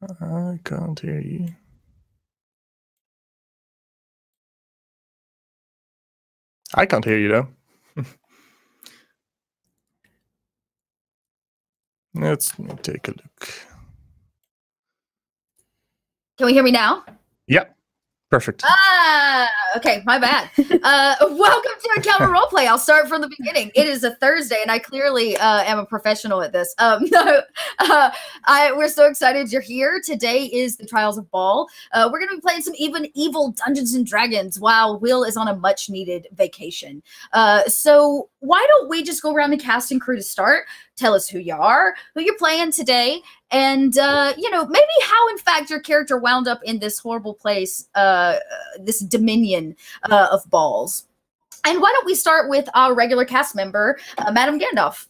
I can't hear you. I can't hear you, though. Let's take a look. Can we hear me now? Yep. Perfect. Okay, my bad. Welcome to Encounter Roleplay. I'll start from the beginning. It is a Thursday, and I clearly am a professional at this. We're so excited you're here. Today is the Trials of Bhaal. We're going to be playing some evil Dungeons and Dragons while Will is on a much-needed vacation. So why don't we just go around the cast and crew to start? Tell us who you are, who you're playing today, and maybe how in fact your character wound up in this horrible place, this dominion of balls. And why don't we start with our regular cast member, Madam Gandalf.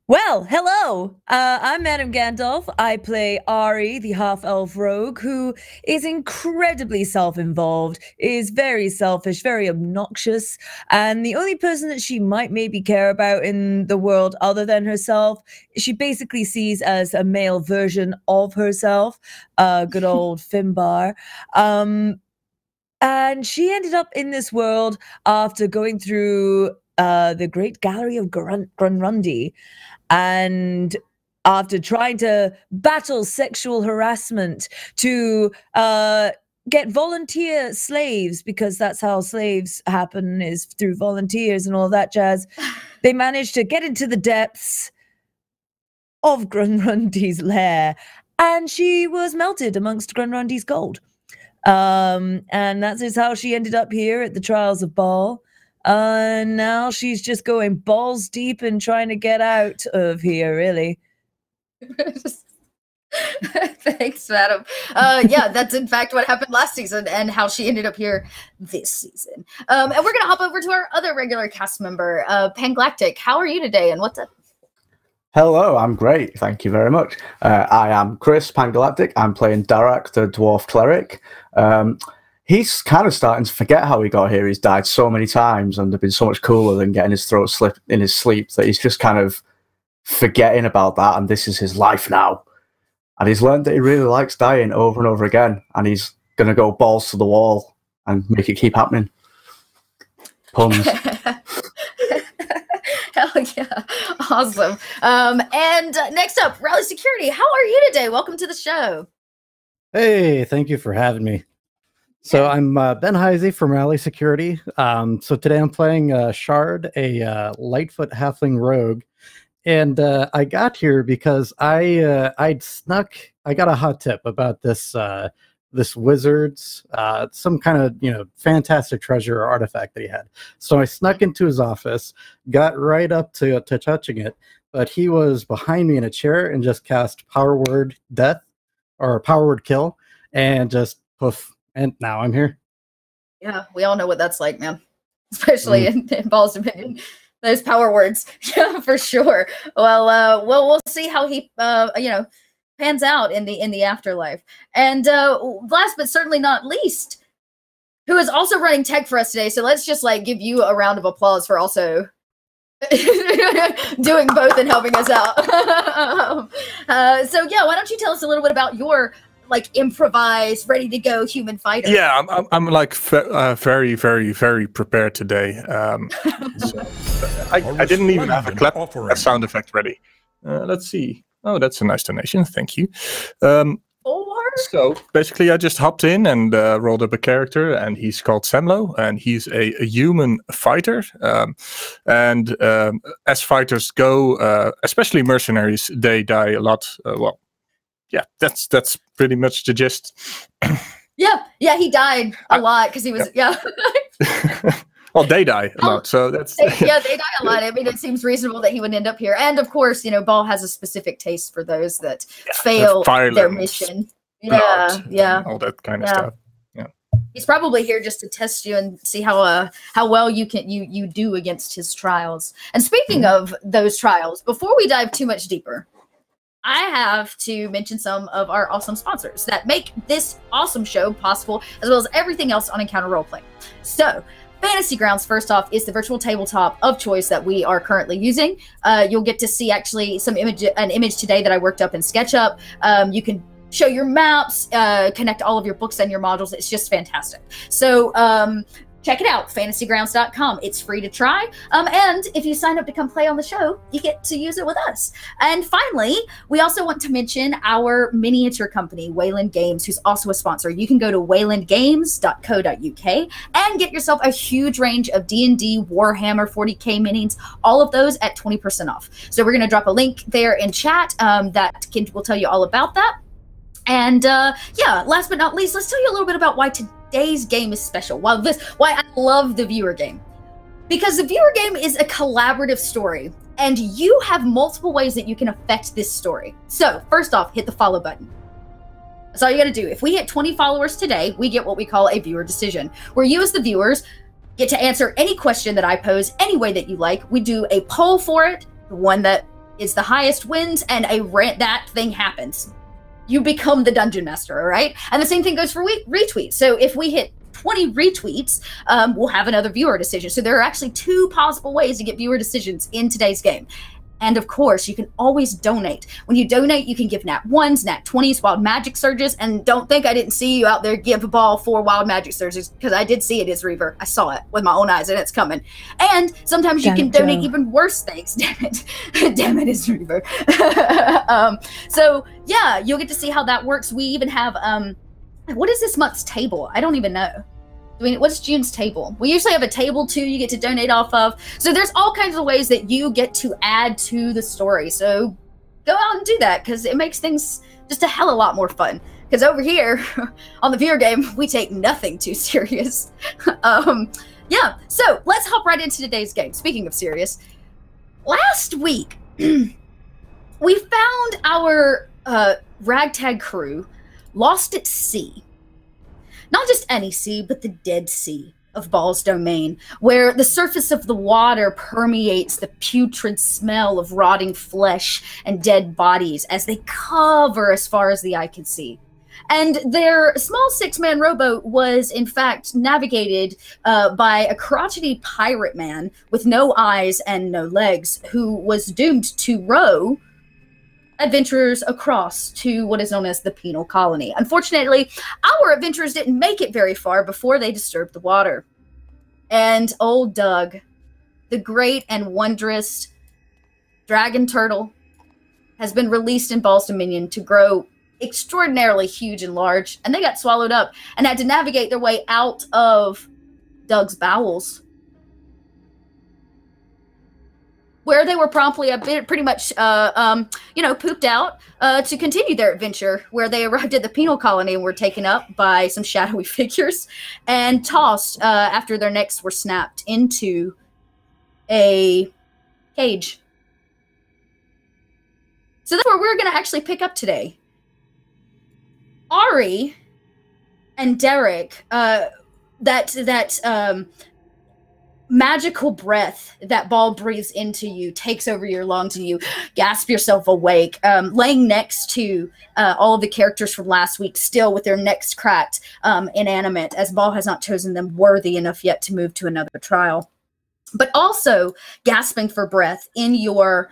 Well, hello. I'm Madam Gandalf. I play Ari, the half-elf rogue, who is incredibly self-involved, is very selfish, very obnoxious, and the only person that she might maybe care about in the world other than herself, she basically sees as a male version of herself, good old Finbar. And she ended up in this world after going through the Great Gallery of Grunrundi. And after trying to battle sexual harassment to get volunteer slaves, because that's how slaves happen, is through volunteers and all that jazz, they managed to get into the depths of Grunrundi's lair, and she was melted amongst Grunrundi's gold. And that is how she ended up here at the Trials of Bhaal. Now she's just going balls deep and trying to get out of here, really. Thanks, madam. Yeah, that's in fact what happened last season and how she ended up here this season. And we're going to hop over to our other regular cast member, Pangalactic. How are you today and what's up? Hello, I'm great. Thank you very much. I am Chris Pangalactic. I'm playing Darak, the Dwarf Cleric. He's kind of starting to forget how he got here. He's died so many times and they've been so much cooler than getting his throat slit in his sleep that he's just kind of forgetting about that, and this is his life now. And he's learned that he really likes dying over and over again, and he's going to go balls to the wall and make it keep happening. Puns. Hell yeah. Awesome. And next up, Rally Security. How are you today? Welcome to the show. Hey, thank you for having me. So I'm Ben Heisey from Rally Security. So today I'm playing Shard, a Lightfoot Halfling Rogue. And I got here because I got a hot tip about this this wizard's some kind of fantastic treasure or artifact that he had. So I snuck into his office, got right up to touching it, but he was behind me in a chair and just cast Power Word Death or Power Word Kill, and just poof. And now I'm here. Yeah, we all know what that's like, man. Especially in Bhaal's dominion. Those power words. Yeah, for sure. Well, we'll see how he pans out in the afterlife. And last but certainly not least, who is also running tech for us today. So let's just give you a round of applause for also doing both and helping us out. So yeah, why don't you tell us a little bit about your improvised, ready to go human fighter? Yeah, I'm very, very, very prepared today. So I didn't even have a clap sound effect ready. Let's see. Oh, that's a nice donation. Thank you. So basically, I just hopped in and rolled up a character, and he's called Semlo, and he's a human fighter. And as fighters go, especially mercenaries, they die a lot. Well, yeah, that's pretty much the gist. Yeah, he died a lot because he was Well, they die a lot, so that's they die a lot. I mean, it seems reasonable that he would end up here. And of course, Bhaal has a specific taste for those that fail their mission. Yeah, all that kind of stuff. Yeah, he's probably here just to test you and see how well you do against his trials. And speaking of those trials, before we dive too much deeper, I have to mention some of our awesome sponsors that make this awesome show possible, as well as everything else on Encounter Roleplay. So, Fantasy Grounds, first off, is the virtual tabletop of choice that we are currently using. You'll get to see actually an image today that I worked up in SketchUp. You can show your maps, connect all of your books and your modules. It's just fantastic. So check it out, fantasygrounds.com. It's free to try. And if you sign up to come play on the show, you get to use it with us. And finally, we also want to mention our miniature company, Wayland Games, who's also a sponsor. You can go to waylandgames.co.uk and get yourself a huge range of D&D, Warhammer 40K minis, all of those at 20% off. So we're going to drop a link there in chat that will tell you all about that. And yeah, last but not least, let's tell you a little bit about why today's game is special. Why I love the viewer game. Because the viewer game is a collaborative story, and you have multiple ways that you can affect this story. So, first off, hit the follow button. That's all you gotta do. If we hit 20 followers today, we get what we call a viewer decision, where you as the viewers get to answer any question that I pose any way that you like. We do a poll for it. The one that is the highest wins, and that thing happens. You become the dungeon master, all right? And the same thing goes for retweets. So if we hit 20 retweets, we'll have another viewer decision. So there are actually 2 possible ways to get viewer decisions in today's game. And of course, you can always donate. When you donate, you can give nat 1s, nat 20s, wild magic surges, and don't think I didn't see you out there give a ball 4 wild magic surges, because I did see it as Reaver. I saw it with my own eyes, and it's coming. And sometimes you can donate even worse things. Damn it. Damn it, it's Reaver. So yeah, you'll get to see how that works. We even have, what is this month's table? I don't even know. What's June's table? We usually have a table too you get to donate off of. So there's all kinds of ways that you get to add to the story. So go out and do that, because it makes things just a hell of a lot more fun. Because over here on the viewer game, we take nothing too serious. Yeah, so let's hop right into today's game. Speaking of serious, last week we found our ragtag crew lost at sea. Not just any sea, but the Dead Sea of Bhaal's domain, where the surface of the water permeates the putrid smell of rotting flesh and dead bodies as they cover as far as the eye can see. And their small 6-man rowboat was, in fact, navigated by a crotchety pirate man with no eyes and no legs, who was doomed to row adventurers across to what is known as the penal colony. Unfortunately, our adventurers didn't make it very far before they disturbed the water. And old Doug, the great and wondrous dragon turtle, has been released in Bhaal's dominion to grow extraordinarily huge and large, and they got swallowed up and had to navigate their way out of Doug's bowels, where they were promptly pretty much, pooped out to continue their adventure, where they arrived at the penal colony and were taken up by some shadowy figures and tossed after their necks were snapped into a cage. So that's where we're going to actually pick up today. Ari and Derek, magical breath that Bhaal breathes into you takes over your lungs, and you gasp yourself awake, laying next to all of the characters from last week, still with their necks cracked, inanimate, as Bhaal has not chosen them worthy enough yet to move to another trial. But also gasping for breath in your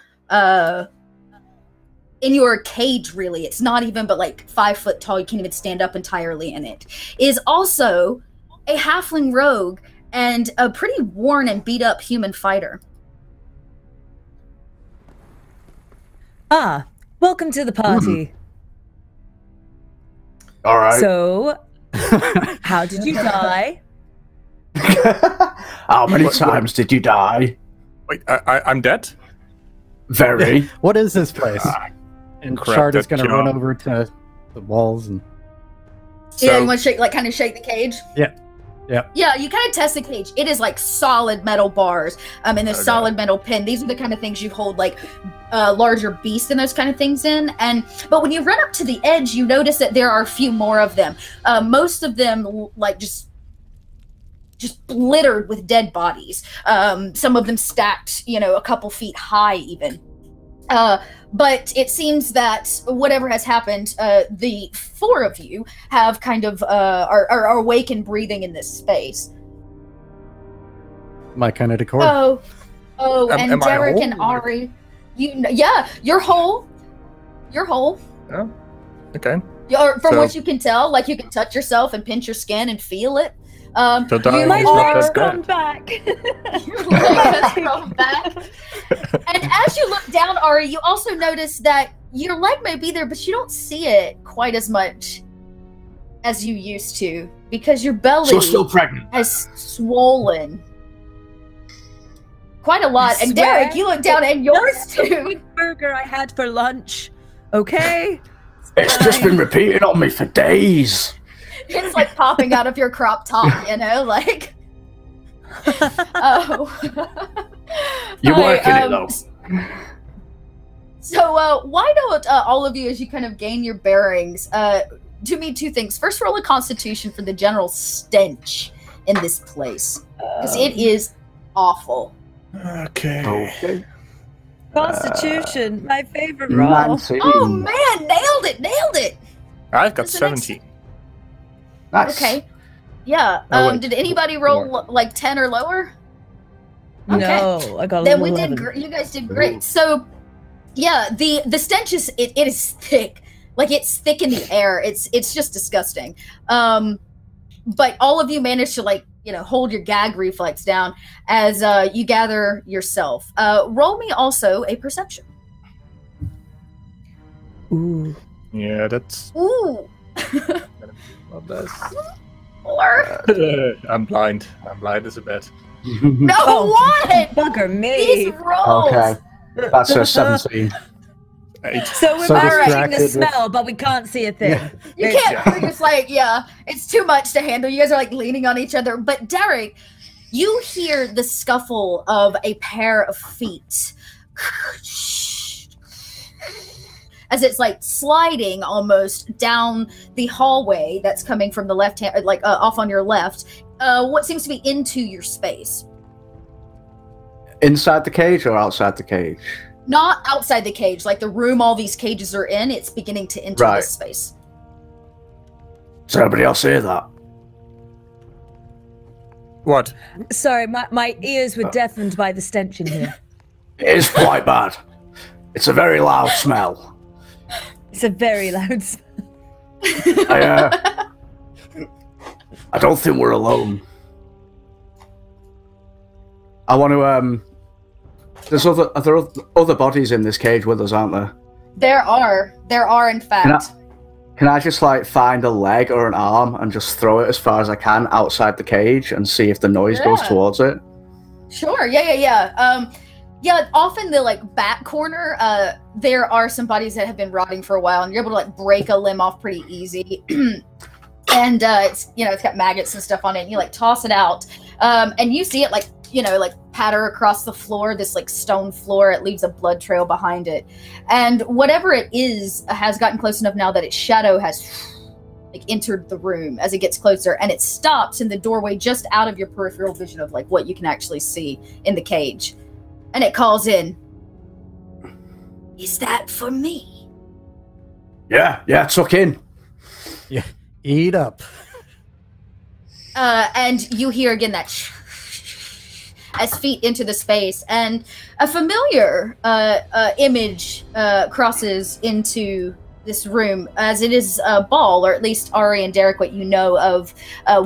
cage, really. It's not even but like 5 foot tall. You can't even stand up entirely in it. Is also a halfling rogue and a pretty worn and beat up human fighter. Ah, welcome to the party. All right. So, how did you die? How many times did you die? Wait, I'm dead? Very. What is this place? And crap, Shard is that going to run job. over to the walls and. Yeah, you want to kind of shake the cage? Yeah. Yeah. Yeah, you kind of test the cage. It is like solid metal bars and a solid metal pin. These are the kind of things you hold like larger beasts and those kind of things in. But when you run up to the edge, you notice that there are a few more of them. Most of them like just littered with dead bodies. Some of them stacked, a couple feet high even. But it seems that whatever has happened, the four of you have kind of are awake and breathing in this space. My kind of decor. And Derek and Ari, you're whole. You're whole. Oh, okay. From what you can tell, like you can touch yourself and pinch your skin and feel it. So You might Dark come back. Your leg has grown back. And as you look down, Ari, you also notice that your leg may be there, but you don't see it quite as much as you used to because your belly still pregnant. has swollen quite a lot. I And swear Derek, you look down and yours too. Burger I had for lunch. Okay. It's just been repeating on me for days. It's like popping out of your crop top, you know, like. Oh. You're working it though. So why don't all of you, as you kind of gain your bearings, do me two things. First, roll a Constitution for the general stench in this place, because it is awful. Okay. Constitution, my favorite roll. 19. Oh man, nailed it! I've got What's the next? 17. Nice. Okay. Yeah. Oh, wait. Did anybody roll like 10 or lower? Okay. No, I got a Then little we 11. did. You guys did great. So, yeah, the stench is it is thick, like it's thick in the air. It's just disgusting. But all of you managed to hold your gag reflex down as you gather yourself. Roll me also a perception. Ooh. Yeah, that's Ooh. not best. Or I'm blind. I'm blind as a bat. no what? Bugger These me. rolls. Okay. That's a 17. 8. So we're So matching the distracted with- smell, but we can't see a thing. Yeah. You can't. You're just it's too much to handle. You guys are like leaning on each other. But Derek, you hear the scuffle of a pair of feet as it's like sliding almost down the hallway that's coming from the left hand, off on your left. What seems to be into your space. Inside the cage or outside the cage? Not outside the cage, like the room all these cages are in. It's beginning to enter Right. this space. Does anybody else hear that? What? Sorry, my ears were deafened by the stench in here. It is quite bad. It's a very loud smell. It's a very loud smell. I don't think we're alone. I want to, are there other bodies in this cage with us, aren't there? There are in fact. Can I just find a leg or an arm and just throw it as far as I can outside the cage and see if the noise goes towards it? Sure. Yeah. Off in the back corner, there are some bodies that have been rotting for a while, and you're able to break a limb off pretty easy. And it's got maggots and stuff on it. And you toss it out, and you see it patter across the floor, this stone floor. It leaves a blood trail behind it, and whatever it is has gotten close enough now that its shadow has entered the room as it gets closer, and it stops in the doorway just out of your peripheral vision of what you can actually see in the cage, and it calls in, "Is that for me?" Yeah, tuck in. Yeah, eat up. And you hear again that as feet into the space, and a familiar image crosses into this room, as it is Bhaal, or at least Ari and Derek, what you know of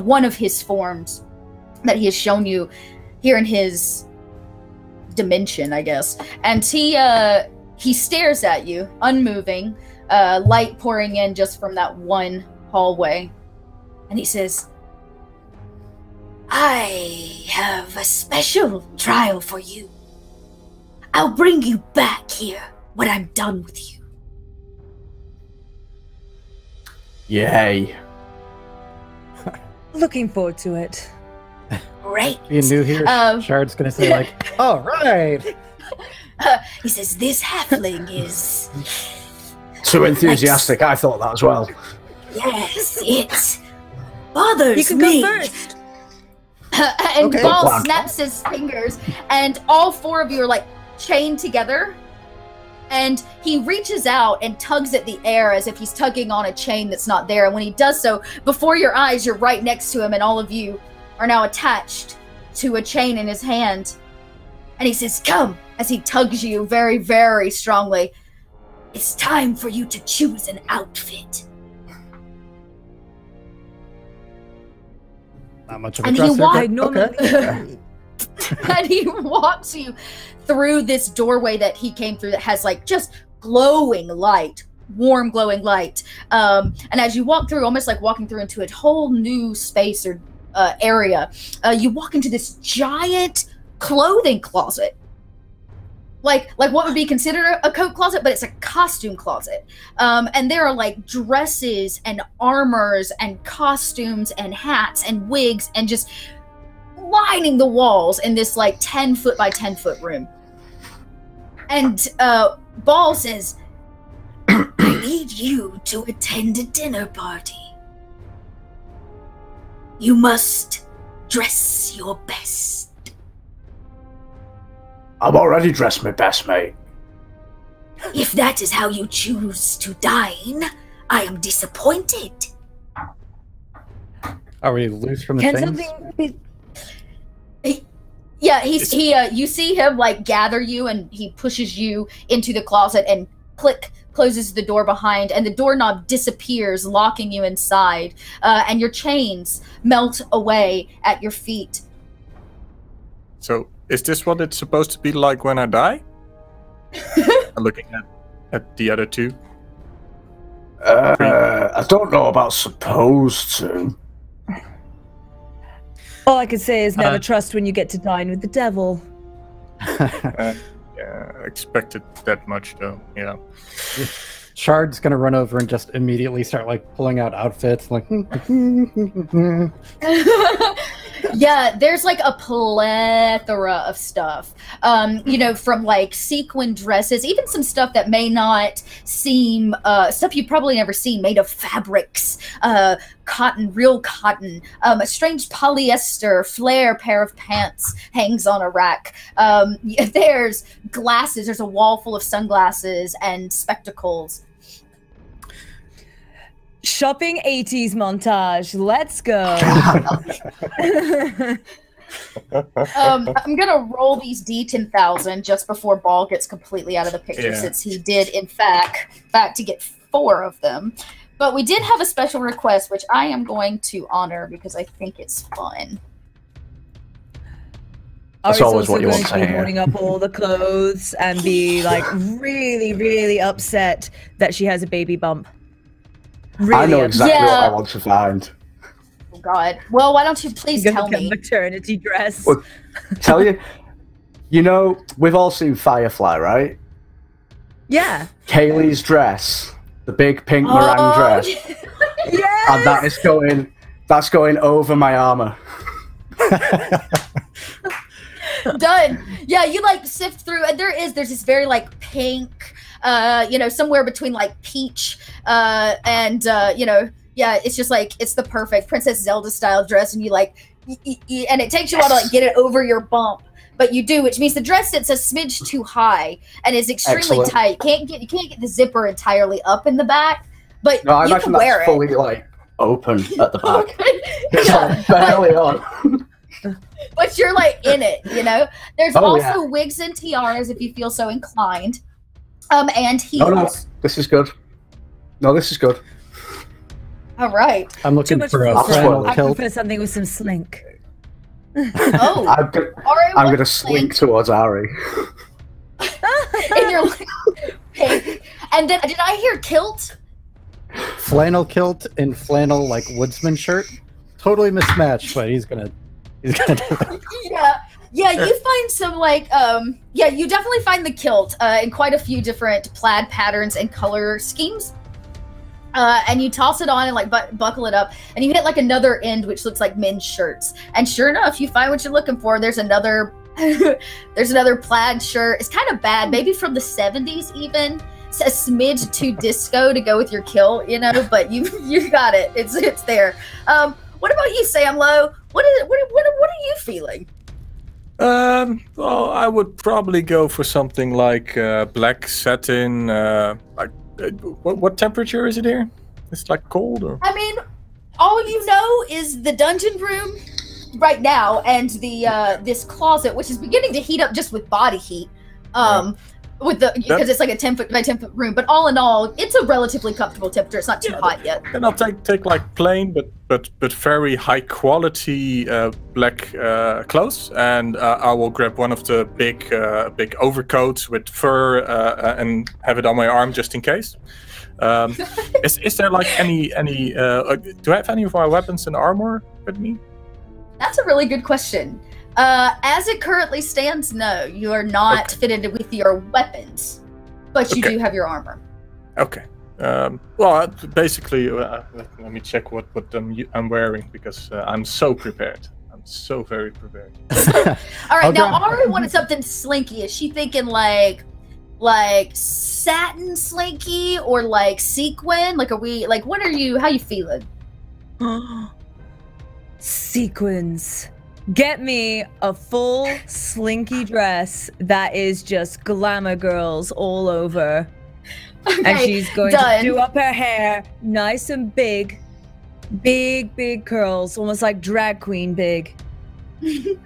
one of his forms that he has shown you here in his dimension, I guess. And he stares at you, unmoving, light pouring in just from that one hallway, and he says, "I have a special trial for you. I'll bring you back here when I'm done with you." Yay. Looking forward to it. Great. Being new here, Shard's gonna say "All right." He says, "This halfling is..." Too enthusiastic. I thought that as well. Yes, it bothers You can me. go first. And Okay. Bhaal snaps his fingers, and all four of you are chained together And he reaches out and tugs at the air as if he's tugging on a chain that's not there. And when he does so, before your eyes, you're right next to him, and all of you are now attached to a chain in his hand. And he says, "Come," as he tugs you very, very strongly. "It's time for you to choose an outfit." Not much of a dresser, but okay. And he walks you through this doorway that he came through that has like just glowing light, warm glowing light. And as you walk through, almost like walking through into a whole new space or area, you walk into this giant clothing closet. Like what would be considered a coat closet, but it's a costume closet. And there are like dresses and armors and costumes and hats and wigs and just lining the walls in this like 10-foot by 10-foot room. And Bhaal says, "I need you to attend a dinner party. You must dress your best." I'm already dressed my best, mate. "If that is how you choose to dine, I am disappointed." Are we loose from the Can chains? something be... Yeah, you see him like gather you, and he pushes you into the closet and click closes the door behind, and the doorknob disappears, locking you inside, and your chains melt away at your feet. So, is this what it's supposed to be like when I die? Looking at the other two. I don't know about supposed to. All I could say is never trust when you get to dine with the devil. Yeah, expected that much though. Yeah. Shard's gonna run over and just immediately start like pulling out outfits, like. Yeah, there's like a plethora of stuff. From like sequin dresses, even some stuff that may not seem stuff you've probably never seen, made of fabrics, cotton, real cotton, a strange polyester flare pair of pants hangs on a rack. There's glasses, there's a wall full of sunglasses and spectacles. Shopping 80s montage. Let's go. I'm gonna roll these D10,000 just before Bhaal gets completely out of the picture, since he did in fact to get 4 of them. But we did have a special request, which I am going to honor because I think it's fun. That's always what you want to be hear. holding up all the clothes and be like really, really upset that she has a baby bump. Really I know exactly what Yeah. I want to find. Oh God! Well, why don't you please tell me? Maternity dress. Well, tell you, we've all seen Firefly, right? Yeah. Kaylee's dress, the big pink meringue dress, Yes. and that's going over my armor. Done. Yeah, you like sift through, and there's this very like pink, somewhere between like peach, and it's just like it's the perfect Princess Zelda style dress, and you like, and it takes you a while to like get it over your bump, but you do, which means the dress sits a smidge too high and is extremely Excellent. tight. You can't get the zipper entirely up in the back, but No, I you can imagine wear that's it. fully like open at the back. It's Yeah. like barely on. But you're like in it, There's Oh, also wigs and tiaras if you feel so inclined. And heels. No, this is good. No, this is good. All right. I'm Too looking much for a I'll flannel I kilt. prefer something with some slink. Oh, I'm Ari, going to slink towards Ari. And you're like, pink. And then did I hear kilt? Flannel kilt and flannel like woodsman shirt. Totally mismatched, but he's gonna do it. Yeah, you find some like you definitely find the kilt in quite a few different plaid patterns and color schemes. And you toss it on and like buckle it up, and you hit like another end which looks like men's shirts. And sure enough, you find what you're looking for. There's another plaid shirt. It's kind of bad, maybe from the 70s even. It's a smidge too disco to go with your kilt, but you got it. It's there. What about you, Sam Lowe? What are you feeling? Well, I would probably go for something like black satin. What temperature is it here? It's like cold, or? I mean, all you know is the dungeon room right now, and the this closet, which is beginning to heat up just with body heat. With the because it's like a 10-foot by 10-foot room, but all in all, it's a relatively comfortable temperature. It's not too hot yet. Then I'll take like plain but very high quality black clothes, and I will grab one of the big overcoats with fur and have it on my arm just in case. Is there like any do I have any of my weapons and armor with me? That's a really good question. As it currently stands, no, you are not fitted with your weapons, but you do have your armor. Okay. Well, basically, let me check what I'm wearing, because I'm so prepared. I'm so very prepared. All right, now Ari wanted something slinky. Is she thinking like satin slinky or like sequin? Like, what are you? How you feeling? Sequins. Get me a full slinky dress that is just glamour girls all over. Okay, and she's going to do up her hair nice and big curls, almost like drag queen big.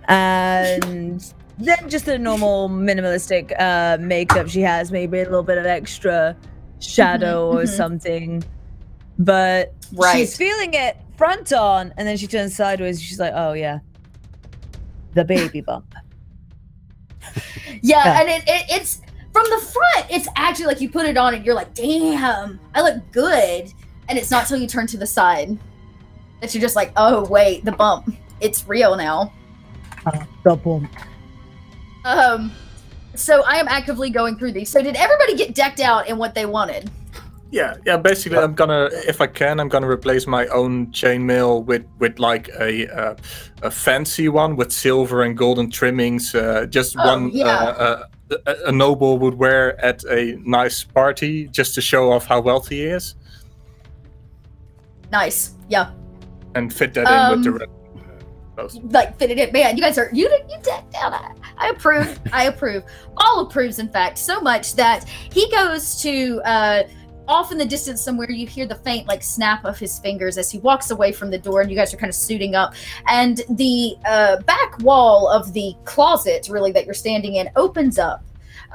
And then just a normal minimalistic makeup she has, maybe a little bit of extra shadow or something. But she's feeling it front on, and then she turns sideways. She's like, oh yeah. The baby bump. Yeah, and it's from the front, it's actually like you put it on and you're like, damn, I look good. And it's not till you turn to the side that you're just like, oh wait, the bump. It's real now. The bump. So I am actively going through these. So did everybody get decked out in what they wanted? Yeah. Basically, I'm gonna, if I can, I'm gonna replace my own chainmail with like a fancy one with silver and golden trimmings. Just one a noble would wear at a nice party, just to show off how wealthy he is. Nice. Yeah. And fit that in with the red. Like fit it in, man. You guys are you decked out. I approve. I approve. All approves, in fact, so much that he goes to. Off in the distance somewhere, you hear the faint like snap of his fingers as he walks away from the door, and you guys are kind of suiting up. And the back wall of the closet, really, that you're standing in, opens up,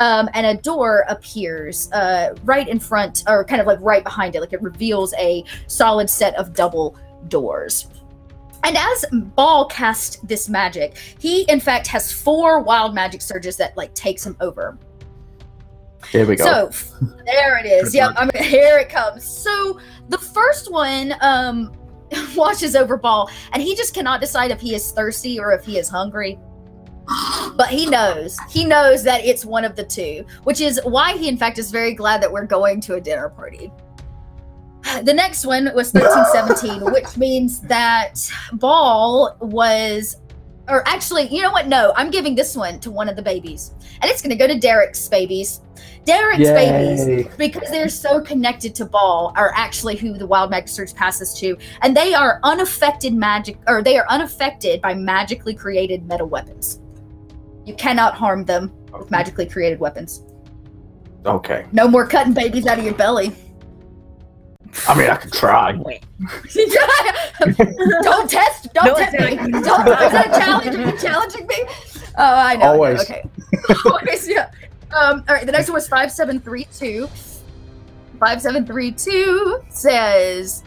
and a door appears right in front, or kind of like right behind it. Like it reveals a solid set of double doors. And as Bhaal casts this magic, he in fact has 4 wild magic surges that like takes him over. Here we go. So there it is. Yep, here it comes. So the first one washes over Bhaal, and he just cannot decide if he is thirsty or if he is hungry. But he knows that it's one of the two, which is why he in fact is very glad that we're going to a dinner party. The next one was 1317, which means that Bhaal was, or actually, you know what? No, I'm giving this one to one of the babies, and it's going to go to Derek's babies. Derek's babies, because they're so connected to Bhaal, are actually who the wild magic surge passes to, and they are unaffected by magically created meta weapons. You cannot harm them with magically created weapons. Okay. No more cutting babies out of your belly. I mean, I could try. Don't test me. Is that a challenge? Are you challenging me? Oh, I know. Always. Okay. Always, yeah. All right, the next one was 5732. 5732 says,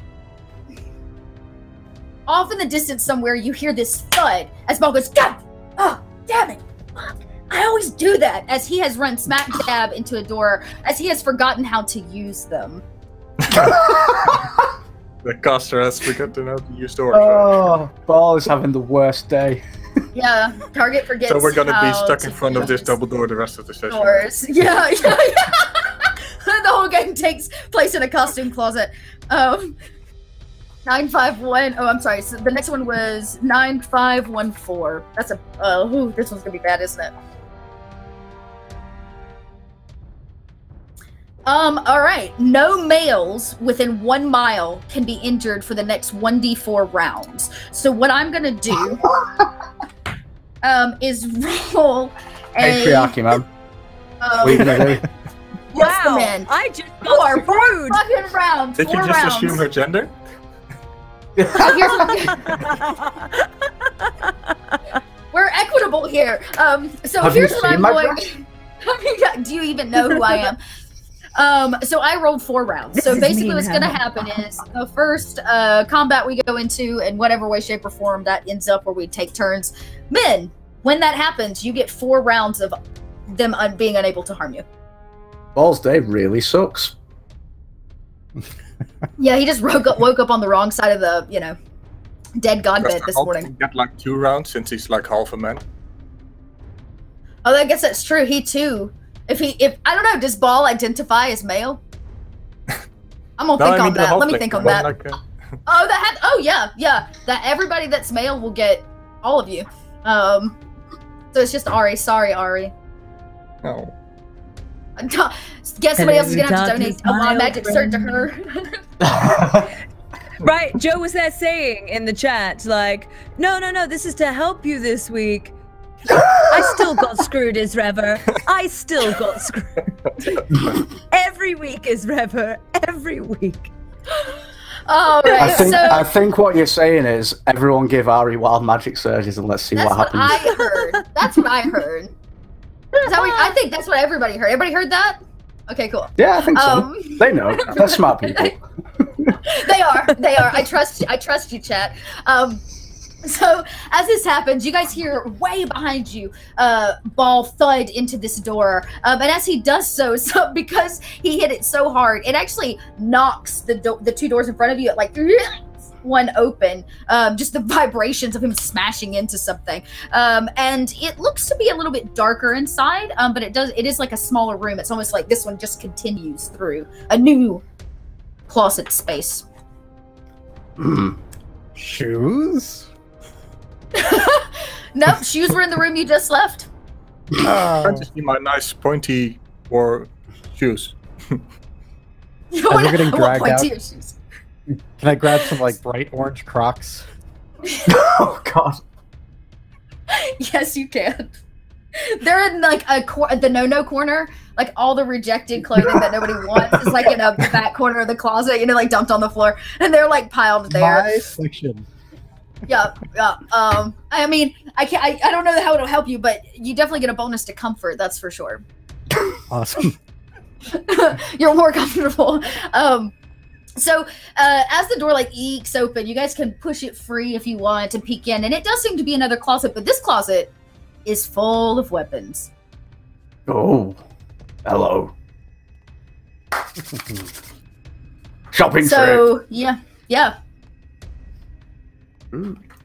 off in the distance somewhere, you hear this thud as Bhaal goes, God! Oh, damn it! Fuck. I always do that, as he has run smack dab into a door, as he has forgotten how to use them. The caster has forgotten how to use doors. Oh, Bhaal is having the worst day. Yeah, target forgets. So we're gonna be stuck in front of this double door the rest of the session. Doors. Yeah. The whole game takes place in a costume closet. 951. Oh, I'm sorry. So the next one was 9514. That's a. This one's gonna be bad, isn't it? All right. No males within 1 mile can be injured for the next 1d4 rounds. So what I'm gonna do is roll a... Patriarchy, man. What are you gonna do? Yes, the men. I just Four got screwed. fucking rounds. Did you Four just rounds. assume her gender? Here's We're equitable here. So Have here's you what I'm seen my going. brush? Do you even know who I am? So I rolled 4 rounds. So This is basically, mean, what's going to huh? happen is the first combat we go into, in whatever way, shape, or form, that ends up where we take turns. Men, when that happens, you get 4 rounds of them being unable to harm you. Balls Day really sucks. Yeah, he just woke up on the wrong side of the, dead god bed this morning. Get like 2 rounds since he's like half a man. Oh, I guess that's true. He too. If I don't know, does Bhaal identify as male? I'm gonna think on that. Let me think on that. Oh, yeah. That everybody that's male will get all of you. So it's just Ari. Sorry, Ari. Oh. Guess somebody else is gonna have to donate a lot of magic cert to her. Right, Joe was there saying in the chat, like, no, this is to help you this week. I still got screwed as Rever. I still got screwed. Every week is Rever. Every week. All right. I think what you're saying is everyone give Ari wild magic surges and let's see what happens. That's what I heard. That's what I heard. I think that's what everybody heard. Everybody heard that? Okay, cool. Yeah, I think so. They know. They're smart people. They are. I trust you, chat. So as this happens, you guys hear way behind you, Bhaal thud into this door. And as he does so because he hit it so hard, it actually knocks the 2 doors in front of you at like one open. Just the vibrations of him smashing into something. And it looks to be a little bit darker inside, but it is like a smaller room. It's almost like this one just continues through a new closet space. Shoes? Nope, shoes were in the room you just left. I just see my nice pointy war shoes. As we're getting dragged out, your shoes? can I grab some like bright orange Crocs? Oh God. Yes, you can. They're in like the no corner. Like all the rejected clothing that nobody wants is like in a back corner of the closet, like dumped on the floor, and they're like piled there. My section. Yeah. I mean, I don't know how it'll help you, but you definitely get a bonus to comfort. That's for sure. Awesome. You're more comfortable. So as the door like eeks open, you guys can push it free if you want to peek in, and it does seem to be another closet, but this closet is full of weapons. Oh, hello. Shopping trip. So yeah.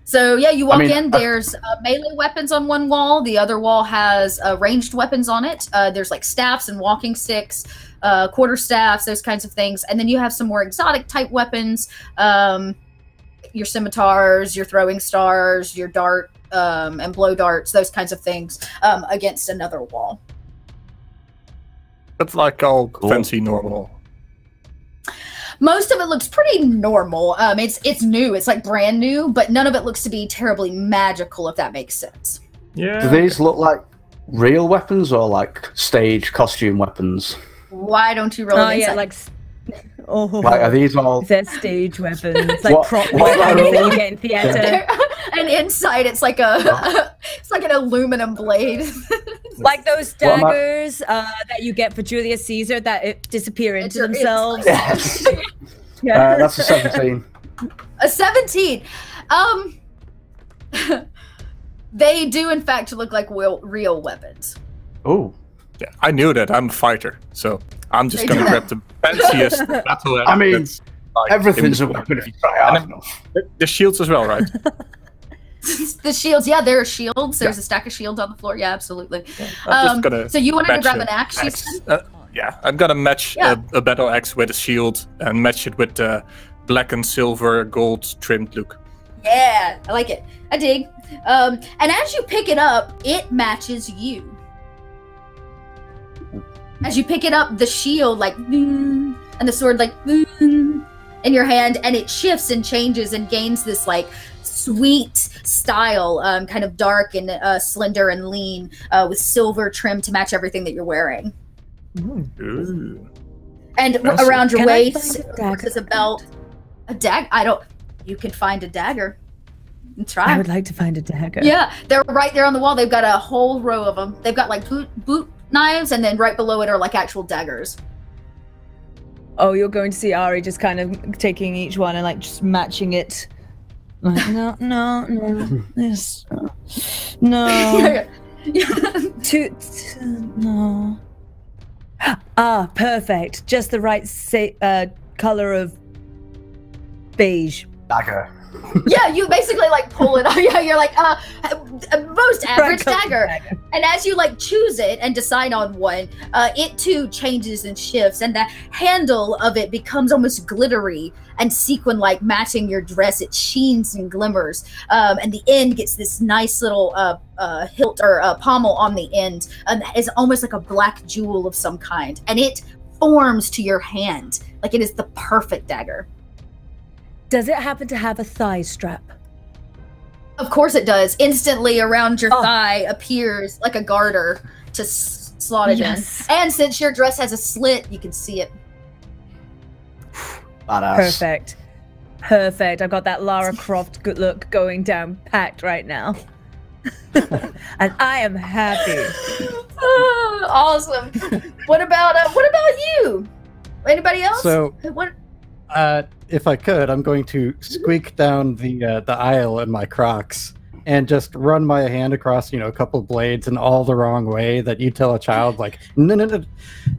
So yeah, you walk in. There's melee weapons on one wall. The other wall has ranged weapons on it. There's like staffs and walking sticks, quarter staffs, those kinds of things. And then you have some more exotic type weapons. Your scimitars, your throwing stars, your dart and blow darts, those kinds of things against another wall. That's like all fancy normal. Most of it looks pretty normal. It's new. It's like brand new, but none of it looks to be terribly magical, if that makes sense. Yeah. Do these look like real weapons or like stage costume weapons? Why don't you roll an insight? Yeah, like... Oh, Like, are these all... They're stage weapons, like prop what weapons that you get in theater. And inside, it's like it's like an aluminum blade. Like those daggers that you get for Julius Caesar that disappear into themselves. Yes. Yeah. That's a 17. A 17. They do in fact look like real weapons. Oh. Yeah, I knew that. I'm a fighter, so I'm just gonna grab the fanciest battle. I mean, everything's a weapon if you try hard enough. The shields as well, right? The shields, yeah, there are shields. There's a stack of shields on the floor. Yeah, absolutely. Yeah, I'm just gonna so you wanted to grab an axe? You said? Yeah, I'm gonna match a battle axe with a shield and match it with the black and silver gold trimmed look. Yeah, I like it. I dig. And as you pick it up, it matches you. As you pick it up, the shield like and the sword like in your hand, and it shifts and changes and gains this like sweet style, kind of dark and slender and lean, with silver trim to match everything that you're wearing. Ooh. And Impressive. around your Can I waist find a dagger? is a belt. A dagger? You can find a dagger. And try. I would like to find a dagger. Yeah, they're right there on the wall. They've got a whole row of them. They've got like boot knives, and then right below it are like actual daggers. Oh, you're going to see Ari just kind of taking each one and like just matching it. Like, no, this, no, no. Ah, perfect. Just the right color of beige. Dagger. Yeah, you basically like pull it. Yeah, you're like most average dagger. And as you like choose it and decide on one, it too changes and shifts, and the handle of it becomes almost glittery and sequin-like, matching your dress. It sheens and glimmers, and the end gets this nice little hilt or pommel on the end, that is almost like a black jewel of some kind, and it forms to your hand like it is the perfect dagger. Does it happen to have a thigh strap? Of course it does. Instantly around your thigh appears like a garter to slot it in. And since your dress has a slit, you can see it. Badass. Perfect. I've got that Lara Croft good look going down packed right now. And I am happy. Awesome. What about you? Anybody else? So, what? If I could, I'm going to squeak down the aisle in my Crocs and just run my hand across, a couple of blades in all the wrong way that you tell a child, like, no,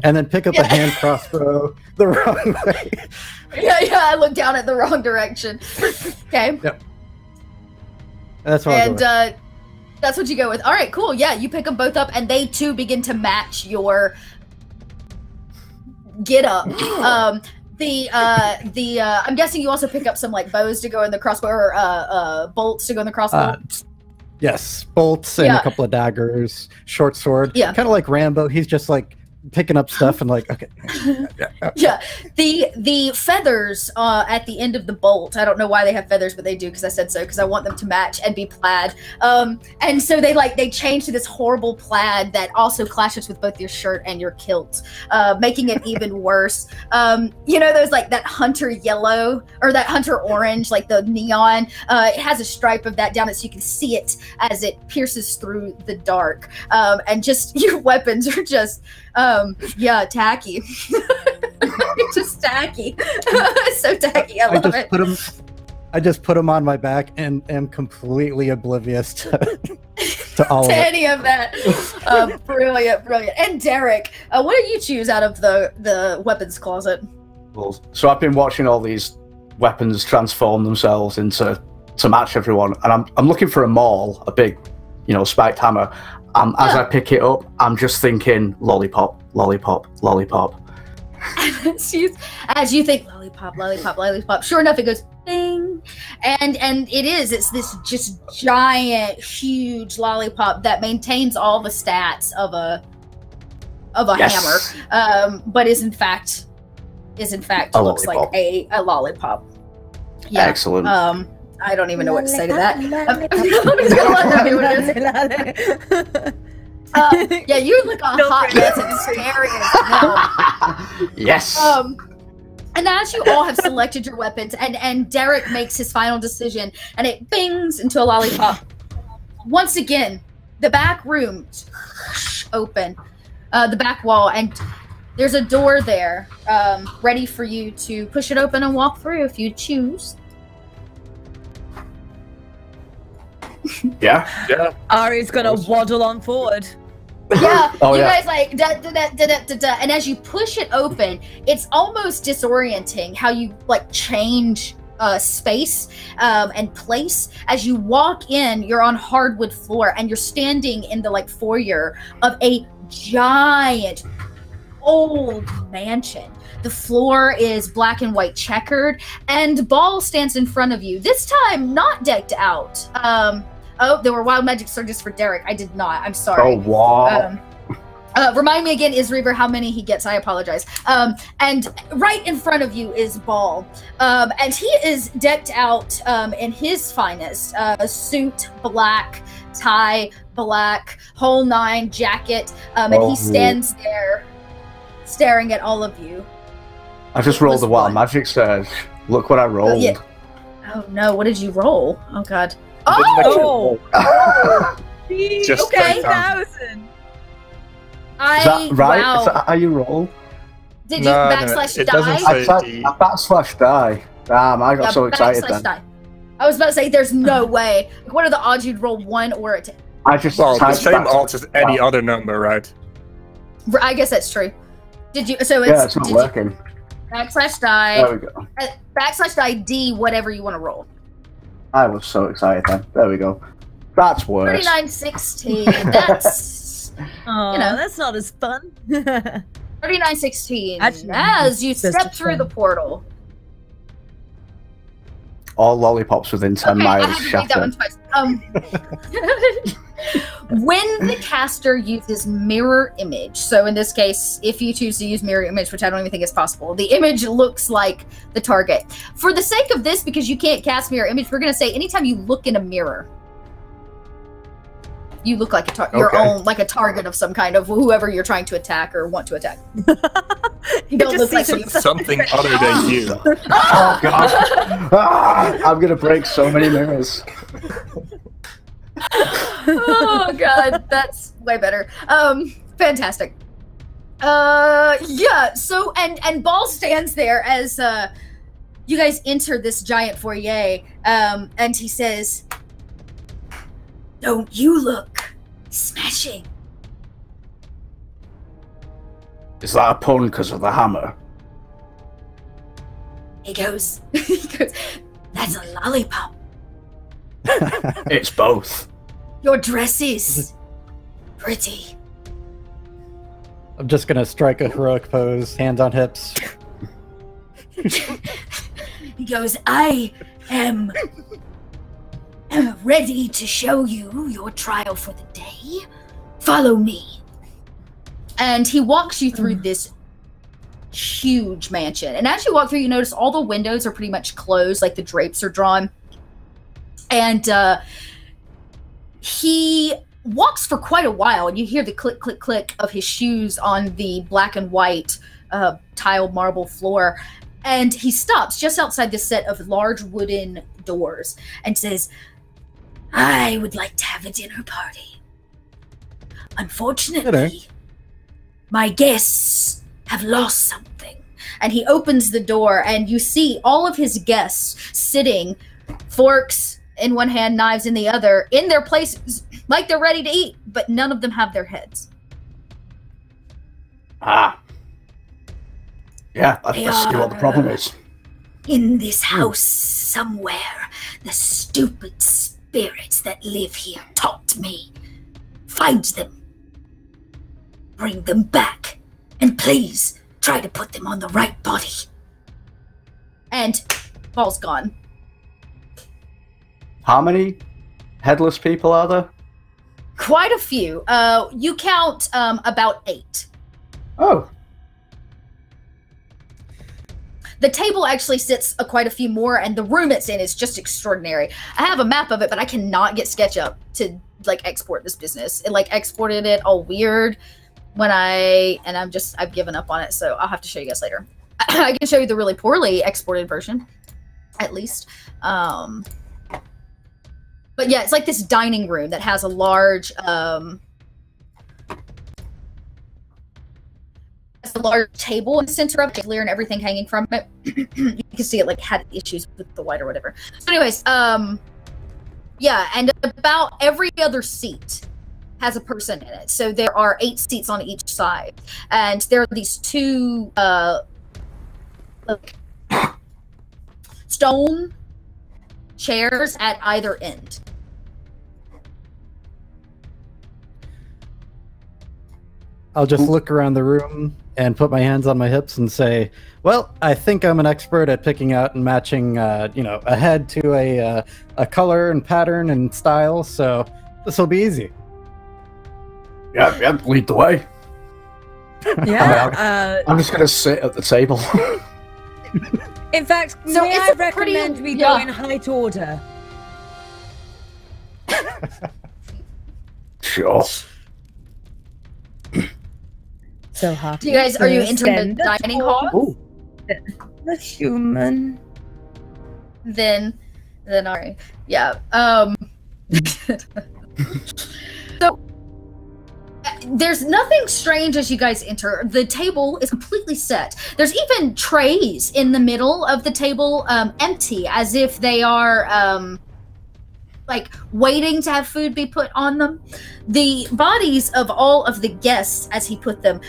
and then pick up a hand crossbow the wrong way. Yeah, I look down at the wrong direction. Okay. Yep. That's what And that's what you go with. All right, cool. Yeah, you pick them both up, and they too begin to match your get up. I'm guessing you also pick up some like bows to go in the crossbow, or bolts to go in the crossbow. Yes, bolts and a couple of daggers, short sword. Yeah, kind of like Rambo. He's just like picking up stuff and like, okay. Yeah, the feathers at the end of the bolt, I don't know why they have feathers, but they do because I said so, because I want them to match and be plaid. And so they change to this horrible plaid that also clashes with both your shirt and your kilt, making it even worse. Those like that hunter yellow or that hunter orange, like the neon, it has a stripe of that down it so you can see it as it pierces through the dark. And just your weapons are just tacky. Just tacky. So tacky. I love it. I just put them on my back and am completely oblivious to all to of any of that. Brilliant. And Derek, what do you choose out of the weapons closet? Well, so I've been watching all these weapons transform themselves to match everyone, and I'm looking for a maul, a big, spiked hammer. As I pick it up, I'm just thinking lollipop, lollipop, lollipop. As you think lollipop, lollipop, lollipop, sure enough, it goes bing, and it's this just giant, huge lollipop that maintains all the stats of a hammer, but is in fact looks like a lollipop. Yeah. Excellent. I don't even know what to say to that. I'm just gonna let that be what it is. Yeah, you look a hot mess and scary as hell. Yes. And as you all have selected your weapons, and Derek makes his final decision, and it bings into a lollipop. Once again, the back room open, the back wall, and there's a door there, ready for you to push it open and walk through if you choose. Yeah. Ari's gonna waddle on forward. Yeah, guys like da, and as you push it open, it's almost disorienting how you like change space and place. As you walk in, you're on hardwood floor, and you're standing in the like foyer of a giant old mansion. The floor is black and white checkered, and Bhaal stands in front of you. This time, not decked out. There were wild magic surges for Derek. I did not. I'm sorry. Oh, wow. Remind me again, Isreaver, how many he gets. I apologize. And right in front of you is Bhaal. And he is decked out in his finest. Suit, black, tie, black, whole nine, jacket. And he stands there staring at all of you. I just rolled a Wild Magic Surge. Look what I rolled. Oh, yeah. Oh no, what did you roll? Oh god. Oh! Just okay. 1,000. Is that right? Wow. Is that how you roll? Did you backslash it doesn't die? say I backslash die. Damn, I got so excited then. Die. I was about to say, there's no way. What are the odds you'd roll 1 or a 10? I just the same odds as any other number, right? I guess that's true. Did you? So it's not working. Backslash die. There we go. Backslash die D, whatever you want to roll. I was so excited then. There we go. That's worse. 3916. That's that's not as fun. 3916. Actually, As you that's step just through the fun. portal. All lollipops within 10 miles I had to read that one twice. When the caster uses mirror image, so in this case, if you choose to use mirror image, which I don't even think is possible, the image looks like the target. For the sake of this, because you can't cast mirror image, we're going to say anytime you look in a mirror, you look like your own, like a target of some kind of whoever you're trying to attack or want to attack. You don't look like something other than you. Oh god! I'm gonna break so many mirrors. Oh god, that's way better. Fantastic. Yeah. So and Bhaal stands there as you guys enter this giant foyer, and he says, "Don't you look smashing?" Is that a pun because of the hammer? He goes, "That's a lollipop. It's both. Your dress is pretty." I'm just gonna strike a heroic pose, hands on hips. He goes, "I am ready to show you your trial for the day. Follow me." And he walks you through this huge mansion. And as you walk through, you notice all the windows are pretty much closed, like the drapes are drawn. And he walks for quite a while, and you hear the click, click, click of his shoes on the black and white tiled marble floor. And he stops just outside this set of large wooden doors and says, "I would like to have a dinner party. Unfortunately, my guests have lost something." And he opens the door, and you see all of his guests sitting, forks in one hand, knives in the other, in their places, like they're ready to eat, but none of them have their heads. Ah. Yeah, let's see what the problem is. In this house somewhere, the stupid spirits that live here taught me. Find them. Bring them back. And please, try to put them on the right body. And Bhaal's gone. How many headless people are there? Quite a few. You count about 8. Oh. The table actually sits quite a few more, and the room it's in is just extraordinary. I have a map of it, but I cannot get SketchUp to export this business. It exported it all weird when I've given up on it, so I'll have to show you guys later. I can show you the really poorly exported version, at least. But yeah, it's like this dining room that has a large table in the center of it, chandelier and everything hanging from it. You can see it had issues with the light or whatever. So anyways, yeah, and about every other seat has a person in it. So there are 8 seats on each side, and there are these 2 stone chairs at either end. I'll just look around the room and put my hands on my hips and say, well, I think I'm an expert at picking out and matching, a head to a color and pattern and style, so this will be easy. Yeah, lead the way. Yeah. I'm just gonna sit at the table. In fact, So may it's I a pretty- recommend we yeah. go in height order? Sure. So hot. Do you guys, are you entering the dining hall? Ooh. The human. Then all right. Yeah. So there's nothing strange as you guys enter. The table is completely set. There's even trays in the middle of the table, empty, as if they are like waiting to have food be put on them. The bodies of all of the guests, as he put them,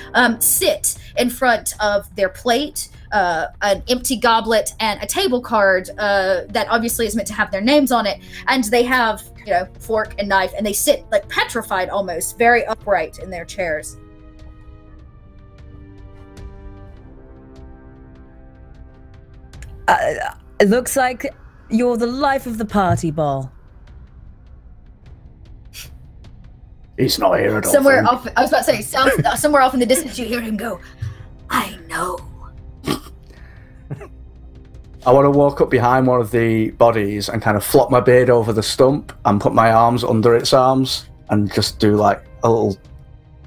sit in front of their plate, an empty goblet, and a table card that obviously is meant to have their names on it. And they have, you know, fork and knife, and they sit like petrified almost, very upright in their chairs. It looks like you're the life of the party, Bhaal. He's not here at all. Somewhere off, I was about to say, somewhere off in the distance, you hear him go, "I know." I want to walk up behind one of the bodies and kind of flop my beard over the stump and put my arms under its arms and just do like a little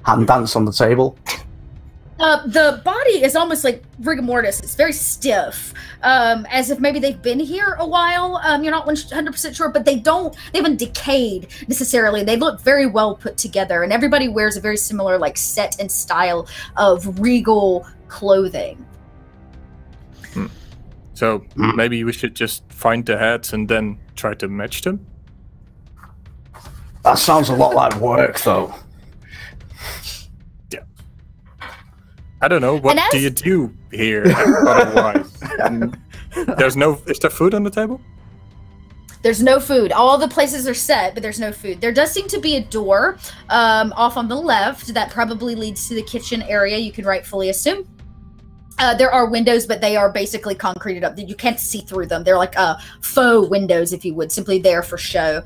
hand dance on the table. The body is almost like rigor mortis. It's very stiff, as if maybe they've been here a while. You're not 100% sure, but they haven't decayed necessarily. They look very well put together, and everybody wears a very similar like set and style of regal clothing. So maybe we should just find the heads and then try to match them? That sounds a lot like work, though. I don't know. What do you do here? Otherwise, is there food on the table? There's no food. All the places are set, but there's no food. There does seem to be a door off on the left that probably leads to the kitchen area, you can rightfully assume. There are windows, but they are basically concreted up. You can't see through them. They're like faux windows, if you would, simply there for show.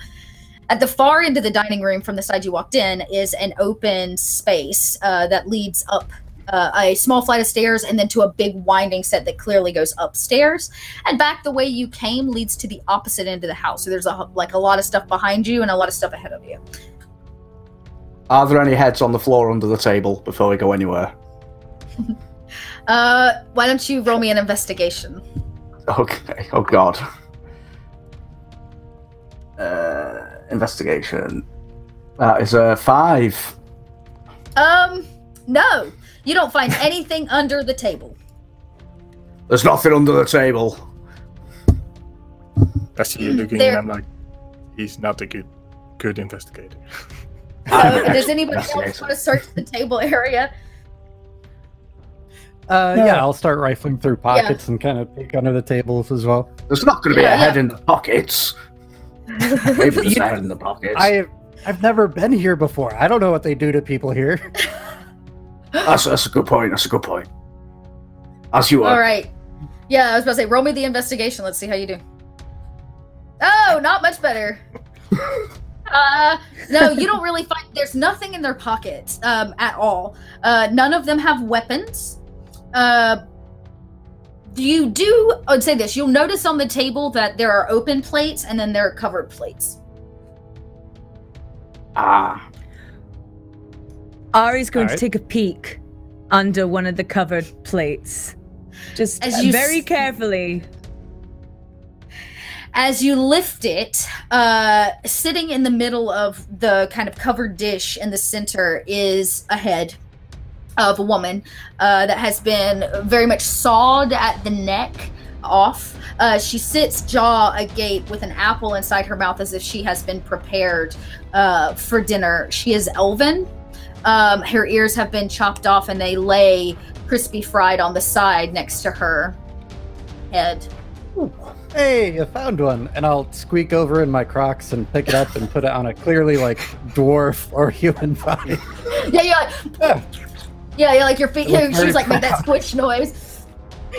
At the far end of the dining room from the side you walked in is an open space that leads up a small flight of stairs and then to a big winding set that clearly goes upstairs. And back the way you came leads to the opposite end of the house. So there's a lot of stuff behind you and a lot of stuff ahead of you. Are there any heads on the floor under the table before we go anywhere? Why don't you roll me an investigation? Okay. Oh, God. Investigation. That is a 5. No. You don't find anything under the table. There's nothing under the table. I see you looking and I'm like, he's not a good investigator. Does anybody else want to search the table area? Yeah, I'll start rifling through pockets and kind of peek under the tables as well. There's not going to be a head in the pockets. Maybe there's a head in the pockets. I've never been here before. I don't know what they do to people here. That's a good point. That's a good point. As you are. All right. Yeah, I was about to say, roll me the investigation. Let's see how you do. Oh, not much better. No, you don't really find. There's nothing in their pockets at all. None of them have weapons. You do. I would say this. You'll notice on the table that there are open plates and then there are covered plates. Ari's going to take a peek under one of the covered plates. Just very carefully. As you lift it, sitting in the middle of the kind of covered dish in the center is a head of a woman that has been very much sawed at the neck off. She sits jaw agape with an apple inside her mouth as if she has been prepared for dinner. She is elven. Her ears have been chopped off and they lay crispy fried on the side next to her head. Ooh. Hey, I found one. And I'll squeak over in my Crocs and pick it up and put it on a clearly like dwarf or human body. Yeah, like your feet. She's like made that squish noise.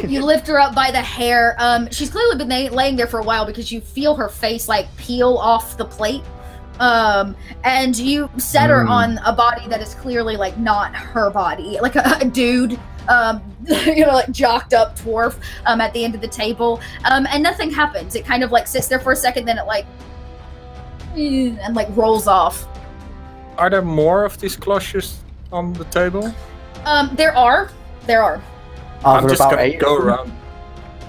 You lift her up by the hair. She's clearly been laying there for a while because you feel her face like peel off the plate. And you set her on a body that is clearly like not her body, like a dude, like jocked up dwarf at the end of the table, and nothing happens. It kind of like sits there for a second, then it like and like rolls off. Are there more of these cloches on the table? There are. I'm just gonna go around,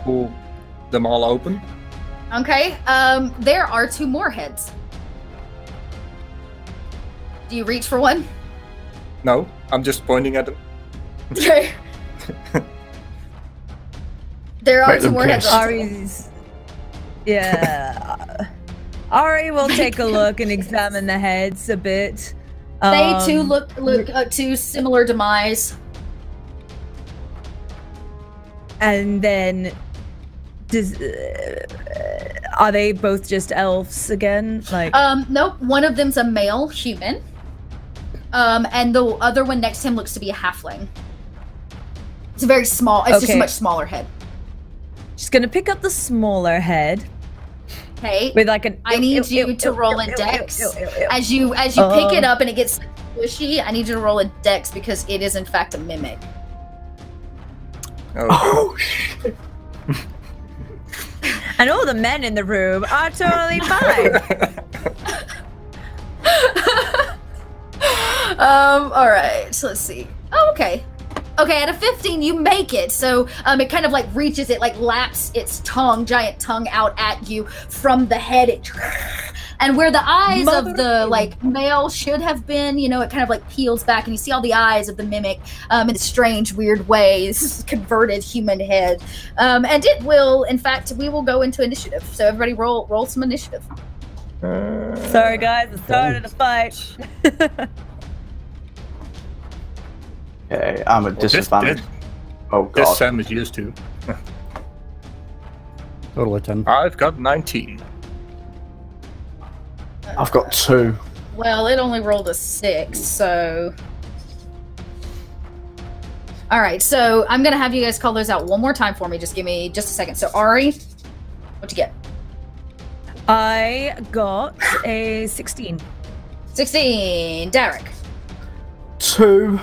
pull them all open. Okay. There are 2 more heads. Do you reach for one? No, I'm just pointing at them. Okay. There are 2 more heads. Ari's. Yeah. Ari will take a look and examine the heads a bit. They too look to similar demise. And then, are they both just elves again? Like, nope. One of them's a male human, and the other one next to him looks to be a halfling. It's a very small. It's just a much smaller head. She's gonna pick up the smaller head. Okay. With like an. I need you to roll a dex as you pick it up and it gets squishy. I need you to roll a dex because it is in fact a mimic. Oh shit. And all the men in the room are totally fine. All right. So let's see. Oh, okay. Okay, at a 15, you make it. So it kind of like reaches, it like laps its giant tongue out at you from the head. And where the eyes of the like male should have been, it kind of like peels back and you see all the eyes of the mimic in a strange, weird way. This is converted human head. And it will, in fact, we will go into initiative. So everybody roll some initiative. Sorry guys, I started a fight. Okay, I'm at disadvantage. Oh god. This Sam is used to. Total of 10. I've got 19. I've got 2. Well, it only rolled a 6, so... Alright, so I'm gonna have you guys call those out one more time for me. Just give me just a second. So, Ari, what'd you get? I got a 16. 16. Derek. 2.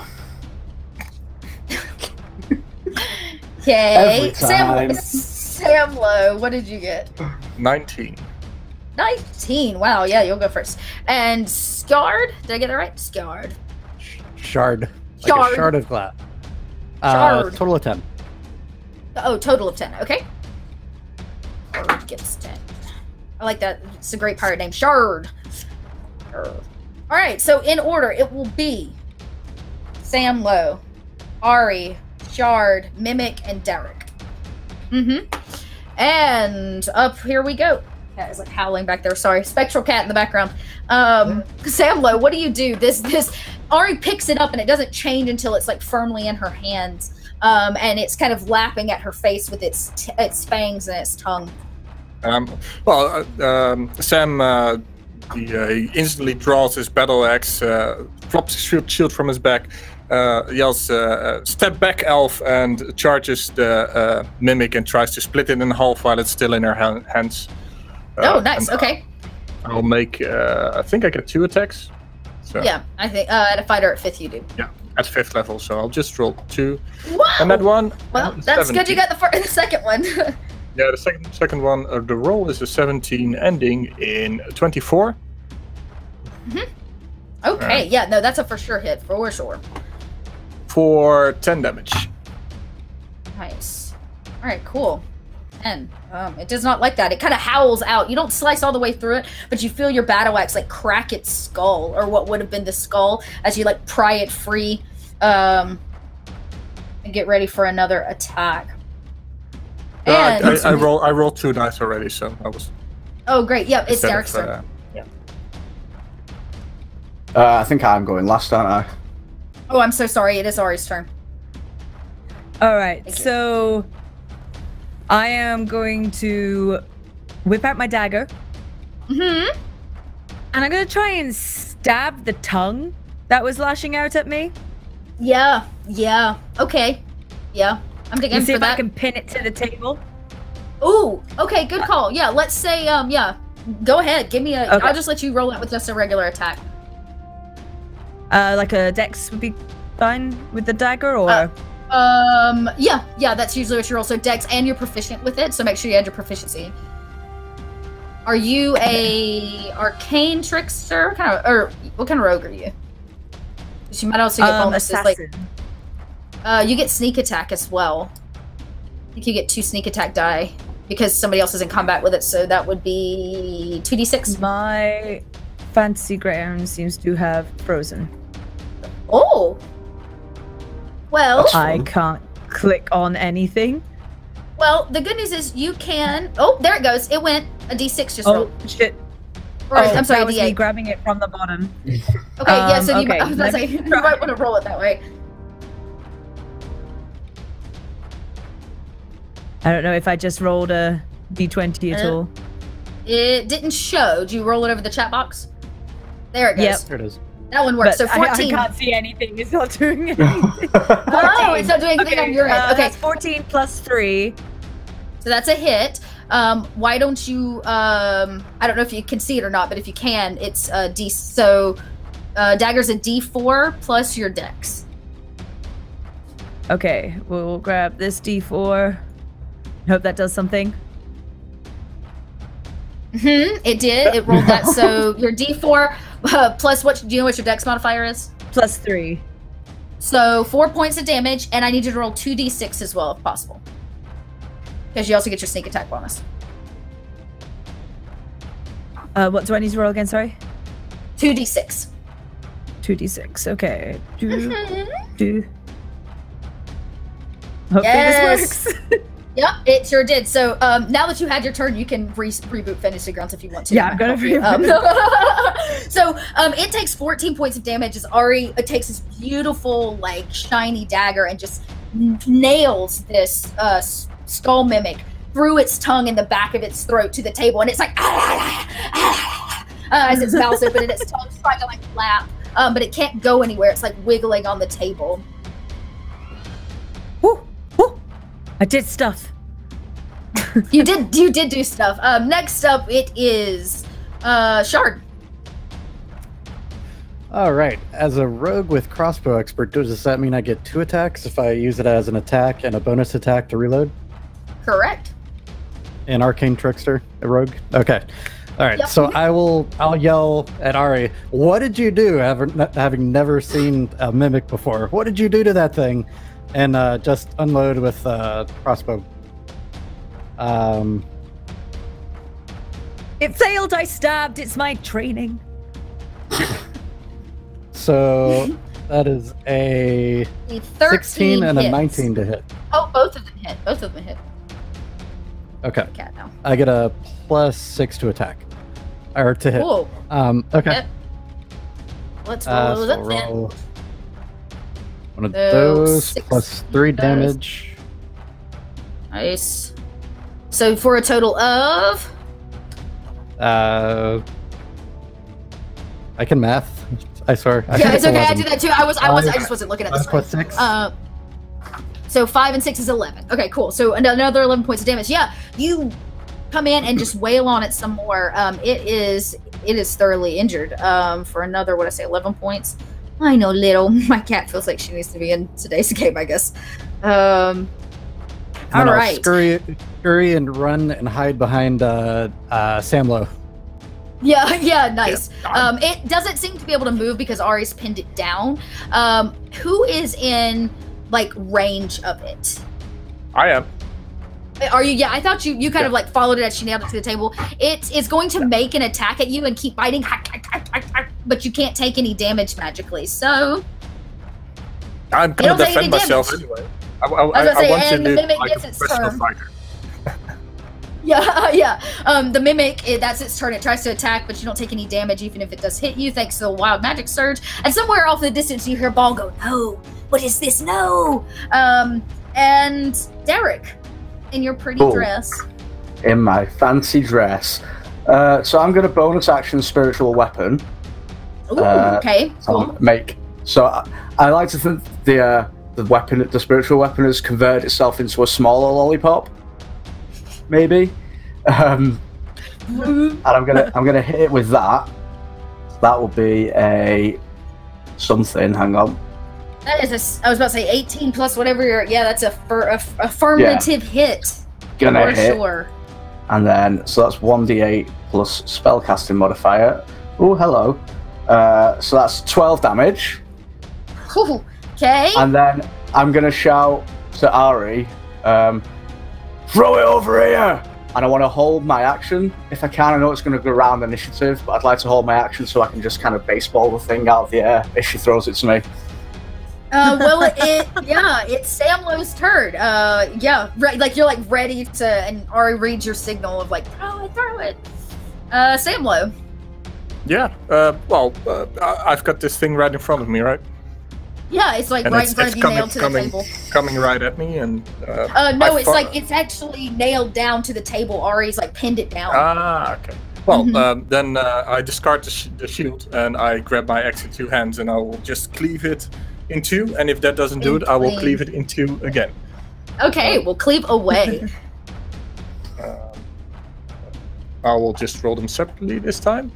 Okay. Every time. Sam Lowe, what did you get? 19. 19. Wow, yeah, you'll go first. And Scarred? Did I get that right? Scarred. Shard. Like Shard. a shard of glass. Shard. Total of 10. Oh, total of 10. Okay. Shard gets 10. I like that. It's a great pirate name. Shard. Alright, so in order, it will be Sam Lowe, Ari, Shard, Mimic, and Derek. And up here we go. Cat is like howling back there. Sorry, spectral cat in the background. Sam Lowe, what do you do? This Ari picks it up and it doesn't change until it's like firmly in her hands, and it's kind of lapping at her face with its fangs and its tongue. Sam he instantly draws his battle axe, flops his shield from his back, yells, "Step back, elf!" and charges the mimic and tries to split it in half while it's still in her hands. Oh, nice. Okay. I'll make. I think I get 2 attacks. So. Yeah, I think at a fighter at 5th you do. Yeah, at 5th level, so I'll just roll 2. Wow. And that one. Well, that's 17. Good. You got the second one. Yeah, the second one. The roll is a 17, ending in 24. Okay. Yeah. No, that's a for sure hit for sure. For 10 damage. Nice. All right. Cool. And it does not like that. It kind of howls out. You don't slice all the way through it, but you feel your battle axe like crack its skull, or what would have been the skull, as you like pry it free, and get ready for another attack. And I rolled 2 dice already, so I was. Oh, great! Yep, it's Derek's turn. I think I'm going last, aren't I? Oh, I'm so sorry. It is Ari's turn. All right, so I am going to whip out my dagger. And I'm going to try and stab the tongue that was lashing out at me. Yeah. Okay. Yeah. I'm digging for see if that. I can pin it to the table. Ooh, okay, good call. Yeah, let's say, go ahead. Give me a. Okay. I'll just let you roll it with just a regular attack. Like a dex would be fine with the dagger, or Yeah. That's usually what you roll. So dex, and you're proficient with it. So make sure you add your proficiency. Are you a arcane trickster? What kind of rogue are you? Because you might also get bonuses assassin. like. You get sneak attack as well. I think you get 2 sneak attack die because somebody else is in combat with it. So that would be 2d6. My fantasy ground seems to have frozen. Oh. Well, I can't click on anything. Well, the good news is you can. Oh, there it goes. It went. A d6 just rolled. Oh shit! Or, I'm sorry, that was me d8. grabbing it from the bottom. Okay, yeah. So okay, I was gonna say you might want to roll it that way. I don't know if I just rolled a d20 at all. It didn't show. Did you roll it over the chat box? There it goes. Yep. There it is. That one works. So But 14. I can't see anything. It's not doing anything. Oh, it's not doing anything on your end. Okay, That's 14 plus 3. so that's a hit. Why don't you? I don't know if you can see it or not, but if you can, it's D. So dagger's a D4 plus your dex. Okay, we'll grab this d4. Hope that does something. It did. It rolled that. So your D4 plus what? Do you know what your dex modifier is? Plus 3. So 4 points of damage, and I need you to roll 2d6 as well if possible, because you also get your sneak attack bonus. What do I need to roll again? Sorry. 2d6. 2d6. Okay. Two. Hopefully Yes. this works. Yep, it sure did. So now that you had your turn, you can reboot Fantasy Grounds if you want to. Yeah, I'm gonna So it takes 14 points of damage as Ari takes this beautiful, like, shiny dagger and just nails this skull mimic through its tongue in the back of its throat to the table, and it's like as its mouth's open and its tongue's trying to like flap, but it can't go anywhere. It's like wiggling on the table. Woo, woo. I did stuff. You did do stuff. Next up, it is Shard. All right. As a rogue with crossbow expert, does that mean I get 2 attacks if I use it as an attack and a bonus attack to reload? Correct. An arcane trickster, a rogue. Okay. All right. Yep. So I'll yell at Ari. What did you do? Having never seen a mimic before, what did you do to that thing? And just unload with crossbow. It failed. I stabbed. It's my training. Mm-hmm. So that is a 16 and a 19 to hit. Oh, both of them hit. Both of them hit. Okay. Cat now. I get a +6 to attack. Or to hit. Cool. Okay. Yep. Let's roll So that roll then. one of So those 6 plus 3 those. damage. Nice. So for a total of I can math. I swear. yeah, it's okay. I did that too. I just wasn't looking at this. 5 plus 6. So 5 and 6 is 11. Okay, cool. So another 11 points of damage. Yeah, you come in and just wail on it some more. It is thoroughly injured. For another, 11 points. I know, little. My cat feels like she needs to be in today's game, I guess. All right. Scurry and run and hide behind Samlo. Yeah, nice. It doesn't seem to be able to move because Ari's pinned it down. Who is in like range of it? I am. Are you? Yeah, I thought you kind of like followed it as she nailed it to the table. It's going to make an attack at you and keep biting, but you can't take any damage magically. So I'm gonna defend myself anyway. I want to live like a professional fighter. Yeah. The mimic, that's its turn. It tries to attack, but you don't take any damage, even if it does hit you, thanks to the wild magic surge. And somewhere off in the distance, you hear Bhaal go, "No, what is this? No!" And Derek, in your pretty dress. In my fancy dress. So I'm going to bonus action spiritual weapon. Ooh, okay, cool. I like to think the spiritual weapon has converted itself into a smaller lollipop. Maybe. and I'm gonna hit it with that. That will be a something. Hang on. That is I was about to say 18 plus whatever yeah, that's a affirmative hit. Gonna hit. Sure. And then, so that's 1d8 plus spellcasting modifier. Oh, hello. So that's 12 damage. Okay. And then I'm gonna shout to Ari, throw it over here! And I want to hold my action if I can. I know it's going to go around initiative, but I'd like to hold my action so I can just kind of baseball the thing out of the air if she throws it to me. Well, it's Samlo's turn. Yeah, right. Like you're like ready to, and Ari reads your signal of like throw it. Samlo. Yeah. I've got this thing right in front of me, right? Yeah, it's like and right in front of you, nailed to the table. Coming right at me, and no, it's actually nailed down to the table. Ari's like pinned it down. Ah, okay. Well, then I discard the shield and I grab my axe in 2 hands, and I will just cleave it in 2. And if that doesn't do it, I will cleave it in 2 again. Okay, we'll cleave away. I will just roll them separately this time.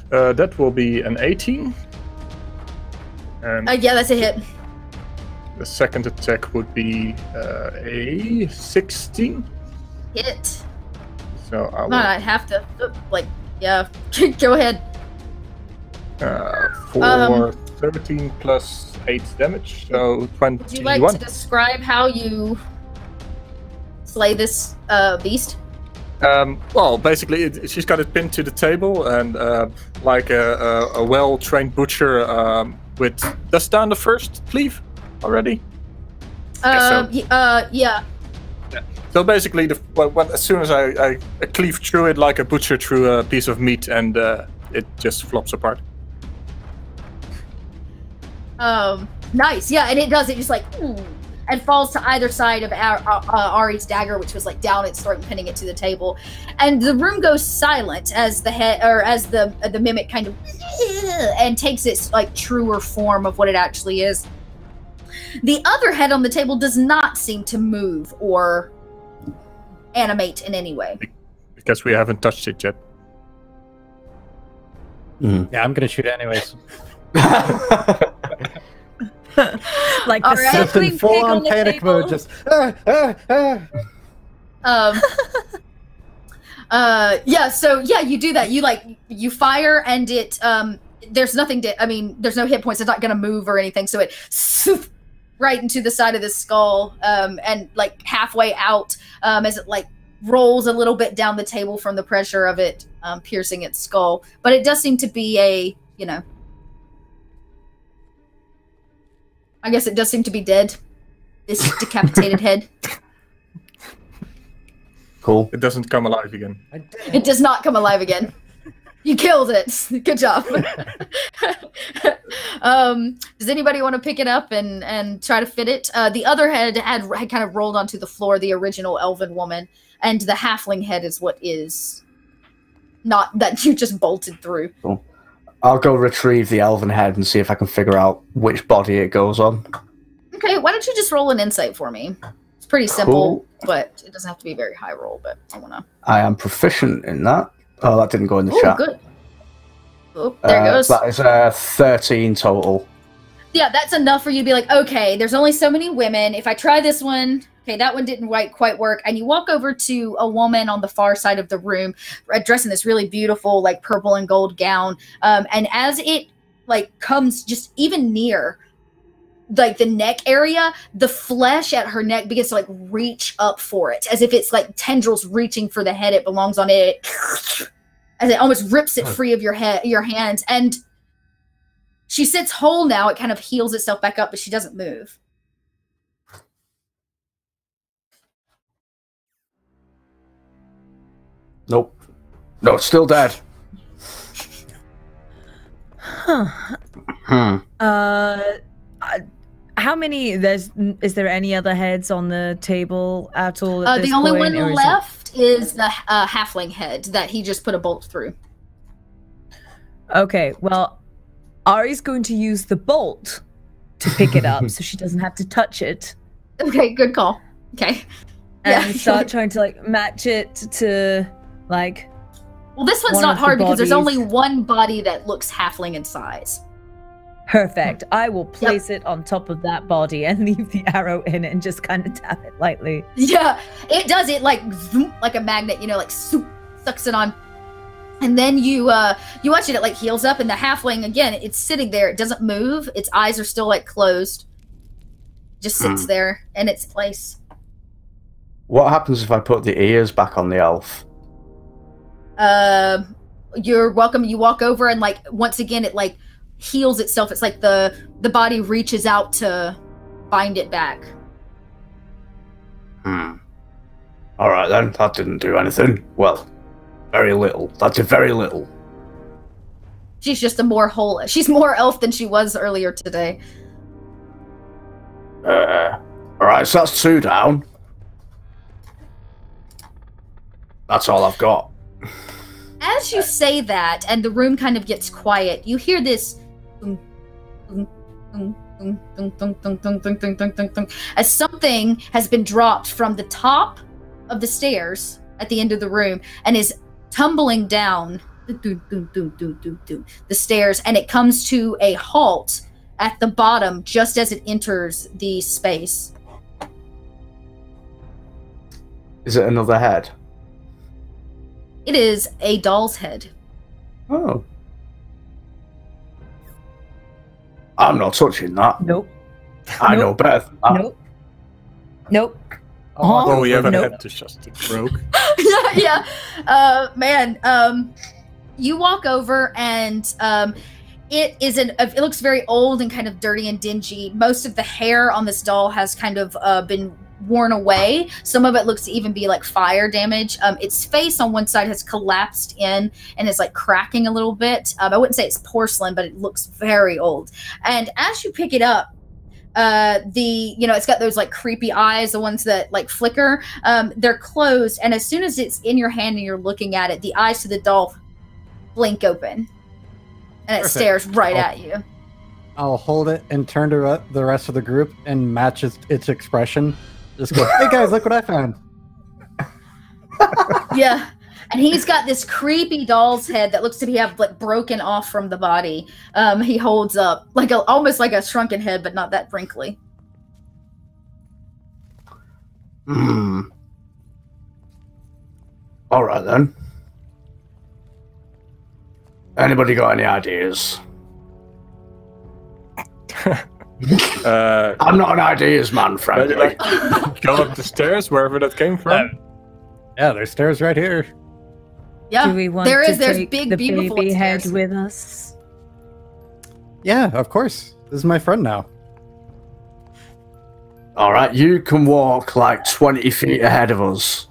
That will be an 18. And yeah, that's a hit. The second attack would be a 16. Hit. So I will. I'd have to, yeah. Go ahead. For 13 plus 8 damage, so 21. Would you like to describe how you slay this beast? Well, basically, she's got it pinned to the table, and like a well-trained butcher does it down the first cleave already? Yeah. So basically, as soon as I cleave through it like a butcher through a piece of meat, and it just flops apart. Nice. Yeah, and it does. It just like and falls to either side of Ari's dagger, which was like down its throat and pinning it to the table. And the room goes silent as the head, or as the mimic kind of and takes its like truer form of what it actually is. The other head on the table does not seem to move or animate in any way. Because we haven't touched it yet. Yeah, I'm gonna shoot it anyways. Like all the right. Just in full on panic table. mode, just yeah, so yeah, you do that. You fire and it there's nothing there's no hit points. It's not gonna move or anything, so it right into the side of the skull, and like halfway out, as it like rolls a little bit down the table from the pressure of it piercing its skull. But it does seem to be a, I guess it does seem to be dead. This decapitated head. Cool. It doesn't come alive again. It does not come alive again. You killed it. Good job. Does anybody want to pick it up and try to fit it? The other head had kind of rolled onto the floor, the original elven woman, and the halfling head is what is not that you just bolted through. Cool. I'll go retrieve the elven head and see if I can figure out which body it goes on. Okay, why don't you just roll an insight for me? It's pretty simple, but it doesn't have to be a very high roll, but I want to... I am proficient in that. Oh, that didn't go in the chat. Good. Oh, there it goes. That is 13 total. Yeah, that's enough for you to be like, okay, there's only so many women. If I try this one, okay, that one didn't quite work. And you walk over to a woman on the far side of the room, dressed in this really beautiful, like purple and gold gown. And as it like comes just even near like the neck area, the flesh at her neck begins to like reach up for it, as if it's like tendrils reaching for the head it belongs on. It as it almost rips it free of your hands, and she sits whole now. It kind of heals itself back up, but she doesn't move. Nope. No, it's still dead. How many? Is there any other heads on the table at all? At this the only point, one left is the halfling head that he just put a bolt through. Okay, well, Ari's going to use the bolt to pick it up, so she doesn't have to touch it. Okay, good call. Okay, and start trying to like match it to like Well, this one's One not of the hard because there's only bodies. one body that looks halfling in size. Perfect. I will place it on top of that body and leave the arrow in it and just kind of tap it lightly. Yeah, it does. It like zoom, like a magnet, you know, like swoop, sucks it on. And then you watch it like heals up, and the halfling again, it's sitting there. It doesn't move. Its eyes are still like closed. Just sits there in its place. What happens if I put the ears back on the elf? You're welcome. You walk over, and like once again, it like heals itself. It's like the body reaches out to bind it back. All right then, that didn't do anything. Well, very little. That did very little. She's just a more whole. She's more elf than she was earlier today. All right, so that's 2 down. That's all I've got. As you say that, and the room kind of gets quiet, you hear this as something has been dropped from the top of the stairs at the end of the room and is tumbling down the stairs, and it comes to a halt at the bottom just as it enters the space. Is it another head? It is a doll's head. Oh. I'm not touching that. Nope. I know better than that. Nope. Nope. Oh, we have a Nope. head to just broke. Yeah. Man, you walk over and it looks very old and kind of dirty and dingy. Most of the hair on this doll has kind of been worn away. Some of it looks to even be like fire damage. Its face on one side has collapsed in and is like cracking a little bit. I wouldn't say it's porcelain, but it looks very old. And as you pick it up, it's got those like creepy eyes, the ones that like flicker. They're closed, and as soon as it's in your hand and you're looking at it, the eyes to the doll blink open, and it Perfect. stares right at you. I'll hold it and turn to the rest of the group and match its expression. Just go, hey guys, look what I found. Yeah. And he's got this creepy doll's head that looks to have like broken off from the body. He holds up like almost like a shrunken head, but not that wrinkly. All right then. Anybody got any ideas? I'm not an ideas man, frankly. Go up the stairs, wherever that came from. Yeah, there's stairs right here. Yeah, Do we want there's to take big, the beautiful baby head stairs. with us? Yeah, of course. This is my friend now. All right, you can walk like 20 feet ahead of us.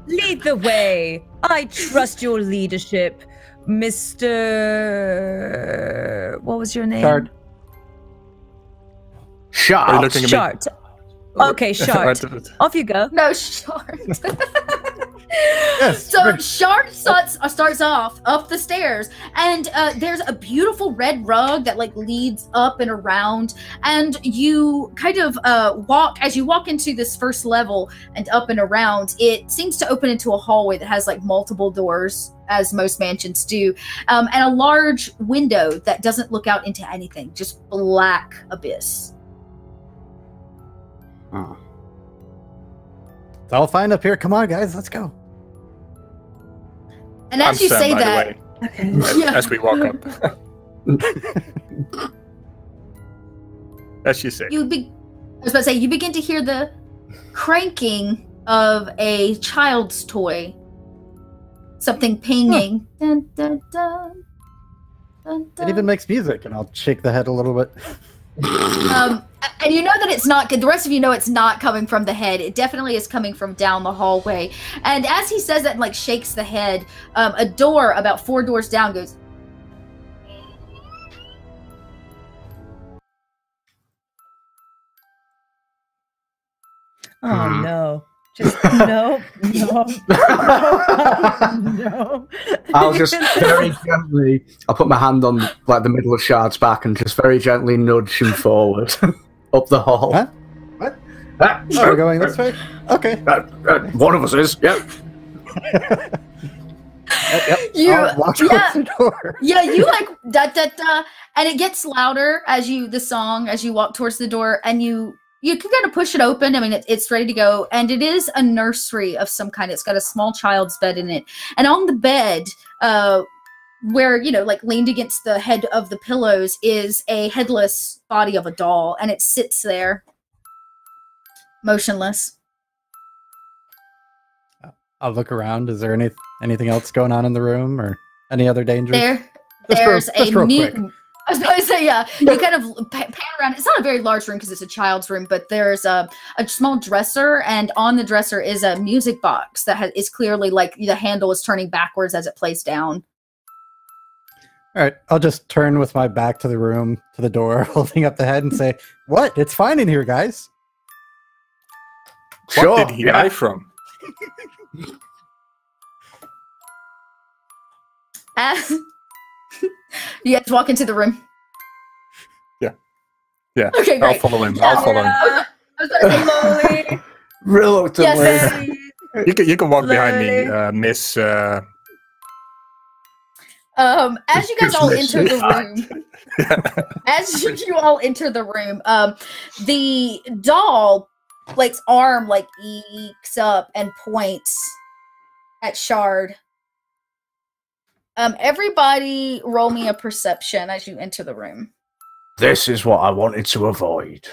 Lead the way. I trust your leadership, Mr. What was your name? Shard. Are you Sharp. looking at me? Shart. Okay, Shart. Off you go. No, Shard. Yes. So great. Shard starts off up the stairs, and there's a beautiful red rug that like leads up and around, and you kind of as you walk into this first level and up and around, it seems to open into a hallway that has like multiple doors, as most mansions do, and a large window that doesn't look out into anything, just black abyss. Oh. It's all fine up here. Come on, guys, let's go. And as I'm you Sam, say by the that, way, Yeah. as we walk up. As you say. I was about to say, you begin to hear the cranking of a child's toy. Something pinging. Dun, dun, dun, dun, dun. It even makes music, and I'll shake the head a little bit. And you know that it's not, the rest of you know it's not coming from the head. It definitely is coming from down the hallway. And as he says that and like shakes the head, a door about 4 doors down goes, Oh no. Just no. I'll just very gently, I'll put my hand on like the middle of Shard's back and just very gently nudge him forward up the hall. Huh? What? Oh, Oh, we're going this way? Okay. one of us is, yep. So Shard starts, Okay. starts off up the stairs, and you know that it's not, the rest of you know it's not coming from the head. It definitely is coming from down the hallway. And as he says that and like shakes the head, a door about 4 doors down goes, You walk towards the door. Yeah, you like da da da, and it gets louder as you walk towards the door, and you can kind of push it open. I mean, it's ready to go, and it is a nursery of some kind. It's got a small child's bed in it, and on the bed, where like leaned against the head of the pillows, is a headless body of a doll, and it sits there, motionless. I'll look around. Is there anything else going on in the room, or any other dangers? There's a quick. I was about to say, yeah. You kind of pan around. It's not a very large room because it's a child's room, but there's a small dresser, and on the dresser is a music box that is clearly like the handle is turning backwards as it plays down. All right, I'll just turn with my back to the room, to the door, holding up the head, and say, "What? It's fine in here, guys." What did he die from? You guys walk into the room. Yeah. Okay, great. I'll follow him. I'll follow him. I was about to say slowly. Reluctantly. Yes. You can walk behind me, Miss. As you guys all enter the room, as you all enter the room, the doll, like, arm like eeks up and points at Shard. Everybody roll me a perception as you enter the room. This is what I wanted to avoid.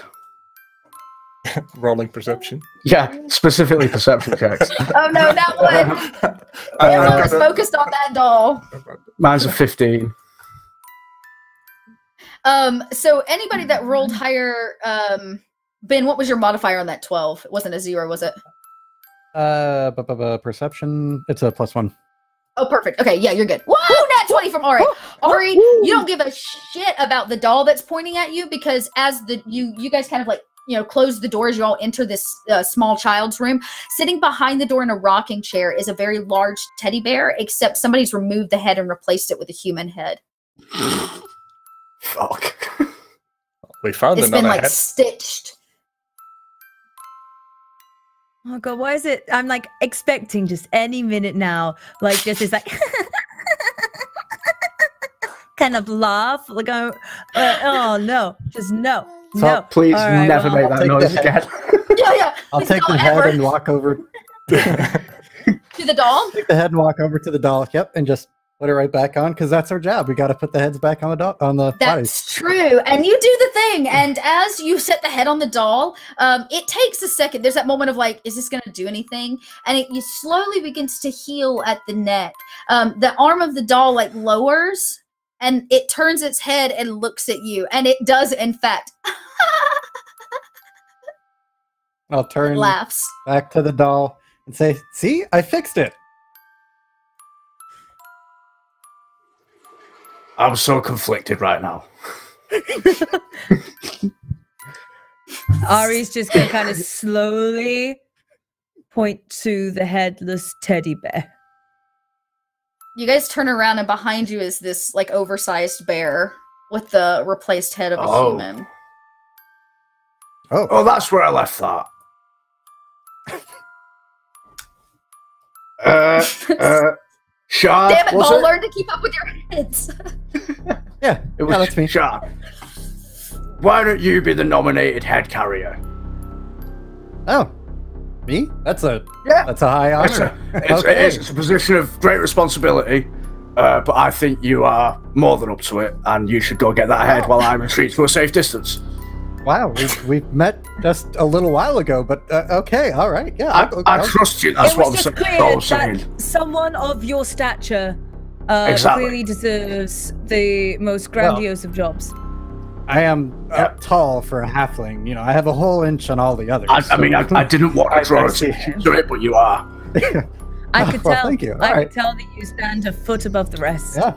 Rolling perception. Yeah, specifically perception checks. Oh no, that one! Everyone was focused on that doll. Mine's a 15. So anybody that rolled higher, Ben, what was your modifier on that 12? It wasn't a 0, was it? Perception. It's a +1. Oh, perfect. Okay, yeah, you're good. Woo! Nat 20 from Ari. Ari, you don't give a shit about the doll that's pointing at you, because as you guys kind of like, close the doors, you all enter this small child's room. Sitting behind the door in a rocking chair is a very large teddy bear, except somebody's removed the head and replaced it with a human head. Fuck. We found it's another been like head. stitched. Oh god, why is it? I'm like expecting just any minute now, like just this like kind of laugh, like oh no, just no. So please right, never make that noise again. Yeah. I'll take the head and walk over to the doll. Take the head and walk over to the doll. Yep, and just put it right back on, because that's our job. We got to put the heads back on the doll, on the bodies. That's true, and you do the thing. And as you set the head on the doll, it takes a second. There's that moment of like, is this going to do anything? And it slowly begins to heal at the neck. The arm of the doll like lowers, and it turns its head and looks at you, and it does in fact. I'll turn laughs back to the doll and say, "See, I fixed it." I'm so conflicted right now. Ari's just gonna kind of slowly point to the headless teddy bear. You guys turn around, and behind you is this like oversized bear with the replaced head of a human. Oh, that's where I left that. Shard, Damn it, was Bhaal, it? learn to keep up with your heads. Yeah, It was that's me. Shard. Why don't you be the nominated head carrier? Oh, me? That's a Yeah. high honor. It's a position of great responsibility, but I think you are more than up to it, and you should go get that head while I retreat to a safe distance. Wow, we met just a little while ago, but okay, all right, yeah. I trust you. That's It what was I'm just saying. clear I'm saying. that someone of your stature Exactly. clearly deserves the most grandiose of jobs. I am tall for a halfling. I have a whole inch on all the others. I mean, I didn't want to draw attention to it, but you are. I could Well, tell. thank you. All I right. could tell that you stand a foot above the rest. Yeah.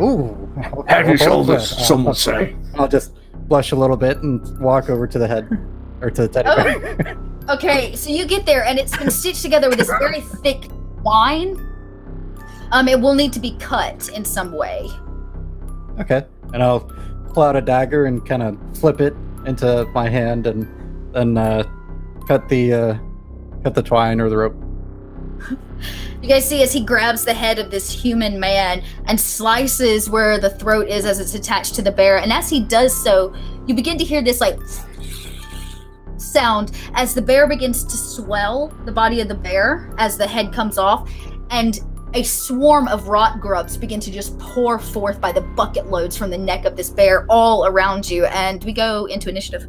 Ooh. Head and shoulders, Well, some would say. I'll just blush a little bit and walk over to the head, or to the teddy bear. Okay, so you get there, and it's been stitched together with this very thick twine. It will need to be cut in some way. Okay, and I'll pull out a dagger and kind of flip it into my hand, and then cut the twine or the rope. You guys see as he grabs the head of this human man and slices where the throat is as it's attached to the bear. And as he does so, you begin to hear this like sound as the bear begins to swell the body of the bear as the head comes off, and a swarm of rot grubs begin to just pour forth by the bucket loads from the neck of this bear all around you. And we go into initiative.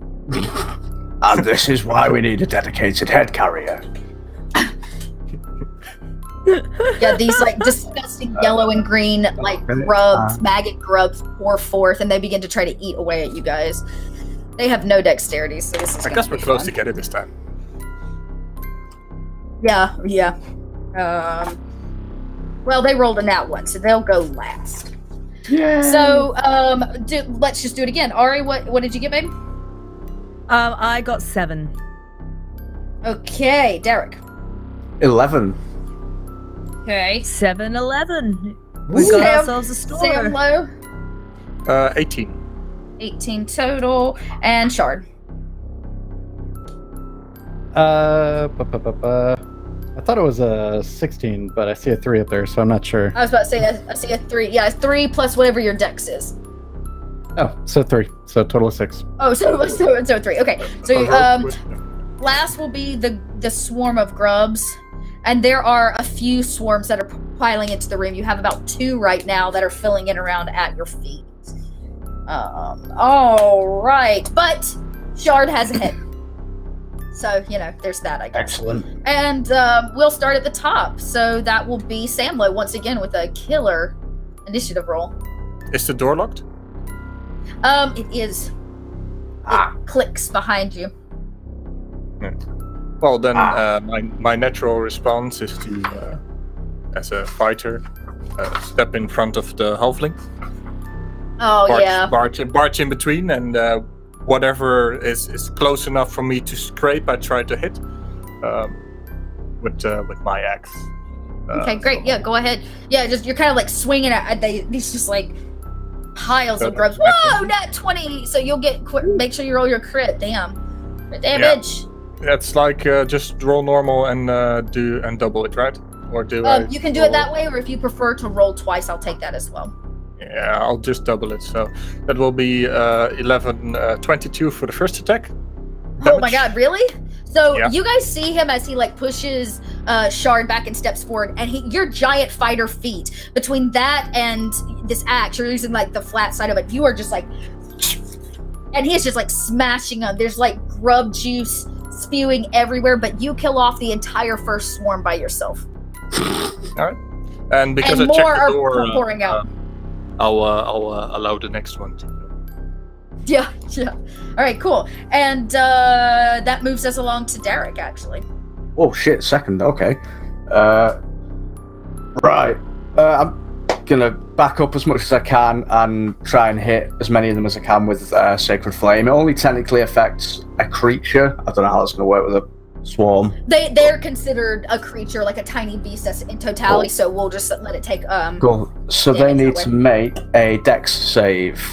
And this is why we need a dedicated head carrier. Yeah, these like disgusting yellow and green like grubs, maggot grubs pour forth, and they begin to try to eat away at you guys. They have no dexterity, so this is. I guess we're close to get it this time. Yeah. Well, they rolled a nat one, so they'll go last. Yeah. So, let's just do it again. Ari, what did you get, babe? I got 7. Okay, Derek. 11. Okay. 7, 11. We got ourselves a store. Sam Low. 18. 18 total. And Shard. I thought it was a 16, but I see a 3 up there, so I'm not sure. I was about to say, I see a 3. Yeah, 3 plus whatever your dex is. Oh, so 3. So total of 6. Oh, so 3. Okay. So, last will be the swarm of grubs. And there are a few swarms that are piling into the room. You have about 2 right now that are filling in around at your feet. All right. But Shard has a hit. So, there's that, I guess. Excellent. And we'll start at the top. So that will be Samlo once again with a killer initiative roll. Is the door locked? It is. It clicks behind you. Yeah. Well, then my natural response is to, as a fighter, step in front of the halfling. Oh, yeah. Barge in between, and whatever is close enough for me to scrape, I try to hit with my axe. Okay, great. Yeah, go ahead. Yeah, you're kind of like swinging at these just like piles of grubs. Whoa, nat 20! So you'll get make sure you roll your crit. Damn. Crit damage. Yeah. It's like just roll normal and double it, right? Or do you can do it that way, or if you prefer to roll twice, I'll take that as well. Yeah, I'll just double it. So that will be 11, 22 for the first attack. Damage. Oh my god, really? So yeah. You guys see him as he like pushes Shard back and steps forward, and your giant fighter feet, between that and this axe, you're using like the flat side of it. You are just like, and he is just like smashing them. There's like grub juice spewing everywhere, but you kill off the entire first swarm by yourself. All right, and because and I checked more the door, are pouring out. I'll allow the next one to. Yeah. All right, cool. And that moves us along to Derek, actually. Oh shit! Second. Okay. Right. I'm gonna back up as much as I can and try and hit as many of them as I can with Sacred Flame. It only technically affects a creature. I don't know how that's gonna work with a swarm. They're considered a creature, like a tiny beast that's in totality. So we'll just let it take. Cool. So they need to make a Dex save.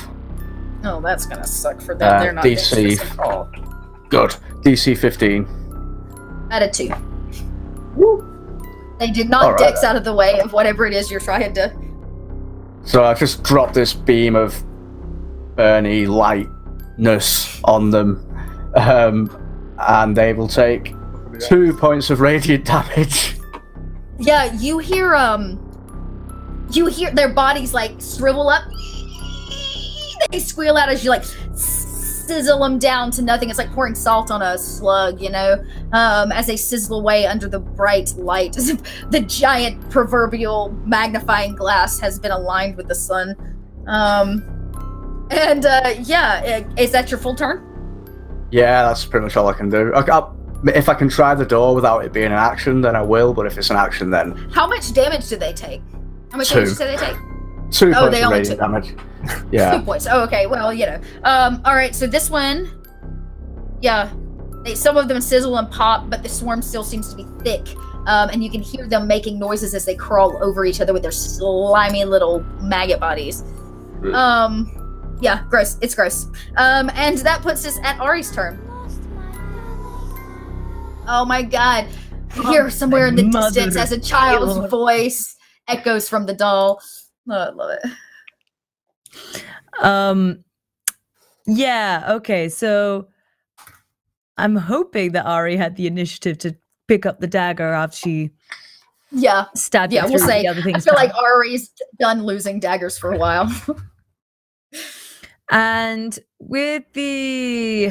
Oh, that's gonna suck for them. They're not DC. Good. DC 15. Out of 2. Woo. They did not Dex out of the way of whatever it is you're trying to. So I just dropped this beam of burny lightness on them, and they will take 2 points of radiant damage. Yeah, you hear their bodies like shrivel up. They squeal out as you like sizzle them down to nothing. It's like pouring salt on a slug, as they sizzle away under the bright light. The giant proverbial magnifying glass has been aligned with the sun. Is that your full turn? Yeah, that's pretty much all I can do. If I can try the door without it being an action, then I will, but if it's an action, then... How much damage do they take? How much damage did they take? 2 points of radiant damage. Yeah. 2 points. Oh, okay. Well, all right, so this one... Yeah. Some of them sizzle and pop, but the swarm still seems to be thick. And you can hear them making noises as they crawl over each other with their slimy little maggot bodies. Yeah, gross. It's gross. And that puts us at Ari's turn. Oh my god. Here, somewhere in the Mother distance, as a child's voice echoes from the doll. Oh, I love it. Yeah, okay, so I'm hoping that Ari had the initiative to pick up the dagger after she stabbed it through we'll say. the other things. I feel like Ari's done losing daggers for a while. And with the...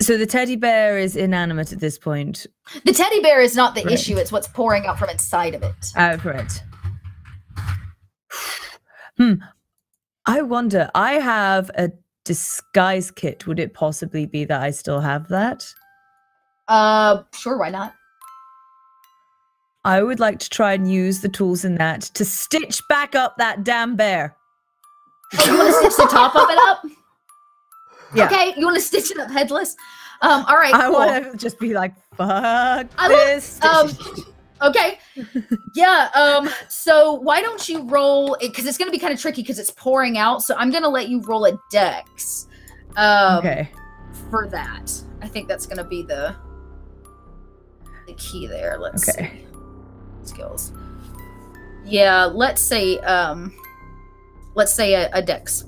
So the teddy bear is inanimate at this point. The teddy bear is not the issue, it's what's pouring out from inside of it. Right. I wonder, I have a disguise kit. Would it possibly be that I still have that? Sure, why not? I would like to try and use the tools in that to stitch back up that damn bear. Oh, you want to stitch the top of it up? Yeah. Okay, you want to stitch it up headless? All right, I cool. want to just be like, fuck this. Okay. Yeah, so why don't you roll it, because it's going to be kind of tricky because it's pouring out, so I'm going to let you roll a dex. Okay. For that. I think that's going to be the key there. Let's see. Skills. Yeah, let's say a dex.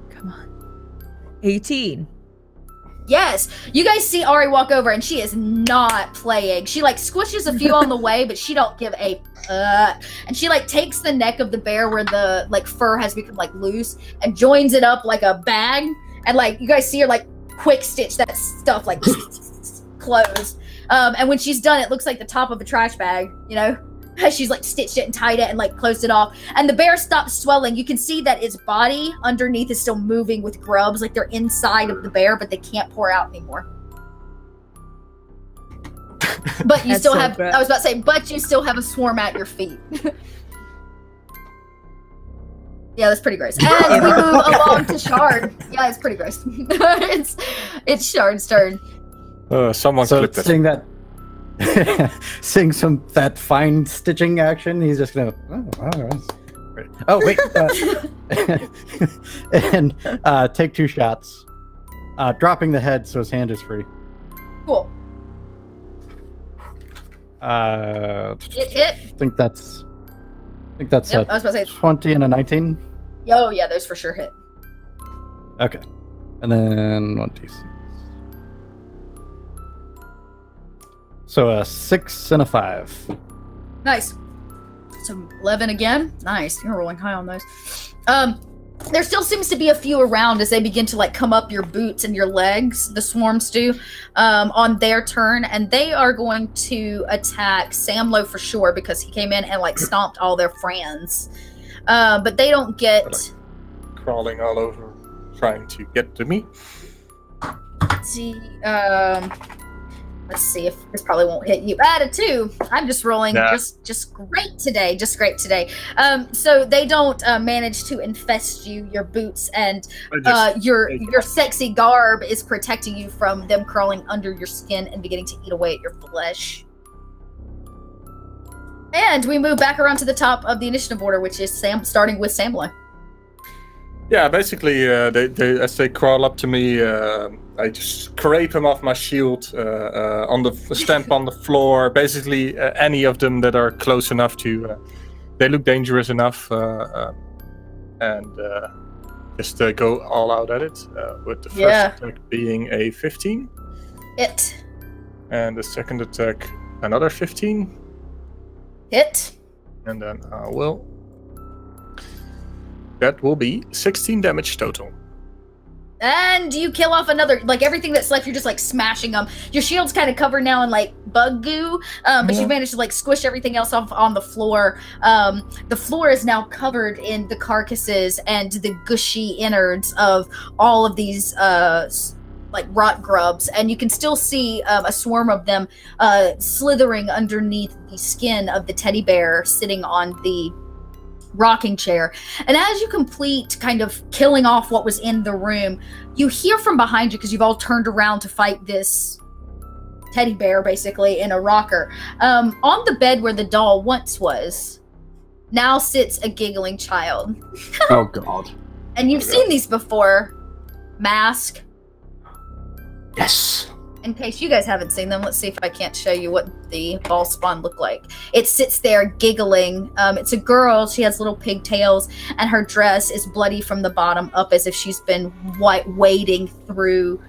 Come on. 18. Yes, you guys see Ari walk over and she is not playing. She like squishes a few on the way, but she don't give a and she like takes the neck of the bear where the like fur has become like loose and joins it up like a bag, and like you guys see her like quick stitch that stuff like closed. And when she's done, it looks like the top of a trash bag, you know? She's like stitched it and tied it and like closed it off, and the bear stops swelling. You can see that its body underneath is still moving with grubs, like they're inside of the bear, but they can't pour out anymore. But you still have, I was about to say, but you still have a swarm at your feet. Yeah, that's pretty gross. And we move along to Shard. Yeah, it's pretty gross. it's Shard's turn. Someone clipped it. Seeing that, seeing that fine stitching action, he's just gonna. Oh wait, and take 2 shots, dropping the head so his hand is free. Cool. It hit. I think that's Yep, I was about to say 20 and a 19. Oh yeah, those for sure hit. Okay, and then 1d6. So a 6 and a 5. Nice. So 11 again. Nice. You're rolling high on those. There still seems to be a few around as they begin to like come up your boots and your legs. The swarms do on their turn, and they are going to attack Samlo for sure because he came in and like stomped all their friends. But they don't get like crawling all over, trying to get to me. Let's see. Let's see if this probably won't hit you. Add a 2. I'm just rolling just great today. Just great today. So they don't manage to infest you. Your boots and your sexy garb is protecting you from them crawling under your skin and beginning to eat away at your flesh. And we move back around to the top of the initiative order, which is starting with Samlo. Yeah, basically, they as they crawl up to me, I just scrape them off my shield, stamp on the floor. Basically, any of them that are close enough to, they look dangerous enough, and just go all out at it. With the first attack being a 15. Hit. And the second attack, another 15. Hit. And then I will. That will be 16 damage total. And you kill off another, like everything that's left, you're just like smashing them. Your shield's kind of covered now in like bug goo, but you managed to like squish everything else off on the floor. The floor is now covered in the carcasses and the gushy innards of all of these like rot grubs, and you can still see a swarm of them slithering underneath the skin of the teddy bear sitting on the rocking chair. And as you complete kind of killing off what was in the room, you hear from behind you, because you've all turned around to fight this teddy bear basically in a rocker. On the bed where the doll once was, now sits a giggling child. Oh god. And you've seen these before. Mask. Yes. in case you guys haven't seen them, let's see if I can't show you what the ball spawn look like. It sits there giggling. It's a girl. She has little pigtails, and her dress is bloody from the bottom up, as if she's been wading through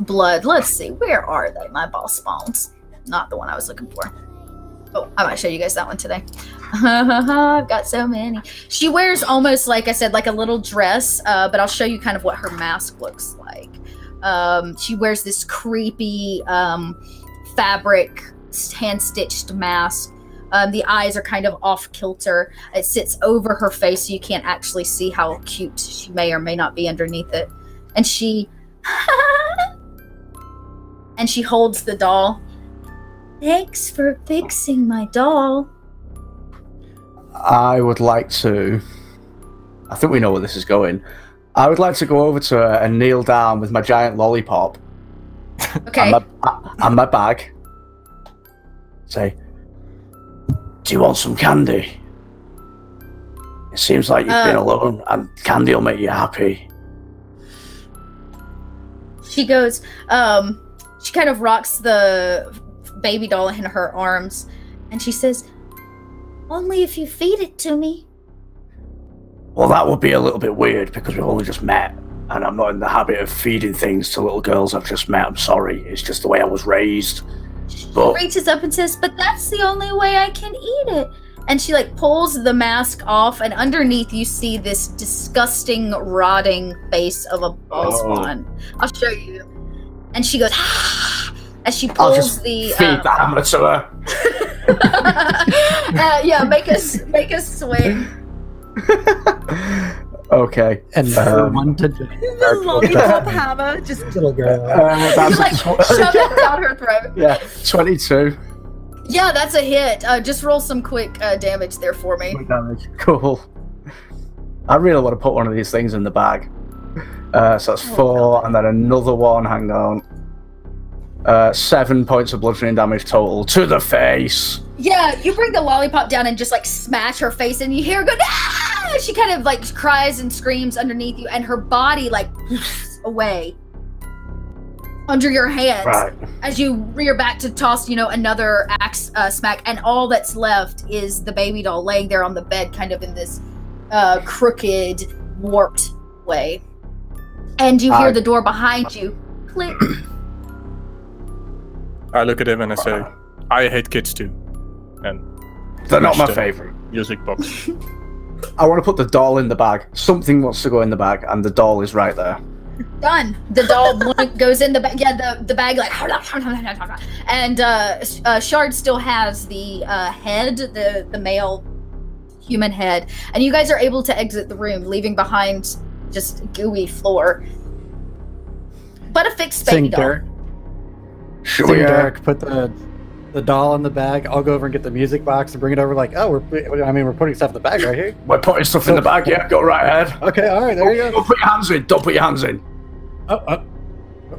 blood. Let's see, where are they? My ball spawns. Not the one I was looking for. Oh, I might show you guys that one today. I've got so many. She wears almost, like I said, like a little dress, but I'll show you kind of what her mask looks like. She wears this creepy fabric hand-stitched mask. The eyes are kind of off kilter. It sits over her face, so you can't actually see how cute she may or may not be underneath it. And she and she holds the doll. Thanks for fixing my doll. I would like to... I think we know where this is going. I would like to go over to her and kneel down with my giant lollipop. Okay. And my bag. Say, do you want some candy? It seems like you've been alone, and candy will make you happy. She goes, she kind of rocks the baby doll in her arms, and she says, only if you feed it to me. Well, that would be a little bit weird because we've only just met, and I'm not in the habit of feeding things to little girls I've just met. I'm sorry. It's just the way I was raised. But... She reaches up and says, but that's the only way I can eat it. And she like pulls the mask off, and underneath you see this disgusting, rotting face of a ball spawn. I'll show you. And she goes, ah, as she pulls feed the hammer to her. Yeah, make us swing. Okay. And one to The lollipop hammer, just little girl. You like shove it down her throat. Yeah, 22. Yeah, that's a hit. Just roll some quick damage there for me. Damage. Cool. I really want to put one of these things in the bag. So that's 4, and then another one. Hang on. 7 points of bludgeoning damage total to the face. Yeah, you bring the lollipop down and just like smash her face, and you hear her go, ah! She kind of like cries and screams underneath you, and her body like away under your hands as you rear back to toss, you know, another axe smack, and all that's left is the baby doll laying there on the bed, kind of in this crooked, warped way. And you hear the door behind you click. I look at him and I say, I hate kids too. And they're not my favorite. Music box. I want to put the doll in the bag. Something wants to go in the bag, and the doll is right there. Done. The doll goes in the bag. Yeah, the bag like, and Shard still has the head, the male human head, and you guys are able to exit the room, leaving behind just gooey floor, but a fixed baby doll. Should we, we, Derek, put the doll in the bag? I'll go over and get the music box and bring it over. Like, oh, we're putting stuff in the bag right here. We're putting stuff in the bag. Yeah, go right ahead. Okay, all right, there you go. Don't put your hands in. Don't put your hands in. Oh.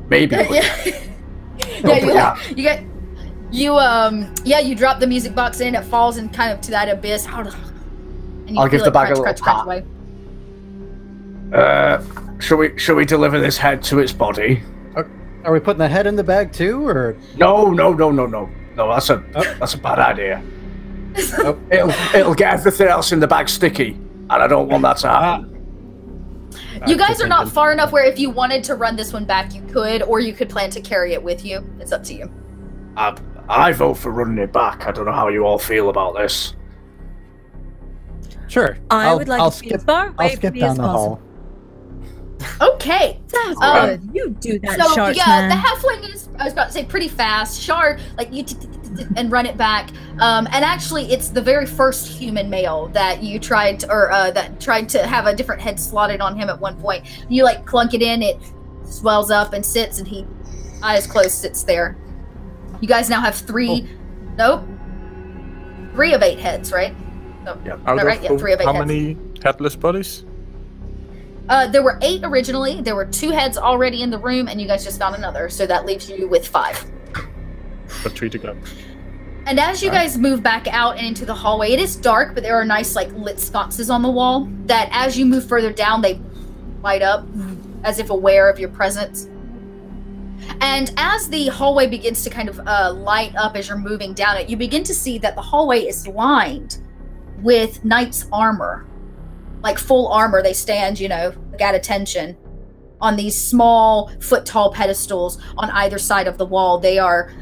Maybe. You drop the music box in. It falls in kind of to that abyss. And you I'll give the bag a little crunch away. Should we deliver this head to its body? Are we putting the head in the bag too, or no? No, that's a bad idea. It'll get everything else in the bag sticky, and I don't want that to happen. You guys are not far enough where if you wanted to run this one back, you could, or you could plan to carry it with you. It's up to you. I vote for running it back. I don't know how you all feel about this. Sure. I would like to be as far away from me as possible. Okay. Sounds good. You do that, so, Shard, yeah, man. the halfling is, I was about to say, pretty fast. Shard, like, you and run it back. And actually, it's the very first human male that you tried to, or that tried to have a different head slotted on him at one point. You, like, clunk it in, it swells up and sits, and he, eyes closed, sits there. You guys now have 3 of 8 heads, right? No, yeah. Right? Yeah, 3 of 8 how heads. many headless bodies? There were 8 originally. There were 2 heads already in the room, and you guys just found another. So that leaves you with 5. But 3 to go. And as you guys move back out and into the hallway, it is dark, but there are nice, like, lit sconces on the wall that as you move further down, they light up as if aware of your presence. And as the hallway begins to kind of light up as you're moving down it, you begin to see that the hallway is lined with knights' armor. Like full armor. They stand, you know, at attention on these small, foot-tall pedestals on either side of the wall. They are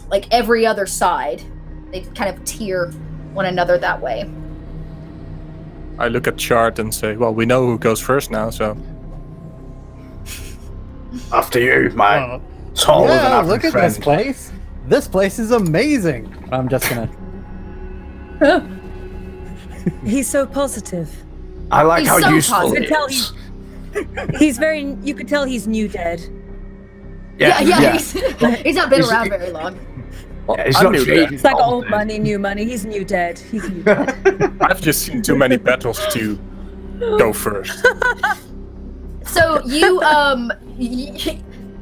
like every other side. They kind of tier one another that way. I look at Shard and say, well, we know who goes first now, so... After you, my tall as an average look at friend. this place. This place is amazing. I'm just gonna... He's so positive. I like He's how so useful positive. You could he tell is. he's very. You could tell he's new dead. Yeah. He's not been around very long. Well, Yeah, he's I'm not new changing. dead. It's like Oh, old man. money, new money. He's new dead. He's new dead. I've just seen too many battles to go first. So you,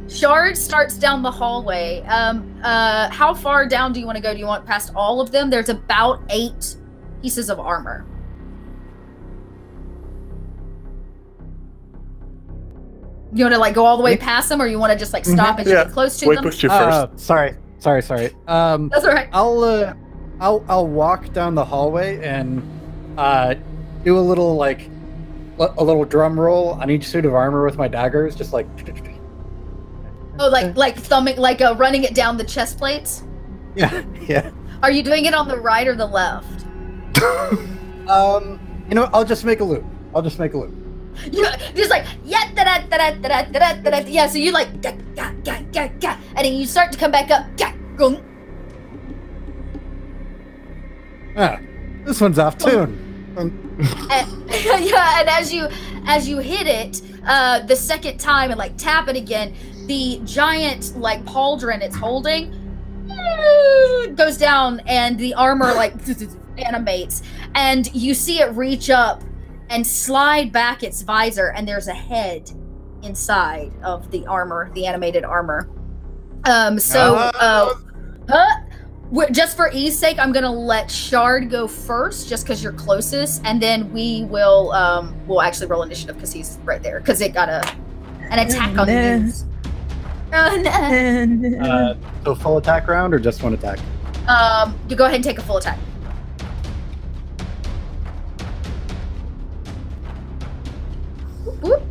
Shard starts down the hallway. How far down do you want to go? Do you want past all of them? There's about 8 pieces of armor. You want to like go all the way past them, or you want to just like stop as you get close to We them? pushed you first. Sorry. That's all right. I'll walk down the hallway and do a little little drum roll on each suit of armor with my daggers, just like. Oh, like thumbing, like running it down the chest plates. Yeah. Are you doing it on the right or the left? You know, I'll just make a loop. You just like yeah, so you like ga, and then you start to come back up. This one's off tune. And, yeah, and as you hit it the second time and like tap it again, the giant like pauldron it's holding goes down and the armor like animates, and you see it reach up and slide back its visor, and there's a head inside of the armor, the animated armor. Just for ease sake, I'm gonna let Shard go first, just because you're closest, and then we'll actually roll initiative because he's right there, because it got an attack on the news. So full attack round or just one attack? You go ahead and take a full attack. Whoop, whoop.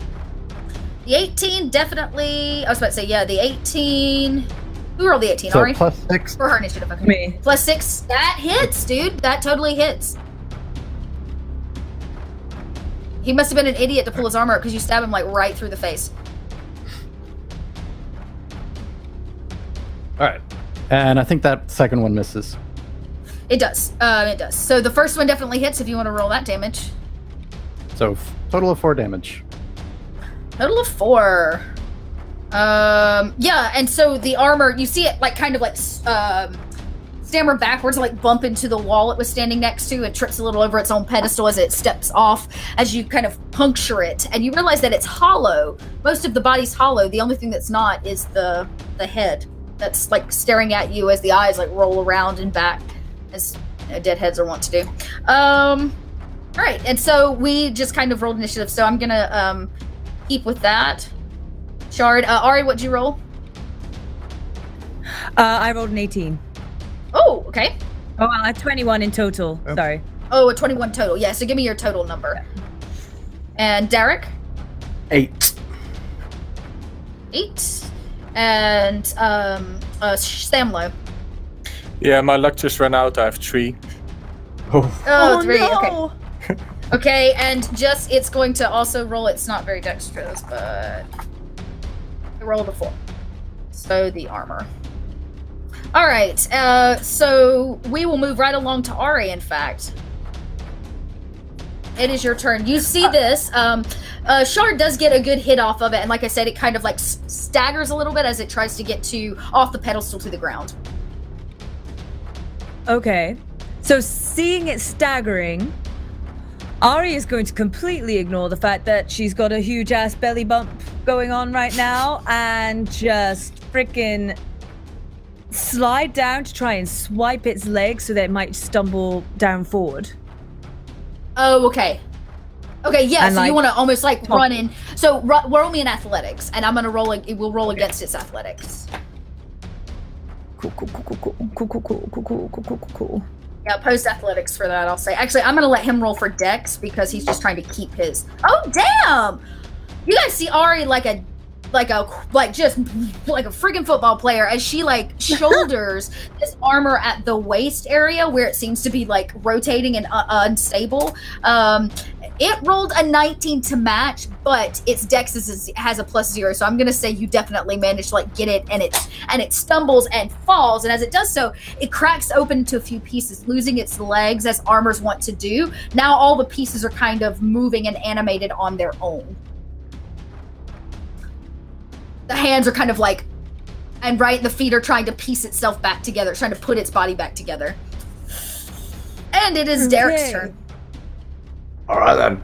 The 18 definitely. I was about to say, yeah, the 18. Who rolled the 18? So Ari? +6. For her initiative. Okay. Me. +6. That hits, dude. That totally hits. He must have been an idiot to pull his armor up because you stab him like right through the face. All right, and I think that second one misses. It does. It does. So the first one definitely hits if you want to roll that damage. So total of 4 damage. Total of 4. Yeah, and so the armor, you see it like kind of like stammer backwards, like bump into the wall it was standing next to. It trips a little over its own pedestal as it steps off, as you kind of puncture it, and you realize that it's hollow. Most of the body's hollow. The only thing that's not is the head that's like staring at you as the eyes like roll around and back, as you know, dead heads are wont to do. All right, and so we just kind of rolled initiative, so I'm gonna keep with that. Shard, Ari, what'd you roll? I rolled an 18. Oh, okay. Oh, I have 21 in total. Oh. Sorry. Oh, a 21 total. Yeah, so give me your total number. And Derek? 8. 8. And Samlo? Yeah, my luck just ran out. I have 3. Oh, 3. No. Okay. Okay, and just it's going to also roll. It's not very dexterous, but it rolled a 4. So the armor. All right. So we will move right along to Ari. In fact, it is your turn. You see this. Shard does get a good hit off of it, and like I said, it kind of like staggers a little bit as it tries to get off the pedestal to the ground. Okay. So seeing it staggering, Ari is going to completely ignore the fact that she's got a huge ass belly bump going on right now and just freaking slide down to try and swipe its legs so that it might stumble down forward. Oh, okay. Okay, yeah, And, so you like, want to almost like run in, So roll me an athletics, and I'm gonna roll. We'll roll against its athletics. Cool. Yeah, post athletics for that. I'll say. Actually, I'm gonna let him roll for Dex because he's just trying to keep his. Oh damn! You guys see Ari like a friggin' football player as she like shoulders this armor at the waist area where it seems to be like rotating and unstable. It rolled a 19 to match, but its dex has a +0, so I'm gonna say you definitely managed to like get it, and it stumbles and falls, and as it does so, it cracks open into a few pieces, losing its legs as armors want to do. Now all the pieces are kind of moving and animated on their own. The hands are kind of like, and the feet are trying to piece itself back together. It's trying to put its body back together. And it is Derek's turn. All right then.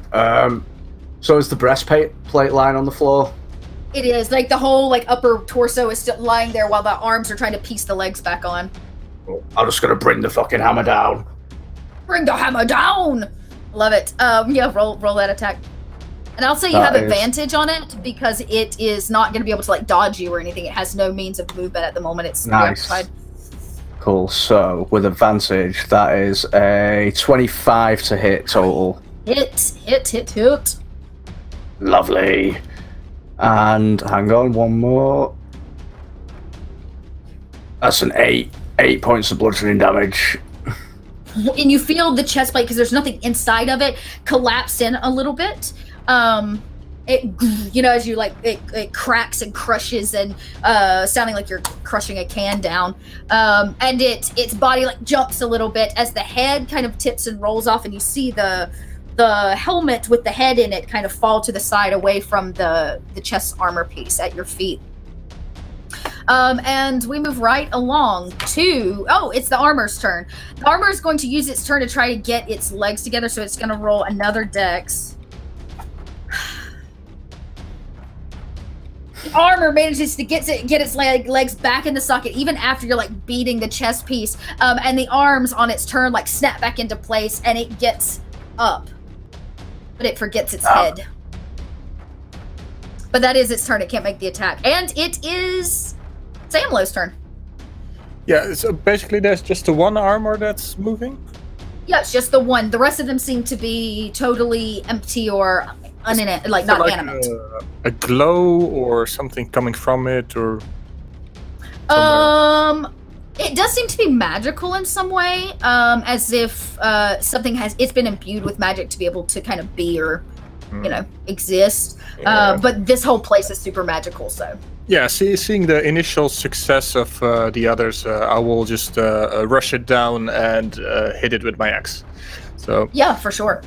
So is the breastplate lying on the floor? It is. Like the whole like upper torso is still lying there while the arms are trying to piece the legs back on. I'm just gonna bring the fucking hammer down. Bring the hammer down. Love it. Yeah, roll that attack. And I'll say you have advantage on it because it is not going to be able to like dodge you or anything. It has no means of movement at the moment. It's nice. Cool. So with advantage, that is a 25 to hit total. Hit. Lovely. And hang on, one more. That's an 8 points of bludgeoning damage. And you feel the chest plate, because there's nothing inside of it, collapse in a little bit. It, you know, as you like, it cracks and crushes and, sounding like you're crushing a can down. And its body like jumps a little bit as the head kind of tips and rolls off, and you see the helmet with the head in it kind of fall to the side away from the chest armor piece at your feet. And we move right along to, it's the armor's turn. The armor is going to use its turn to try to get its legs together, so it's going to roll another dex. The armor manages to get its legs back in the socket even after you're like beating the chest piece, and the arms on its turn like snap back into place, and it gets up, but it forgets its head. But that is its turn. It can't make the attack, and it is Samlo's turn. Yeah, so basically there's just the one armor that's moving? Yeah, it's just the one. The rest of them seem to be totally empty or like not animate. A glow or something coming from it, or it does seem to be magical in some way, as if something it's been imbued with magic to be able to kind of be or exist. Yeah. But this whole place is super magical, so yeah. Seeing the initial success of the others, I will just rush it down and hit it with my axe. So yeah, for sure.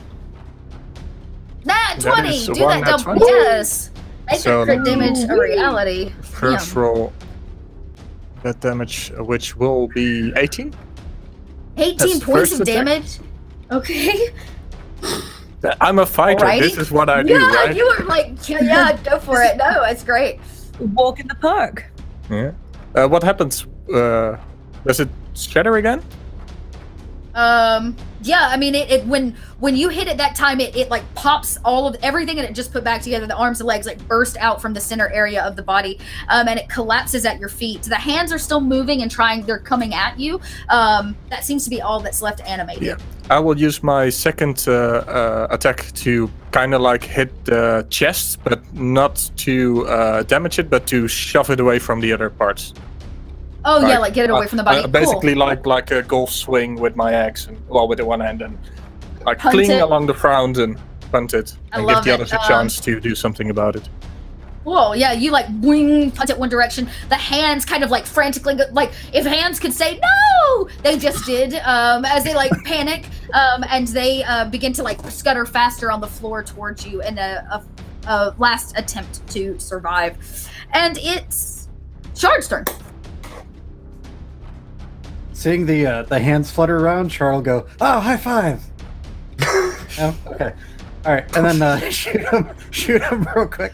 Nat 20! Do that double. 20. Yes! Make the crit damage a reality. First roll that damage, which will be 18. 18 points of damage? Okay. I'm a fighter. Alrighty. This is what I do, right? Yeah, you were like, yeah, go for it. No, it's great. Walk in the park. Yeah. What happens? Does it shatter again? Yeah, I mean, it when you hit it that time, it like pops all of everything, and it just put back together. The arms and legs like burst out from the center area of the body, and it collapses at your feet. The hands are still moving and they're coming at you. That seems to be all that's left animated. Yeah, I will use my second attack to kind of like hit the chest, but not to damage it, but to shove it away from the other parts. Oh yeah, like get it away from the body. Basically, cool. like a golf swing with my axe, and with the one hand, and like cling along the ground and punt it, and give the others a chance to do something about it. Whoa, yeah, you like wing, punt it one direction. The hands kind of like frantically, like if hands could say no, they just did, as they like panic, and they begin to like scutter faster on the floor towards you in a last attempt to survive. And it's Shard's turn. Seeing the hands flutter around, Char will go, "Oh, high five!" Oh, okay, all right, and then shoot him real quick.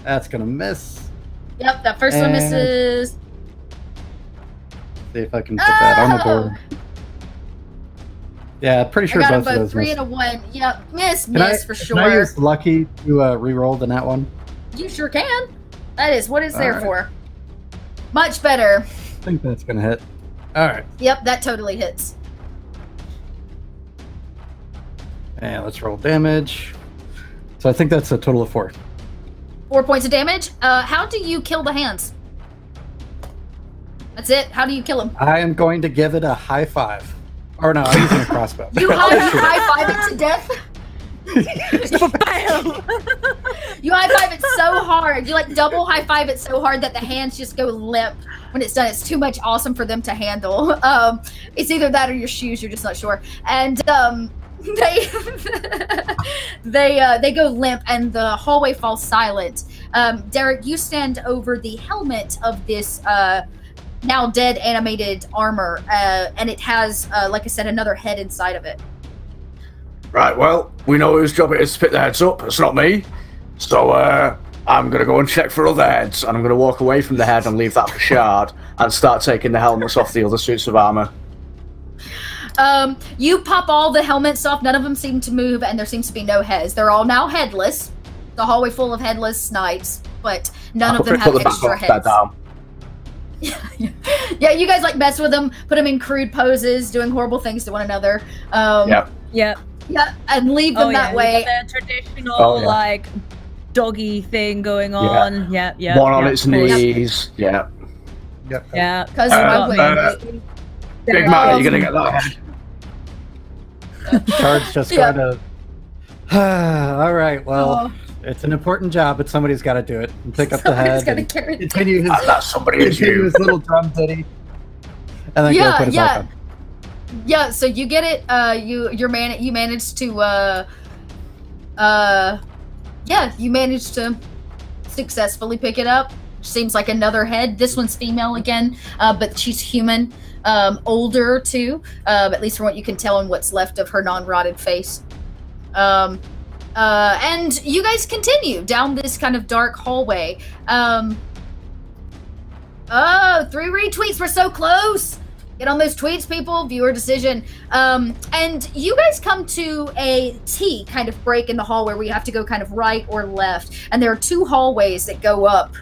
That's gonna miss. Yep, that first one misses. See if I can put that on the board. Yeah, pretty sure I got both them of both those 3 miss. and a 1. Yep, miss for sure. Can I use lucky to re-roll the nat one? You sure can. That is what it's there All right. for. Much better. I think that's gonna hit. All right. Yep, that totally hits. And let's roll damage. So I think that's a total of 4. 4 points of damage. How do you kill the hands? That's it. How do you kill them? I am going to give it a high 5. Or no, I'm using a crossbow. You high five it to death. You high five it so hard. You like double high five it so hard that the hands just go limp when it's done. It's too much awesome for them to handle. It's either that or your shoes. You're just not sure. And they go limp and the hallway falls silent. Derek, you stand over the helmet of this now dead animated armor, and it has, like I said, another head inside of it. Right, well, we know whose job it is to pick the heads up. It's not me. So, I'm going to go and check for other heads, and I'm going to walk away from the head and leave that for Shard, and start taking the helmets off the other suits of armor. You pop all the helmets off. None of them seem to move, and there seems to be no heads. They're all now headless. The hallway full of headless knights, but none of them have extra heads. Yeah, you guys like mess with them, put them in crude poses, doing horrible things to one another. Yep. Yeah, and leave them that way. That traditional like doggy thing going on. Yeah. One on its knees. Yeah. Yeah. Because Big man, you're gonna get that head. Shard's just got to. All right. Well, it's an important job, but somebody's got to do it. And pick up the head. Continue his. That somebody is you. His little drum ditty. And then go put his back on. Yeah, so you get it. You managed to you managed to successfully pick it up. Seems like another head. This one's female again, but she's human, older too. At least from what you can tell in what's left of her non-rotted face. And you guys continue down this kind of dark hallway. 3 retweets. We're so close. Get on those tweets, people. Viewer decision. And you guys come to a T kind of break in the hallway where you have to go kind of right or left. And there are 2 hallways that go up.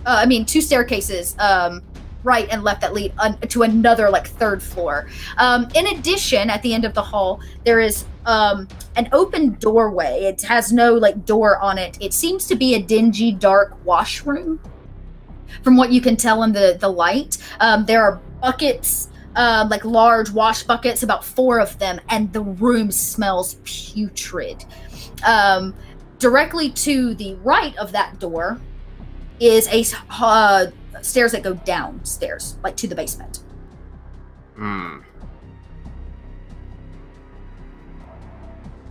2 staircases, right and left, that lead to another, like, 3rd floor. In addition, at the end of the hall, there is an open doorway. It has no, like, door on it. It seems to be a dingy, dark washroom, from what you can tell in the light. There are buckets, like large wash buckets, about 4 of them, and the room smells putrid. Directly to the right of that door is a stairs that go downstairs, like to the basement.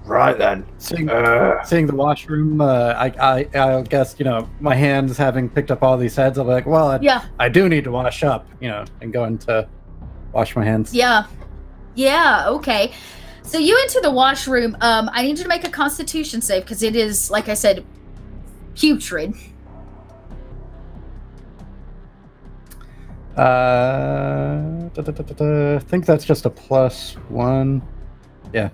Right then. Seeing the washroom, I guess, my hands having picked up all these heads, I'll be like, well, I do need to wash up, and go into wash my hands. Yeah, okay. So you enter the washroom. I need you to make a Constitution save, because it is, like I said, putrid. I think that's just a +1. Yeah.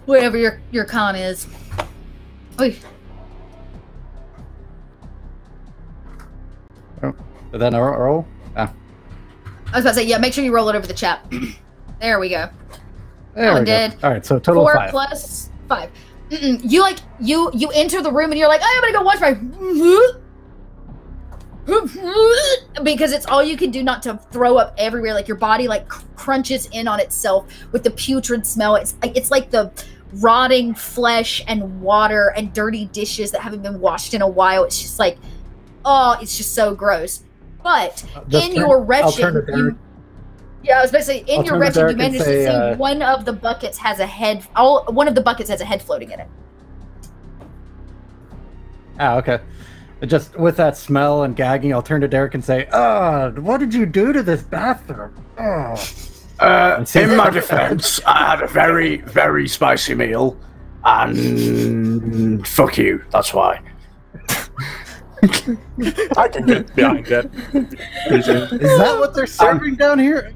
Whatever your con is. Oy. Oh, did that roll? Ah. I was about to say, make sure you roll it over the chat. There we go. There we go. All right, so total 4 5. plus 5. You enter the room and you're like, I'm gonna go wash my. Because it's all you can do not to throw up everywhere. Like your body like crunches in on itself with the putrid smell. It's like the rotting flesh and water and dirty dishes that haven't been washed in a while. It's just like, it's just so gross. But your wretched, I was about to say, in your wretched, you managed to see one of the buckets has a head. One of the buckets has a head floating in it. Okay. Just with that smell and gagging, I'll turn to Derek and say, what did you do to this bathroom? In my defense, I had a very, very spicy meal, and fuck you, that's why. I can get behind that. Is that what they're serving down here?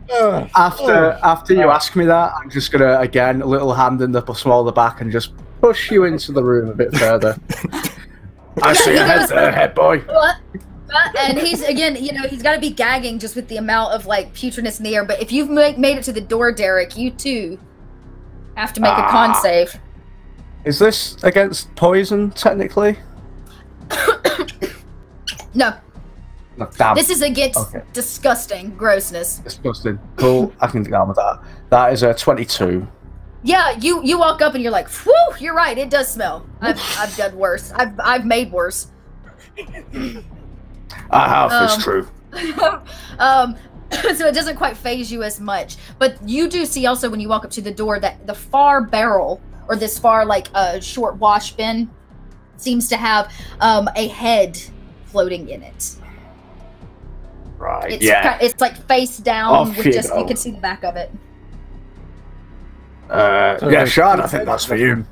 After you ask me that, I'm just gonna again a little hand in the small of the back and just push you into the room a bit further. I see your head there, head boy. What? And he's again, he's got to be gagging just with the amount of like putridness in the air. But if you've made it to the door, Derek, you too have to make a con save. Is this against poison technically? No. No, damn. This is against disgusting grossness. Disgusting. Cool. I can get on with that. That is a 22. Yeah, you walk up and you're like, whew, you're right, it does smell. I've done worse. I've made worse. I have, it's true. So it doesn't quite phase you as much. But you do see also when you walk up to the door that the far barrel, or this far like short wash bin, seems to have a head floating in it. Right, It's like face down with just, you can see the back of it. Yeah, Shard, I think that's for you.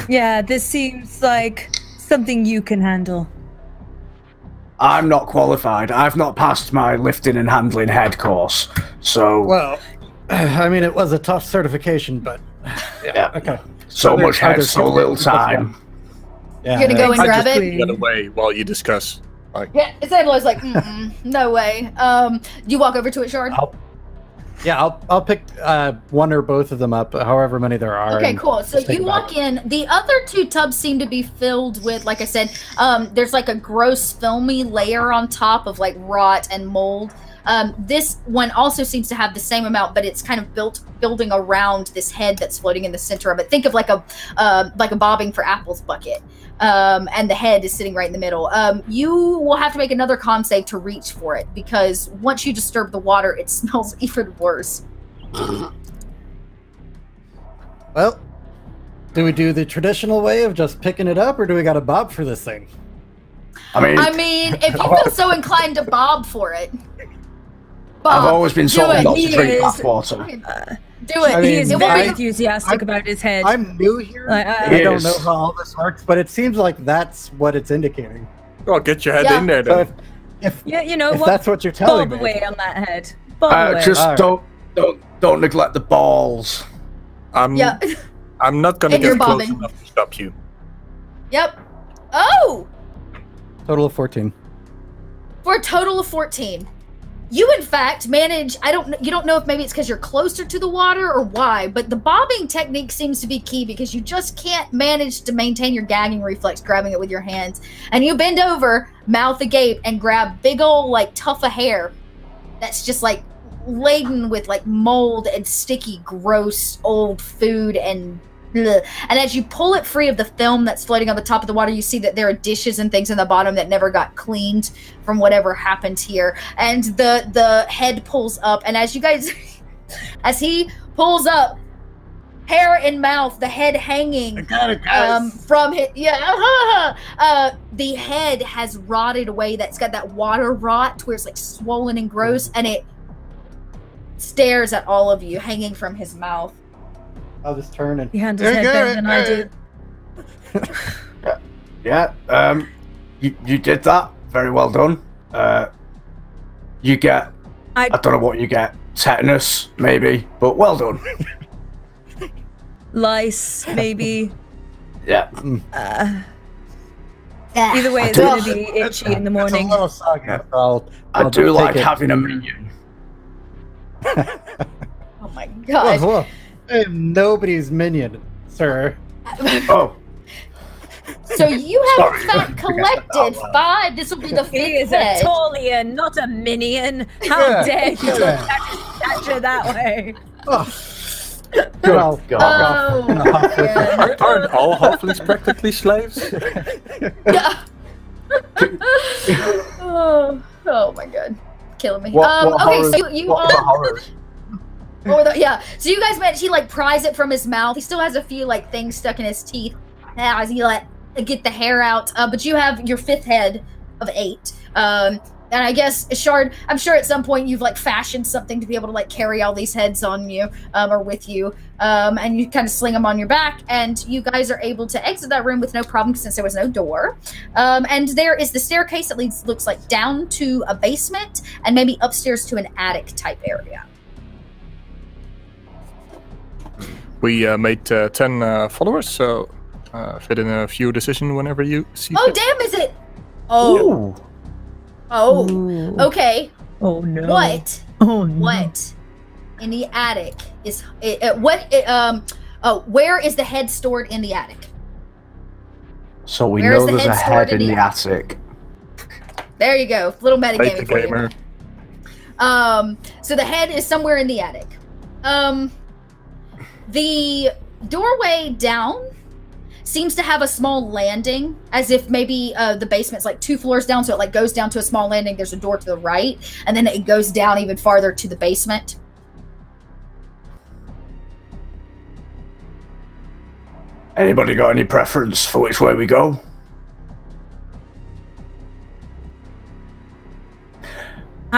Yeah, this seems like something you can handle. I'm not qualified. I've not passed my lifting and handling head course, so... Well, I mean, it was a tough certification, but... Yeah. Okay. So much head, so little time. Yeah, You're gonna go and grab it? Get away while you discuss. Like, Yeah, Isabel's like, no way. You walk over to it, Shard? I'll pick one or both of them up, however many there are. Okay, cool. So you walk in. The other two tubs seem to be filled with, like I said, there's like a gross filmy layer on top of like rot and mold. This one also seems to have the same amount, but it's kind of building around this head that's floating in the center of it. Think of like a bobbing for apples bucket. And the head is sitting right in the middle. You will have to make another con save to reach for it, because once you disturb the water, it smells even worse. Well, do we do the traditional way of just picking it up, or do we got a bob for this thing? I mean, if you feel so inclined to bob for it, bob. I've always been told not to drink bath water. Do it. I mean, He is very enthusiastic about his head. I'm new here. I don't know how all this works, but it seems like that's what it's indicating. well, get your head in there So then. if what? that's what you're telling Bob me. away on that head. Bob away. Just All don't neglect the balls. I'm not gonna And you're get close bobbing. enough to stop you. Yep. Oh! Total of 14. For a total of 14. You, in fact, manage, you don't know if maybe it's because you're closer to the water or why, but the bobbing technique seems to be key, because you just can't manage to maintain your gagging reflex, grabbing it with your hands. And you bend over, mouth agape, and grab big old, like, tuft of hair that's just, like, laden with, like, mold and sticky, gross, old food and bleh. And as you pull it free of the film that's floating on the top of the water, you see that there are dishes and things in the bottom that never got cleaned from whatever happened here. And the head pulls up, and as you guys, as he pulls up, hair in mouth, the head hanging from it. The head has rotted away. That's got that water rot where it's like swollen and gross, and it stares at all of you, hanging from his mouth. I'll just turn and... He handles his head better than I do. You did that. Very well done. You get... I don't know what you get. Tetanus, maybe. But well done. Lice, maybe. Yeah. Either way, it's going to be itchy in the morning. It's a little soggy, so I do just like take it. having a minion. Oh my god. Whoa. I am nobody's minion, sir. Oh. So you have in fact collected 5. This will be the 5th He is head. a Tolian, not a minion. How dare you talk about his stature that way? Well, Oh, yeah. Aren't all halflings practically slaves? Oh my god. Killing me. What Okay, horrors- so you what all... horrors? So you guys managed, he like pries it from his mouth. He still has a few like things stuck in his teeth now as he like get the hair out. But you have your 5th head of 8. And I guess, Shard, I'm sure at some point you've like fashioned something to be able to like carry all these heads on you or with you. And you kind of sling them on your back. And you guys are able to exit that room with no problem since there was no door. And there is the staircase that looks like down to a basement and maybe upstairs to an attic type area. We made 10 followers, so fit in a few decisions whenever you see Oh, fit. damn, is it? Oh. Ooh. Oh. Ooh. Okay. Oh no. What? Oh no. What in the attic is where is the head stored in the attic? So we Where is know the there's head a stored head in in the the attic. There you go. Little metagaming for you. gamer. So the head is somewhere in the attic. The doorway down seems to have a small landing, as if maybe the basement's like 2 floors down, so it like goes down to a small landing. There's a door to the right, and then it goes down even farther to the basement. Anybody got any preference for which way we go?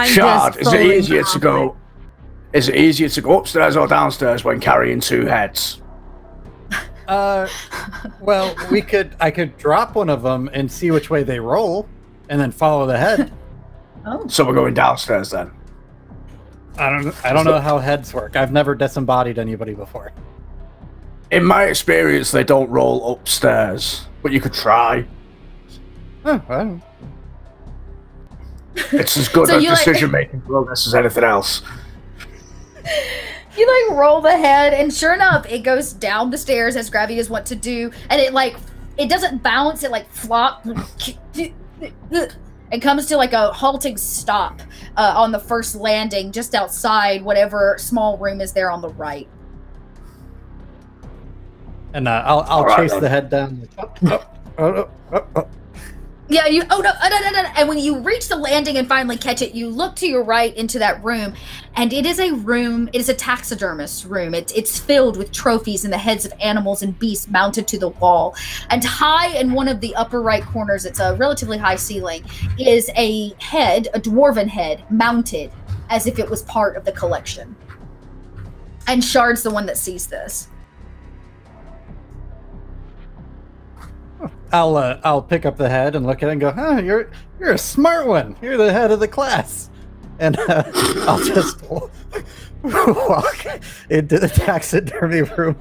Shard, is it easier to go? Is it easier to go upstairs or downstairs when carrying 2 heads? Well, I could drop one of them and see which way they roll, and then follow the head. Oh. So we're going downstairs then. I don't know how heads work. I've never disembodied anybody before. In my experience, they don't roll upstairs, but you could try. Oh, well. It's as good So a you, like- decision-making progress as anything else. You like roll the head, and sure enough, it goes down the stairs as gravity is wont to do, and it doesn't bounce, it like flop. It comes to like a halting stop on the first landing, just outside whatever small room is there on the right. And I'll right, chase then. the head down. Yeah, you. Oh no, no! And when you reach the landing and finally catch it, you look to your right into that room, and it is a room. It is a taxidermist's room. It's filled with trophies and the heads of animals and beasts mounted to the wall. And high in one of the upper right corners, it's a relatively high ceiling, is a head, a dwarven head, mounted as if it was part of the collection. And Shard's the one that sees this. I'll pick up the head and look at it and go, "Huh, you're a smart one. You're the head of the class." And I'll just walk into the taxidermy room.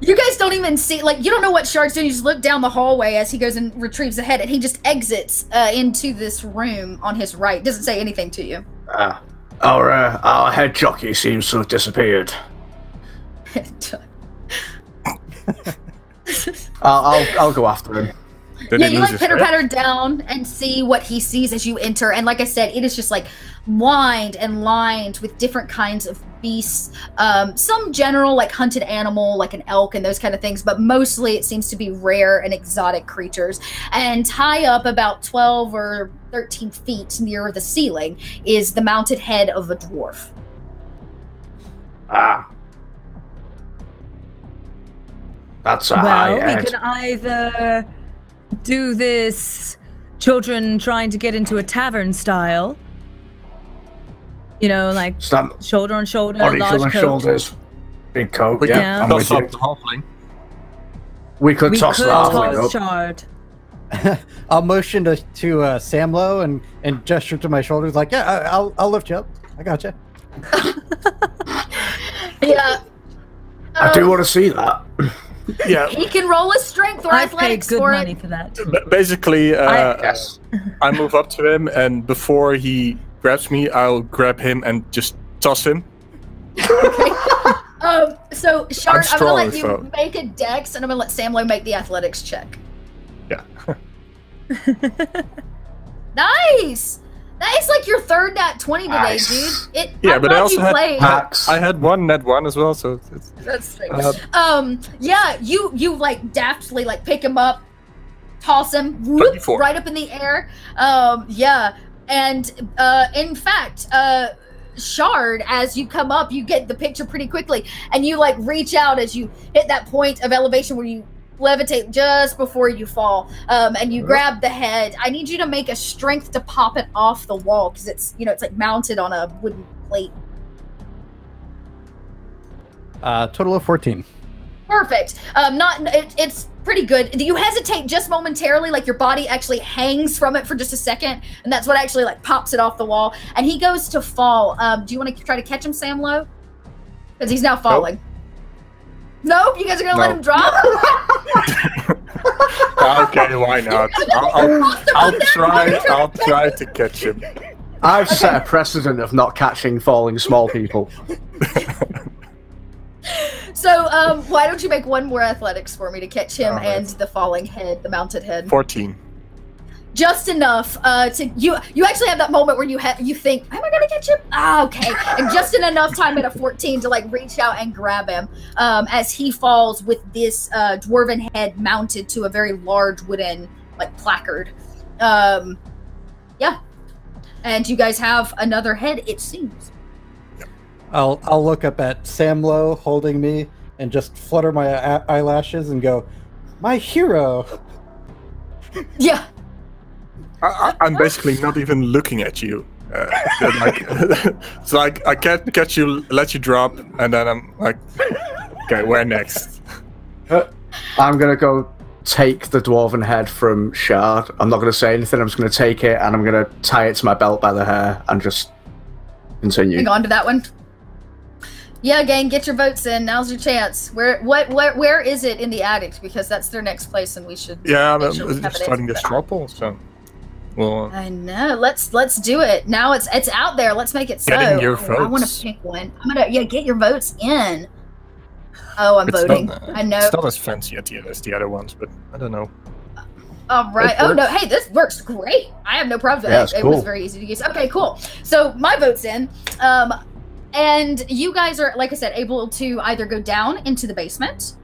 You guys don't even see, like, you don't know what Shard's doing. You just look down the hallway as he goes and retrieves the head, and he just exits into this room on his right. Doesn't say anything to you. Our head jockey seems to have disappeared. I'll go after him. Did Yeah, he you lose like his head? pitter-patter down and see what he sees as you enter. And like I said, it is just like lined and lined with different kinds of beasts. Some general, like hunted animal, like an elk and those kind of things. But mostly it seems to be rare and exotic creatures. And high up about 12 or 13 feet near the ceiling is the mounted head of a dwarf. That's a high Well, we head. can either do this children trying to get into a tavern style. You know, like Stand shoulder on shoulder, on each large other's coat. shoulders. Big coat, We yeah. Yeah. I'm with toss you. up the halfling. We could We toss could the toss halfling up. Shard. I'll motion to Samlo and gesture to my shoulders like, "Yeah, I'll lift you up. I got you." Yeah. I do want to see that. Yeah, He can roll a strength or I paid athletics good for money it. for that. basically, Yes. I move up to him, and before he grabs me, I'll grab him and just toss him. So Shard, I'm gonna let you strong, so- make a dex, and I'm gonna let Samlo make the athletics check. Yeah. Nice. That's like your third nat 20 today, Nice. dude. Yeah, but I glad also you had- played. Max. I had one net one as well, so it's, That's strange. Uh, Yeah, you like daftly like pick him up, toss him, whoop, 24. right up in the air. Yeah, and in fact, Shard, as you come up, you get the picture pretty quickly, and you like reach out as you hit that point of elevation where you levitate just before you fall, and you grab the head. I need you to make a strength to pop it off the wall because it's it's like mounted on a wooden plate. Total of 14. Perfect. It's pretty good. You hesitate just momentarily, like your body actually hangs from it for just a second, and that's what actually like pops it off the wall. And he goes to fall. Do you want to try to catch him, Sam Lowe? Because he's now falling. Nope. You guys are gonna let him drop? Okay, why not? I'll try to catch him. I've set a precedent of not catching falling small people. So, why don't you make one more athletics for me to catch him and the falling head, the mounted head? 14. Just enough to you actually have that moment where you think, am I gonna catch him? Ah, okay. And just enough time at a 14 to like reach out and grab him as he falls with this dwarven head mounted to a very large wooden like placard. Yeah. And you guys have another head, it seems. I'll look up at Sam Lowe holding me and just flutter my eyelashes and go, "My hero." Yeah. I'm basically not even looking at you. It's like I can't catch you, let you drop, and then I'm like, okay, where next? I'm gonna go take the dwarven head from Shard. I'm not gonna say anything. I'm just gonna take it and I'm gonna tie it to my belt by the hair and just continue. Hang on to that one. Yeah, gang, get your votes in. Now's your chance. Where is it in the attic? Because that's their next place, and we should. Yeah, I'm starting this trouble. So, well. I know. Let's do it now. It's out there. Let's make it so. Getting your votes. I want to pick one. I'm gonna get your votes in. Oh, I'm voting. I know. It's not as fancy as the other ones, but I don't know. All right. Oh no. Hey, this works great. I have no problem with it. It was very easy to use. Okay, cool. So my vote's in. And you guys are, like I said, able to either go down into the basement,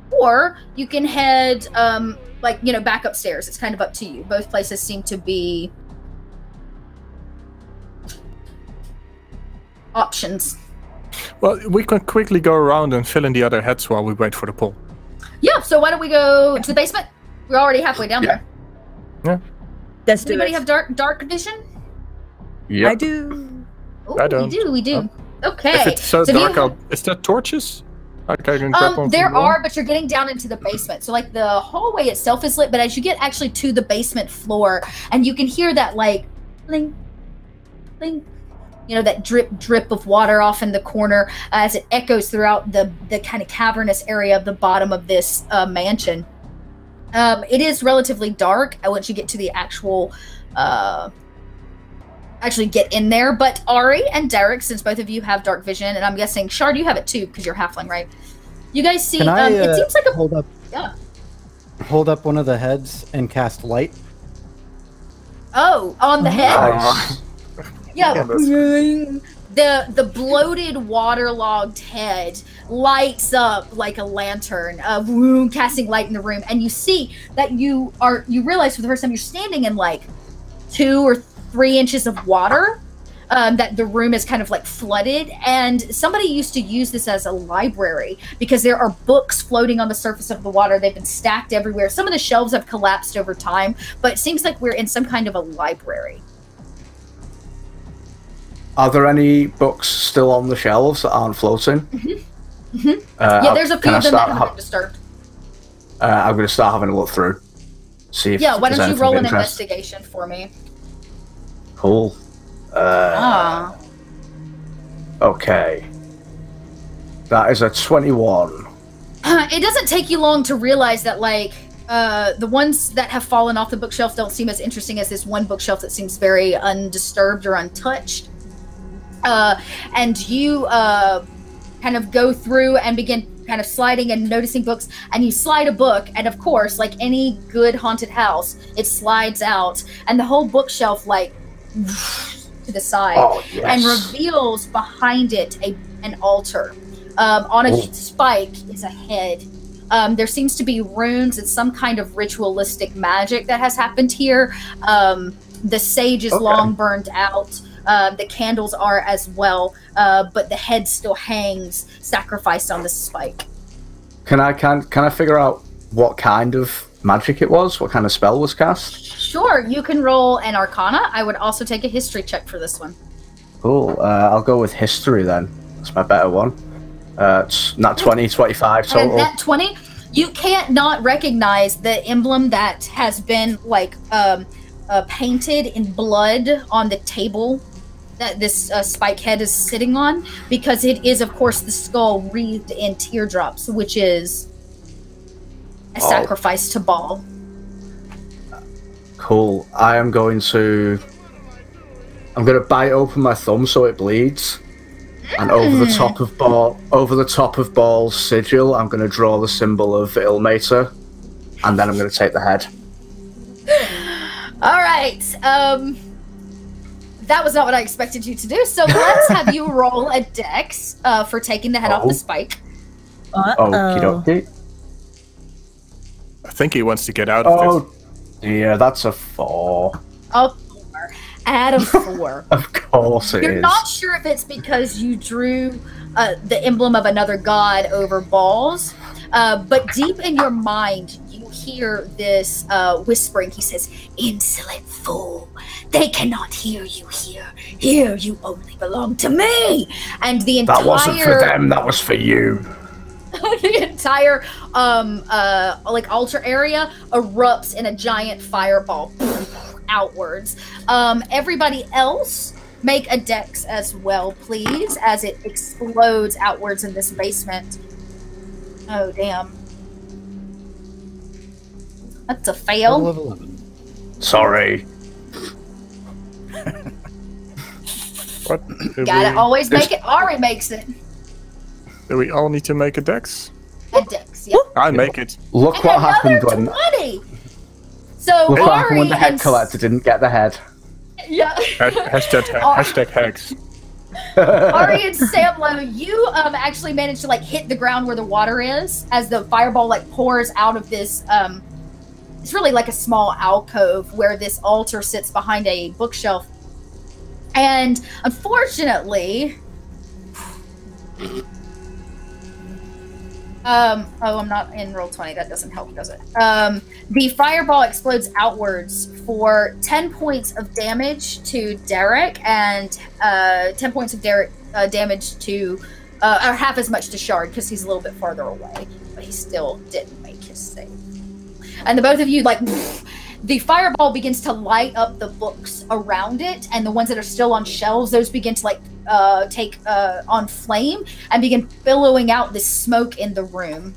or you can head, back upstairs. It's kind of up to you. Both places seem to be options. Well, we can quickly go around and fill in the other heads while we wait for the pull. Yeah, so why don't we go to the basement? We're already halfway down there. Yeah. Let's do Anybody it. have dark vision? Yeah. I do. Ooh, I don't. We do. Okay. If it's so dark, is there torches? Like I can grab one. There are, but you're getting down into the basement. So like the hallway itself is lit, but as you get actually to the basement floor, and you can hear that like bling, bling, that drip of water off in the corner as it echoes throughout the kind of cavernous area of the bottom of this mansion. It is relatively dark once you get to the actual actually get in there, but Ari and Derek, since both of you have dark vision, and I'm guessing Shard, you have it too because you're halfling, right? You guys see? Can I, it seems like a hold up one of the heads and cast light. Oh, on the head. Nice. Yeah. The bloated, waterlogged head lights up like a lantern, casting light in the room, and you see that you realize for the first time you're standing in like 2 or 3 inches of water, that the room is kind of like flooded, and somebody used to use this as a library because there are books floating on the surface of the water. They've been stacked everywhere. Some of the shelves have collapsed over time, but it seems like we're in some kind of a library. Are there any books still on the shelves that aren't floating? Mm-hmm. Mm-hmm. Yeah, there's a few of them that haven't been disturbed. I'm going to start having a look through. See if why don't you roll an interest. investigation for me? Cool. Okay. That is a 21. It doesn't take you long to realize that, like, the ones that have fallen off the bookshelf don't seem as interesting as this one bookshelf that seems very undisturbed or untouched. And you kind of go through and begin kind of sliding and noticing books, and you slide a book, and of course, like any good haunted house, it slides out, and the whole bookshelf, like, to the side, and reveals behind it an altar. On a spike is a head. There seems to be runes and some kind of ritualistic magic that has happened here. The sage is long burned out. The candles are as well, but the head still hangs, sacrificed on the spike. Can I figure out what kind of magic it was? What kind of spell was cast? Sure, you can roll an Arcana. I would also take a history check for this one. Cool. I'll go with history then. That's my better one. It's not 20, 25 total. Nat 20. You can't not recognize the emblem that has been like painted in blood on the table that this spike head is sitting on, because it is, of course, the skull wreathed in teardrops, which is a sacrifice to Bhaal. Cool. I'm going to bite open my thumb so it bleeds, and over the top of Bhaal's sigil, I'm going to draw the symbol of Ilmater, and then I'm going to take the head. All right. That was not what I expected you to do. So let's have you roll a dex for taking the head off the spike. Okie dokie. I think he wants to get out of this. Yeah, that's a 4. A 4. Add a 4. Of course it is. You're not sure if it's because you drew the emblem of another god over Bhaal's, but deep in your mind, you hear this whispering. He says, "Insolent fool, they cannot hear you here. Here you only belong to me." And the entire— That wasn't for them, that was for you. The entire like altar area erupts in a giant fireball outwards. Everybody else make a dex as well, please, as it explodes outwards in this basement. Oh damn, that's a fail. Level 11. Sorry. What? Gotta always make it. Ari makes it. Do we all need to make a dex? A dex, yeah. I make it. Look And what happened another when 20. So look what happened Ari when the head and collector didn't get the head. yeah. Hashtag hex. Ari and Samlo, you actually managed to like hit the ground where the water is as the fireball like pours out of this. It's really like a small alcove where this altar sits behind a bookshelf, and unfortunately, oh, I'm not in roll 20. That doesn't help, does it? The fireball explodes outwards for 10 points of damage to Derek and 10 points of damage to, or half as much to Shard because he's a little bit farther away, but he still didn't make his save. And the both of you, like, the fireball begins to light up the books around it, and the ones that are still on shelves, those begin to like take on flame and begin billowing out this smoke in the room.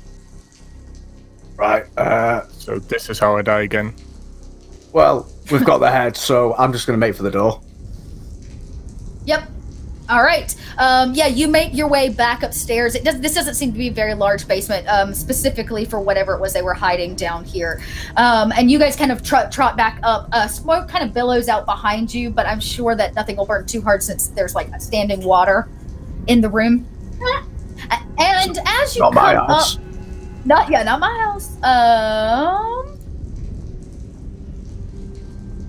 Right. So this is how I die again. Well, we've got the head, so I'm just going to make for the door. Yep. All right. Yeah, you make your way back upstairs. This doesn't seem to be a very large basement, specifically for whatever it was they were hiding down here. And you guys kind of trot back up. Smoke kind of billows out behind you, but I'm sure that nothing will burn too hard since there's like standing water in the room. And as you Not my come house. up, not my house.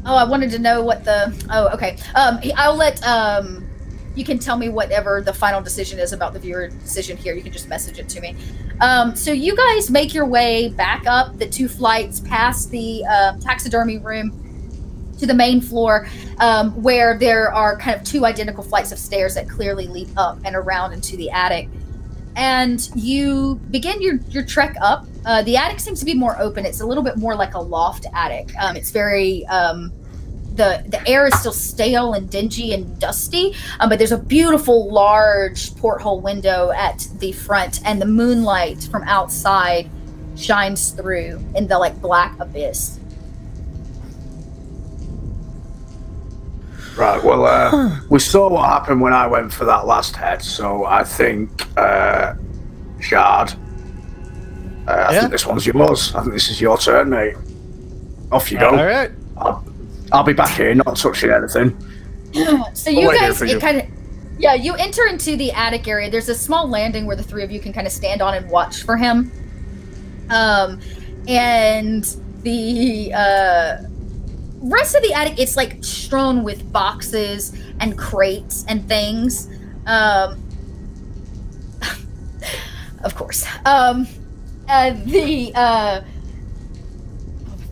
Oh, I wanted to know what the. Oh, okay. I'll let you can tell me whatever the final decision is about the viewer decision here. You can just message it to me. So you guys make your way back up the 2 flights past the taxidermy room to the main floor, where there are kind of 2 identical flights of stairs that clearly lead up and around into the attic. And you begin your trek up. The attic seems to be more open. It's a little bit more like a loft attic. It's very... The air is still stale and dingy and dusty, but there's a beautiful large porthole window at the front, and the moonlight from outside shines through in the like black abyss. Right, well, we saw what happened when I went for that last head, so I think, Shard, I think this one's yours. I think this is your turn, mate. Off you go. All right. I'll be back here, not touching anything. So you guys, you enter into the attic area. There's a small landing where the 3 of you can kind of stand on and watch for him. And the rest of the attic, it's like strewn with boxes and crates and things. Of course.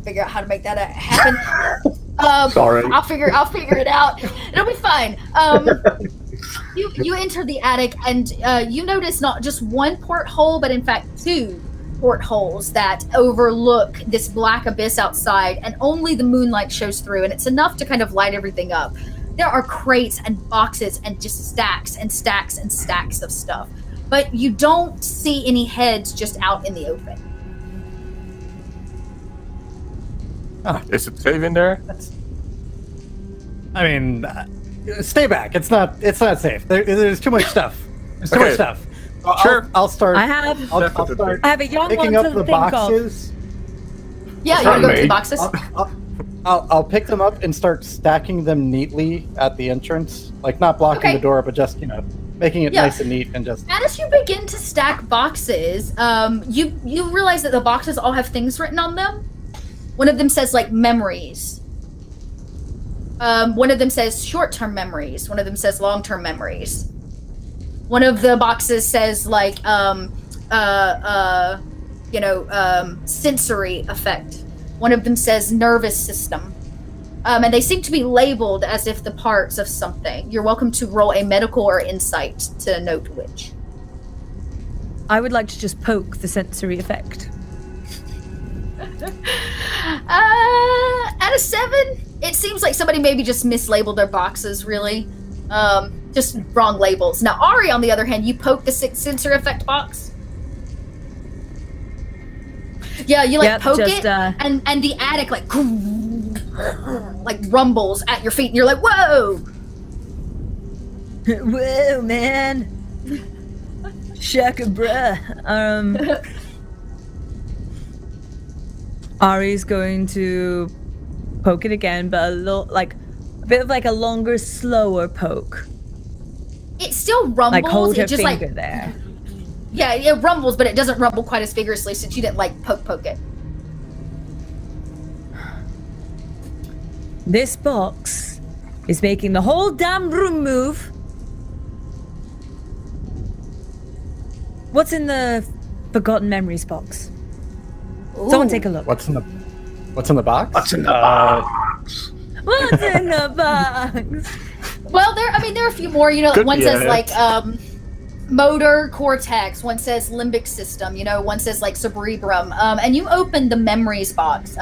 figure out how to make that happen. Sorry. I'll figure it out. It'll be fine. You enter the attic and you notice not just one porthole, but in fact 2 portholes that overlook this black abyss outside, and only the moonlight shows through, and it's enough to kind of light everything up. There are crates and boxes and just stacks and stacks and stacks of stuff, but you don't see any heads just out in the open. Is it safe in there? I mean, stay back. It's not safe. There's too much stuff. There's too much stuff. Sure. I'll start. I have a young picking one up to the think of. boxes. Yeah, you want to go to the boxes? I'll pick them up and start stacking them neatly at the entrance, like not blocking the door, but just making it nice and neat and just. As you begin to stack boxes, you realize that the boxes all have things written on them. One of them says like memories. One of them says short-term memories. One of them says long-term memories. One of the boxes says like sensory effect. One of them says nervous system. And they seem to be labeled as if the parts of something. You're welcome to roll a medical or insight to note which. I would like to just poke the sensory effect. At a 7, it seems like somebody maybe just mislabeled their boxes, really. Just wrong labels. Now, Ari, on the other hand, you poke the sensor effect box. Yeah, you poke it, and the attic like rumbles at your feet, and you're like, whoa! Whoa, man! Shaka bruh. Ari's going to poke it again, but a bit of like a longer, slower poke. It still rumbles. Like hold her just finger there. Yeah, it rumbles, but it doesn't rumble quite as vigorously since you didn't poke it. This box is making the whole damn room move. What's in the Forgotten Memories box? Ooh. Someone take a look. What's in the box? What's in the box? What's in the box? Well, there are a few more. One says motor cortex. One says limbic system. One says cerebrum. And you open the memories box.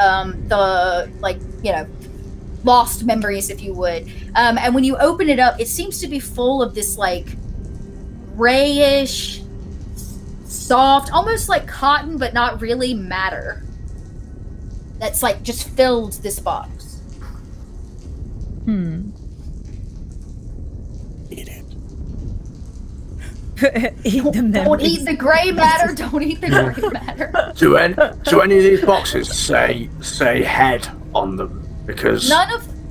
Lost memories, if you would. And when you open it up, it seems to be full of this grayish, soft, almost like cotton, but not really matter. That's just filled this box. Eat it. Eat the memories. Don't eat the gray matter. Don't eat the gray matter. Do any of these boxes say head on them? Because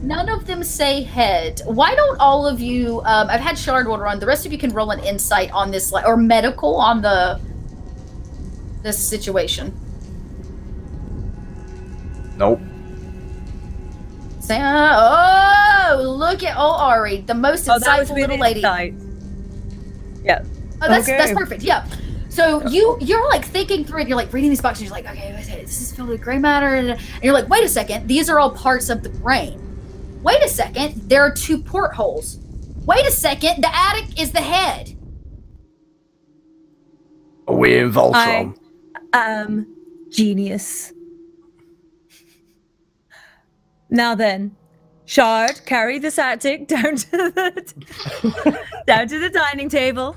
none of them say head. Why don't all of you? I've had Shard roll run. The rest of you can roll an insight on this, or medical on this situation. Nope. Look at Ari, the most insightful little lady. Yeah. Oh, that's perfect. Yeah. So you're thinking through it. You're reading these boxes. You're like, okay, this is filled with gray matter, and you're like, wait a second, these are all parts of the brain. Wait a second, there are 2 portholes. Wait a second, the attic is the head. Are we in Voltron? Genius. Now then, Shard, carry this attic down to the dining table.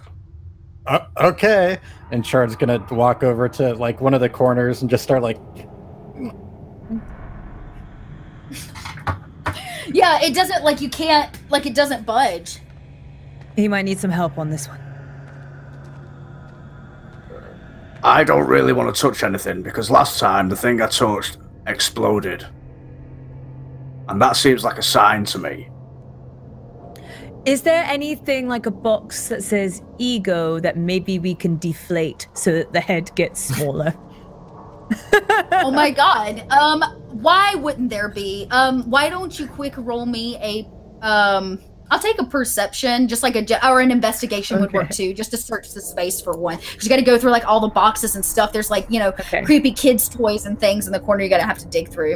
Okay. And Shard's gonna walk over to one of the corners and just start Yeah, it doesn't you can't it doesn't budge. He might need some help on this one. I don't really want to touch anything because last time the thing I touched exploded. And that seems like a sign to me. Is there anything like a box that says ego that maybe we can deflate so that the head gets smaller? Oh my god. Why wouldn't there be? Why don't you quick roll me a I'll take a perception, just like or an investigation would work too, just to search the space for one. Because you got to go through like all the boxes and stuff. There's like, you know, creepy kids' toys and things in the corner you got to have to dig through.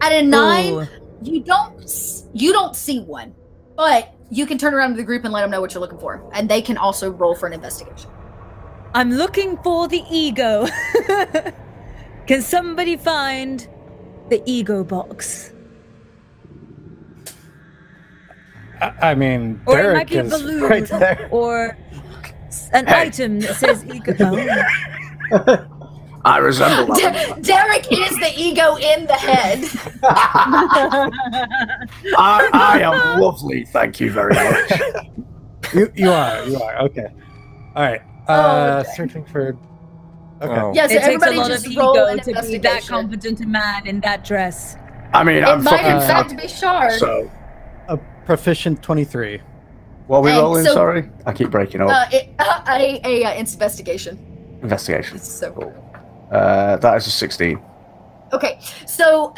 At a 9, you don't see one, but you can turn around to the group and let them know what you're looking for, and they can also roll for an investigation. I'm looking for the ego. Can somebody find the ego box? I mean, or Derek it might be a is balloon, right there. or an item that says ego. I resemble that. Derek is the ego in the head. I am lovely, thank you very much. You are. Okay. All right. Searching for. Okay. Oh. Yeah, so It takes a everybody lot just of roll ego an to be that investigation. competent a man in that dress. I mean, I'm It might in fucking fact be Shard. so. A proficient 23. What are we And rolling? so- Sorry, I keep breaking up. Investigation. Investigation. It's so cool. That is a 16. Okay, so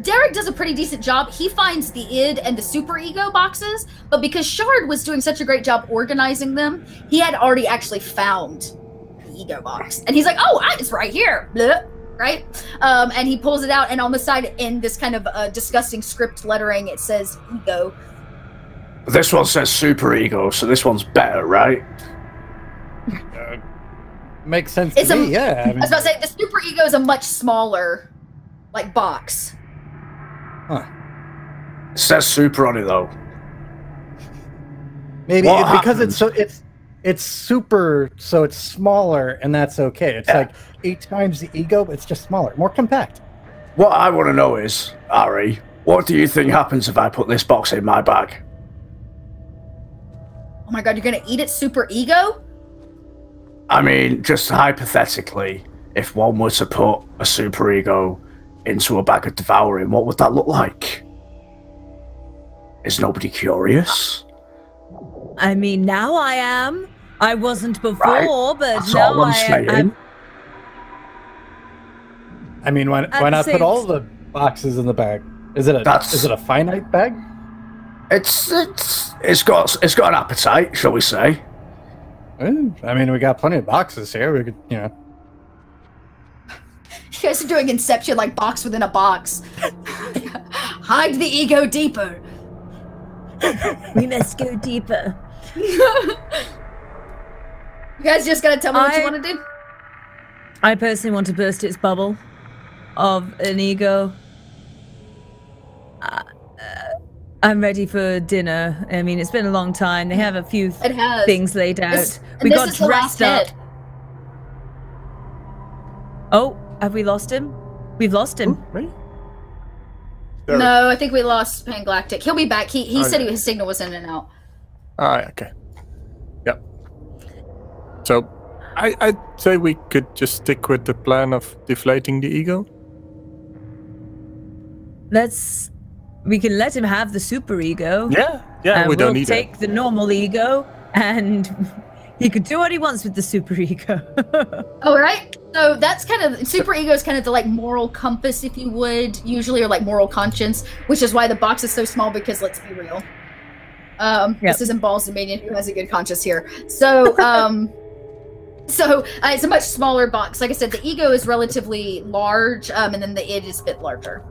Derek does a pretty decent job. He finds the id and the super ego boxes, but because Shard was doing such a great job organizing them, he had already actually found the ego box, and he's like, "Oh, it's right here." Blah. Right? And he pulls it out, and on the side, in this kind of disgusting script lettering, it says ego. This one says super ego, so this one's better, right? Makes sense It's to a- me. Yeah. I I was about to say, the super ego is a much smaller, like, box. Huh. It says super on it though. Maybe What because happens? it's super, so it's smaller, and that's okay. It's like 8 times the ego, but it's just smaller, more compact. What I want to know is, Ari, what do you think happens if I put this box in my bag? Oh my god, you're gonna eat it, super ego? I mean, just hypothetically, if one were to put a super ego into a bag of devouring, what would that look like? Is nobody curious? I mean, now I am. I wasn't before, Right. but That's now all I'm I saying. am. I mean, why the not same- put all the boxes in the bag? Is it a finite bag? It's got an appetite, shall we say? I mean, we got plenty of boxes here. We could, You guys are doing Inception like box within a box. Hide the ego deeper. We must go deeper. You guys just gotta tell me what you want to do. I personally want to burst its bubble of an ego. I'm ready for dinner. I mean, it's been a long time. They have a few It has. things laid out. This- We this got is the last dressed up. hit. Oh, have we lost him? We've lost him. Me? No, I think we lost Pangalactic. He'll be back. He said Okay. his signal was in and out. Okay. Yep. So, I'd say we could just stick with the plan of deflating the ego. We can let him have the super ego. Yeah, And we don't we'll need take the normal ego, and he could do what he wants with the super ego. All right. So that's kind of super ego is kind of the like moral compass, if you would, usually, or like moral conscience, which is why the box is so small. Because let's be real, this isn't Balls Dominion who has a good conscience here. So, it's a much smaller box. Like I said, the ego is relatively large, and then the id is a bit larger.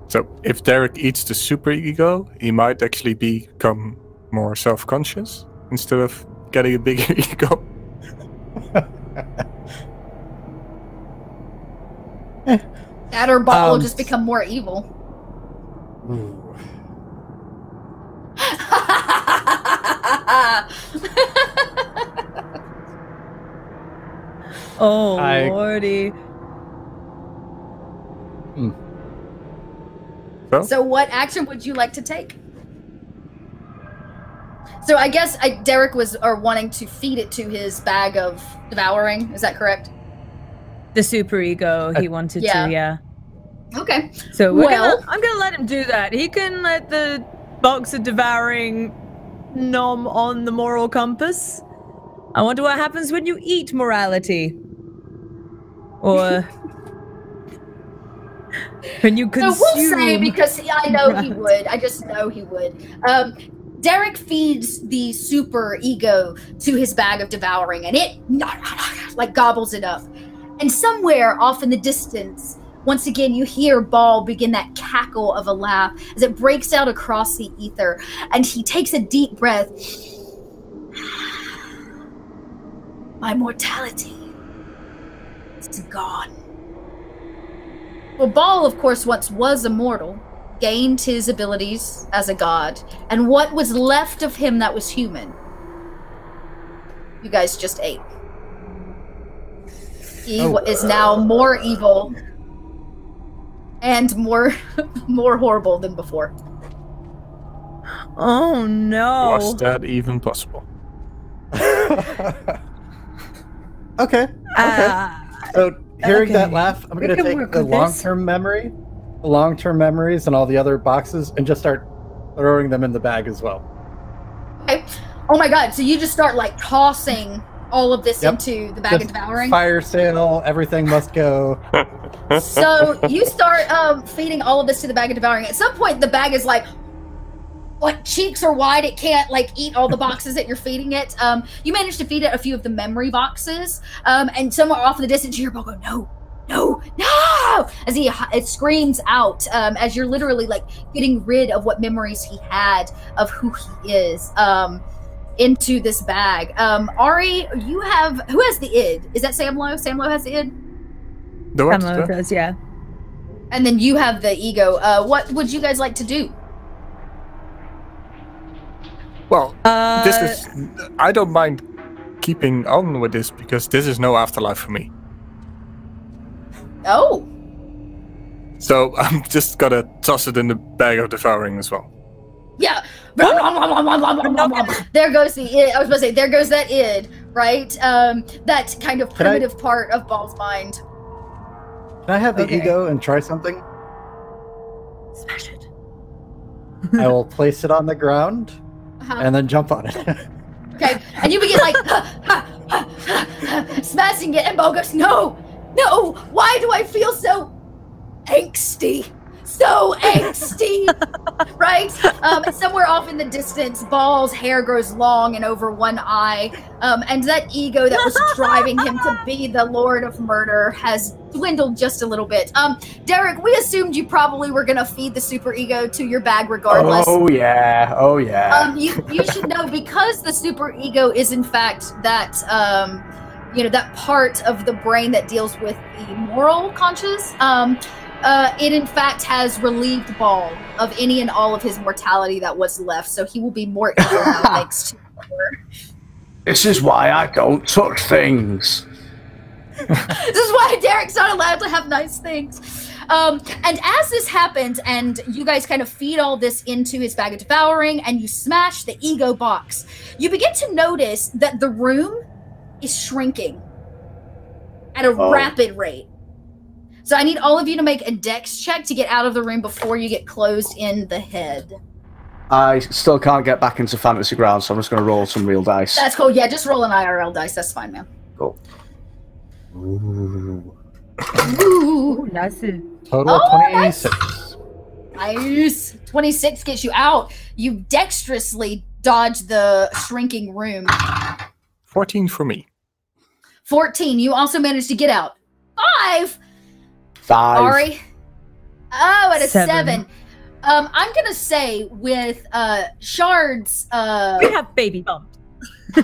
So, if Derek eats the super ego, he might actually become more self-conscious instead of getting a bigger ego. That or Ball will just become more evil. Oh, lordy. So what action would you like to take? So I guess Derek was wanting to feed it to his bag of devouring. Is that correct? The super ego he wanted to, yeah. Okay. So I'm gonna let him do that. He can let the box of devouring nom on the moral compass. I wonder what happens when you eat morality. Or When you So consume... we'll say, because I know he would. I just know he would. Derek feeds the super ego to his bag of devouring, and it like gobbles it up. And somewhere off in the distance, once again, you hear Bhaal begin that cackle of a laugh as it breaks out across the ether, and he takes a deep breath. My mortality is gone. Well, Bhaal, of course, once was immortal, gained his abilities as a god, and what was left of him that was human, you guys just ate. He is now more evil and more horrible than before. Oh no! Was that even possible? Okay. So hearing that laugh, I'm going to take the long-term memories and all the other boxes and just start throwing them in the bag as well. Okay. Oh my god, so you just start like tossing all of this into the bag of devouring? Fire sale, everything must go. So you start feeding all of this to the bag of devouring. At some point, the bag is like cheeks are wide. It can't like eat all the boxes that you're feeding it. You manage to feed it a few of the memory boxes, and somewhere off in the distance, you hear Bhaal go, "No, no, no!" As it screams out, as you're literally like getting rid of what memories he had of who he is, into this bag. Ari, who has the id? Is that Samlo? Samlo has the id. Samlo does, yeah. And then you have the ego. What would you guys like to do? Well, this is... I don't mind keeping on with this because this is no afterlife for me. Oh. So I'm just gonna toss it in the bag of devouring as well. Yeah. There goes the id. I was about to say, there goes that id, right? That kind of primitive part of Bhaal's mind. Can I have the ego and try something? Smash it. I will place it on the ground and then jump on it. Okay, and you begin like smashing it, and Bhaal goes, "No, no! Why do I feel so angsty? So angsty!" Right? Somewhere off in the distance, Bhaal's hair grows long and over one eye, and that ego that was driving him to be the Lord of Murder has dwindled just a little bit. Derek, we assumed you probably were going to feed the super ego to your bag regardless. Oh yeah, oh yeah. You should know, because the super ego is in fact that that part of the brain that deals with the moral conscious. It in fact has relieved Bhaal of any and all of his mortality that was left, so he will be more evil now thanks to her. This is why I don't touch things. This is why Derek's not allowed to have nice things. And as this happens, and you guys kind of feed all this into his bag of devouring, and you smash the ego box, you begin to notice that the room is shrinking at a rapid rate. So I need all of you to make a dex check to get out of the room before you get closed in the head. I still can't get back into fantasy ground, so I'm just going to roll some real dice. That's cool. Yeah, just roll an IRL dice. That's fine, man. Cool. Ooh. Nice. Total 26. Nice. 26 gets you out. You dexterously dodge the shrinking room. 14 for me. 14. You also managed to get out. 5. Ari. Oh, at a 7. I'm gonna say with Shard's we have baby bumps.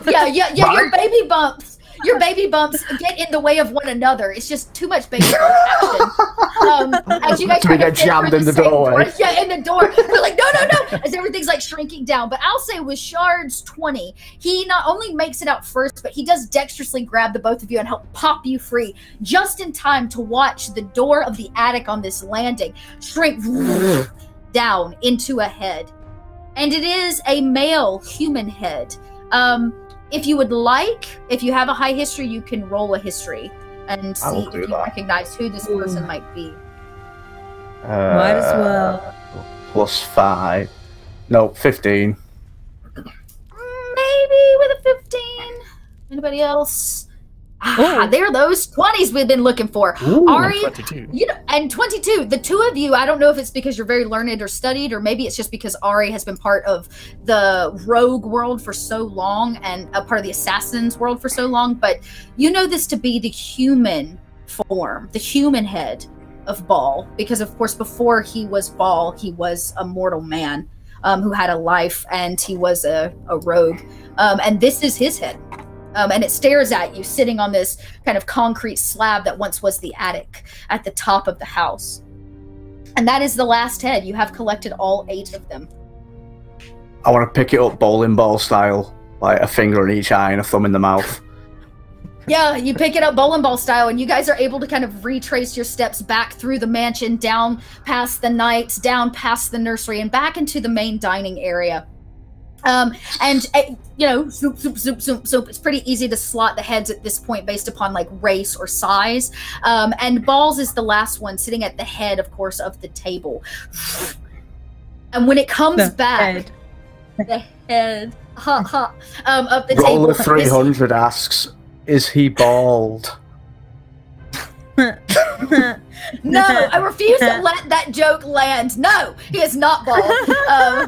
yeah, your baby bumps. Your baby bumps get in the way of one another. It's just too much baby bump action. As you guys we get jammed in the doorway. Yeah, in the door. We're like, no. As everything's like shrinking down. But I'll say with Shard's 20, he not only makes it out first, but he does dexterously grab the both of you and help pop you free just in time to watch the door of the attic on this landing shrink down into a head. And it is a male human head. If you would like, if you have a high history, you can roll a history and see if you recognize who this person might be. Might as well. +5. No, 15. Maybe with a 15. Anybody else? They're those 20s we've been looking for. Ooh, Ari, 22. And 22. The two of you, I don't know if it's because you're very learned or studied, or maybe it's just because Ari has been part of the rogue world for so long and a part of the assassin's world for so long, but you know this to be the human form, the human head of Bhaal, because of course before he was Bhaal, he was a mortal man who had a life, and he was a rogue. And this is his head. And it stares at you sitting on this kind of concrete slab that once was the attic at the top of the house. And that is the last head. You have collected all 8 of them. I want to pick it up bowling ball style, like a finger in each eye and a thumb in the mouth. Yeah, you pick it up bowling ball style, and you guys are able to kind of retrace your steps back through the mansion, down past the knights, down past the nursery, and back into the main dining area. You know, zoop, zoop, zoop, zoop, zoop. It's pretty easy to slot the heads at this point based upon like race or size. And Bhaals is the last one, sitting at the head, of course, of the table. And when it comes back, the head of the table. Roller 300 asks, is he bald? No, I refuse to let that joke land. No, he is not bald.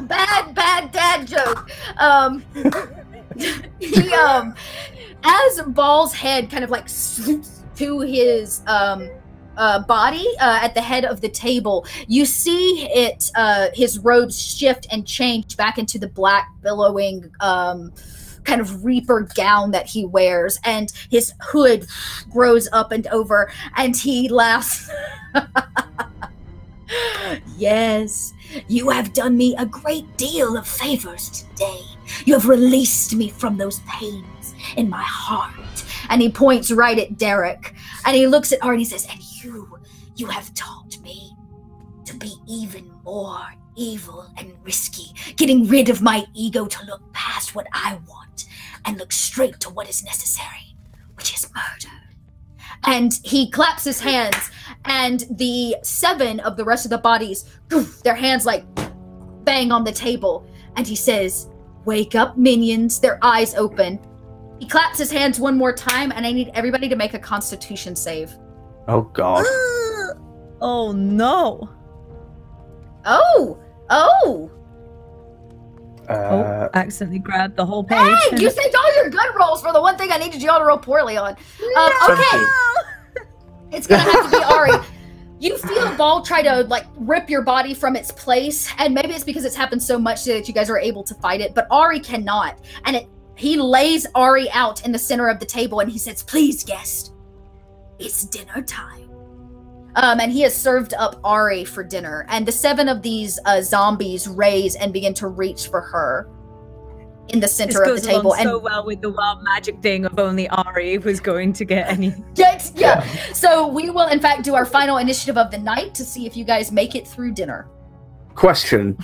Bad dad joke. As Bhaal's head kind of like swoops to his body at the head of the table, you see it his robes shift and change back into the black billowing kind of reaper gown that he wears, and his hood grows up and over, and he laughs. Yes, you have done me a great deal of favors today. You have released me from those pains in my heart. And he points right at Derek, and he looks at Art and he says, and you have taught me to be even more evil and risky, getting rid of my ego to look past what I want and look straight to what is necessary, which is murder. And he claps his hands, and the 7 of the rest of the bodies, their hands like bang on the table, and he says, wake up, minions. Their eyes open. He claps his hands one more time, and I need everybody to make a Constitution save. Oh God. Oh no. Oh, accidentally grabbed the whole page. Hey, you saved all your good rolls for the one thing I needed you all to roll poorly on. Okay. It's gonna have to be Ari. You feel Bhaal try to like rip your body from its place, and maybe it's because it's happened so much that you guys are able to fight it, but Ari cannot. And he lays Ari out in the center of the table, and he says, please, guest, it's dinner time. And he has served up Ari for dinner, and the 7 of these zombies raise and begin to reach for her in the center of the table. And so well with the wild magic thing of only Ari was going to get any. Yeah. So we will, in fact, do our final initiative of the night to see if you guys make it through dinner. Question: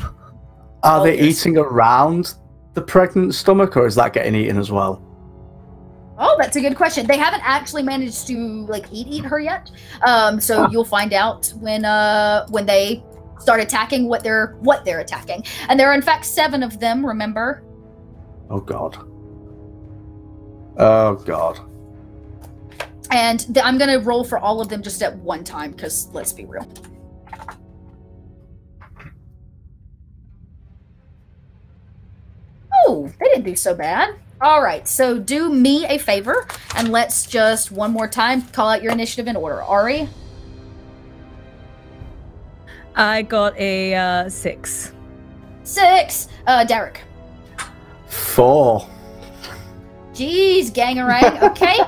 are they eating around the pregnant stomach, or is that getting eaten as well? Oh, that's a good question. They haven't actually managed to like eat her yet. So you'll find out when they start attacking what they're attacking. And there are in fact 7 of them, remember? Oh God. Oh God. And I'm gonna roll for all of them just at one time, because let's be real. Oh, they didn't do so bad. All right, so do me a favor, and let's just one more time call out your initiative in order. Ari? I got a 6. 6. Derek? 4. Jeez, gangarang. Okay.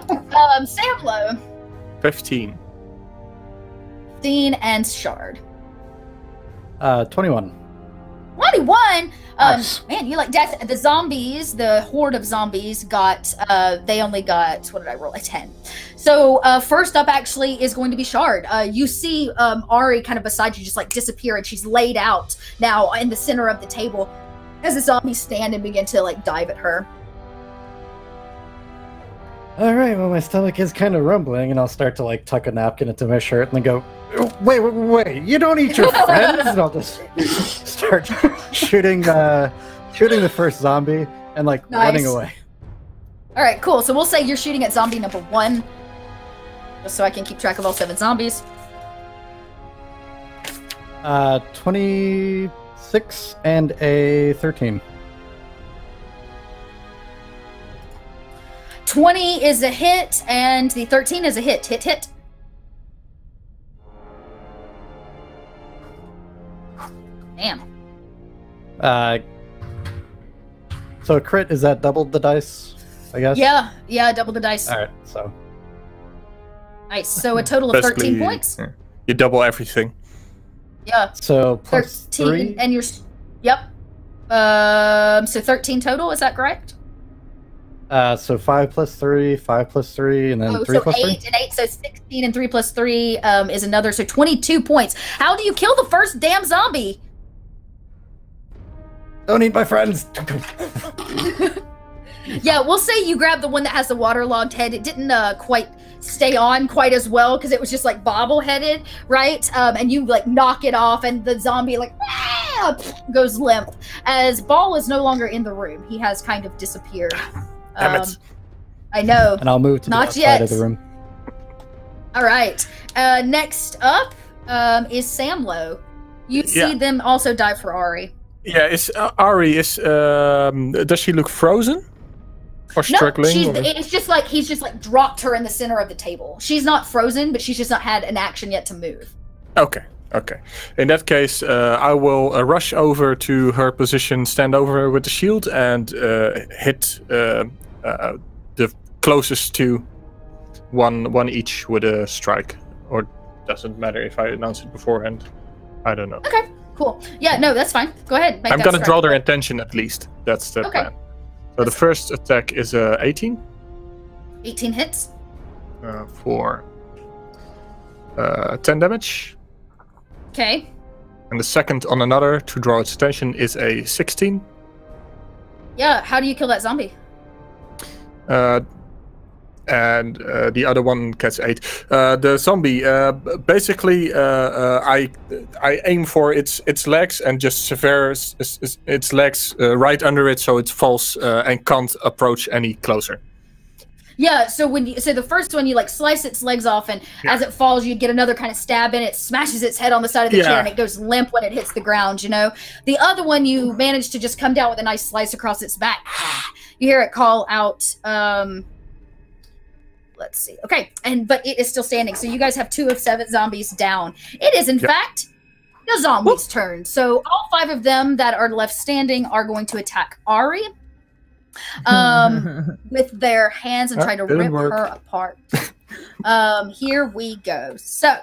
Samlo? 15. 15, and Shard? 21. 21? Nice. Man, you like death. The zombies, the horde of zombies got, they only got, what did I roll? A 10. So first up actually is going to be Shard. You see Ari kind of beside you just like disappear, and she's laid out now in the center of the table as the zombies stand and begin to like dive at her. All right, well, my stomach is kind of rumbling, and I'll start to like tuck a napkin into my shirt and then go, wait, you don't eat your friends? And I'll just start shooting the first zombie and like running away. All right, cool. So we'll say you're shooting at zombie number 1, just so I can keep track of all 7 zombies. 26 and a 13. 20 is a hit, and the 13 is a hit. Hit. Damn. So a crit, is that doubled the dice, I guess? Yeah, double the dice. Alright, so. Nice. So a total of 13 points. Yeah. You double everything. Yeah. So plus 13, 3? and you're... Yep. So 13 total, is that correct? So 5 plus 3, 5 plus 3, and then 3 so plus 3? 8 and 8, so 16, and 3 plus 3 is another, so 22 points. How do you kill the first damn zombie? Don't eat my friends! Yeah, we'll say you grab the one that has the waterlogged head. It didn't quite stay on quite as well because it was just like bobble-headed, right? And you like knock it off, and the zombie like goes limp. As Bhaal is no longer in the room, he has kind of disappeared. Damn it. I know. And I'll move to the Not outside yet. of the room. All right. Next up is Samlo. You see them also die for Ari. Yeah, is Ari does she look frozen or struggling? No, it's just like he's just like dropped her in the center of the table. She's not frozen, but she's just not had an action yet to move. Okay. In that case, I will rush over to her position, stand over her with the shield, and hit the closest to one each with a strike. Or doesn't matter if I announce it beforehand. I don't know. Okay. Cool. Yeah, no, that's fine. Go ahead. I'm gonna draw their attention at least. That's the plan. So the first attack is 18. 18 hits. For 10 damage. Okay. And the second on another to draw its attention is a 16. Yeah, how do you kill that zombie? And the other one gets 8. The zombie, basically, I aim for its legs and just sever its legs right under it, so it falls and can't approach any closer. Yeah, so the first one you like slice its legs off, and as it falls, you get another kind of stab in it, smashes its head on the side of the chair, and it goes limp when it hits the ground. You know, the other one you manage to just come down with a nice slice across its back. You hear it call out. Let's see. Okay, but it is still standing. So you guys have 2 of 7 zombies down. It is, in fact, the zombies' turn. So all 5 of them that are left standing are going to attack Ari with their hands and try to rip her apart. Here we go. So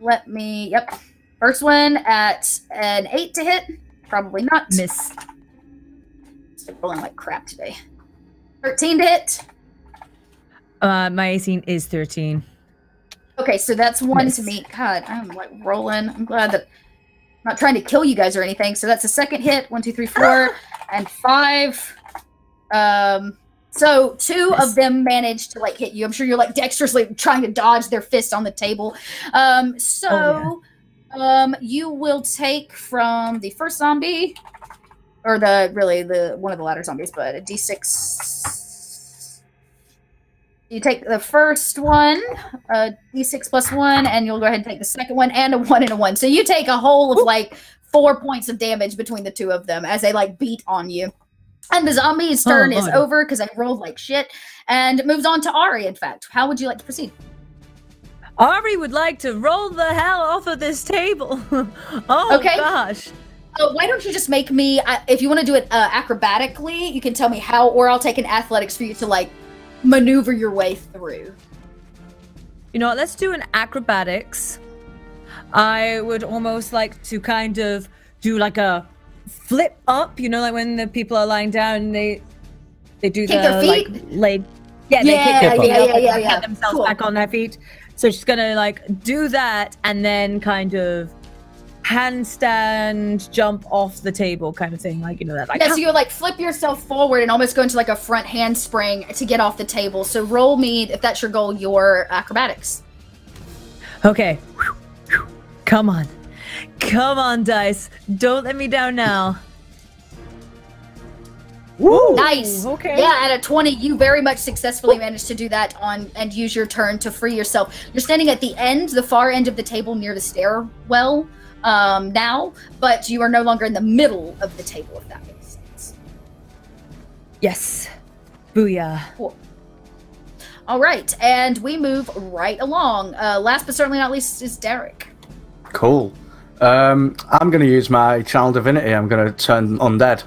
let me. Yep. First one at an 8 to hit. Probably not. Miss. Still rolling like crap today. 13 to hit. My 18 is 13. Okay, so that's 1 to me. God, I'm like rolling. I'm glad that I'm not trying to kill you guys or anything. So that's a second hit. 1, 2, 3, 4, and 5. So 2 of them managed to like hit you. I'm sure you're like dexterously trying to dodge their fist on the table. You will take from the first zombie, or the one of the latter zombies, but a d6. You take the first one, d6 plus 1, and you'll go ahead and take the second one, and a 1 and a 1. So you take a whole of like 4 points of damage between the 2 of them as they like beat on you. And the zombie's turn is over because I rolled like shit, and it moves on to Ari. In fact, how would you like to proceed? Ari would like to roll the hell off of this table. Gosh. Why don't you just make me, if you want to do it acrobatically, you can tell me how, or I'll take an athletics for you to like maneuver your way through. You know what, let's do an acrobatics. I would almost like to kind of do like a flip up, you know, like when the people are lying down and they do kick their feet? Like leg. Yeah, they kick their feet up and get themselves back on their feet. So she's gonna like do that and then kind of handstand jump off the table kind of thing, like, you know, that like so you like flip yourself forward and almost go into like a front handspring to get off the table. So roll me, if that's your goal, your acrobatics. Okay. Come on, dice, don't let me down now. Woo! Nice. Okay. Yeah, at a 20, you very much successfully managed to do that and use your turn to free yourself. You're standing at the end, the far end of the table near the stairwell now, but you are no longer in the middle of the table, if that makes sense. Yes. Booyah. Cool. All right, and we move right along. Last but certainly not least is Derek. Cool. I'm going to use my channel divinity. I'm going to turn undead.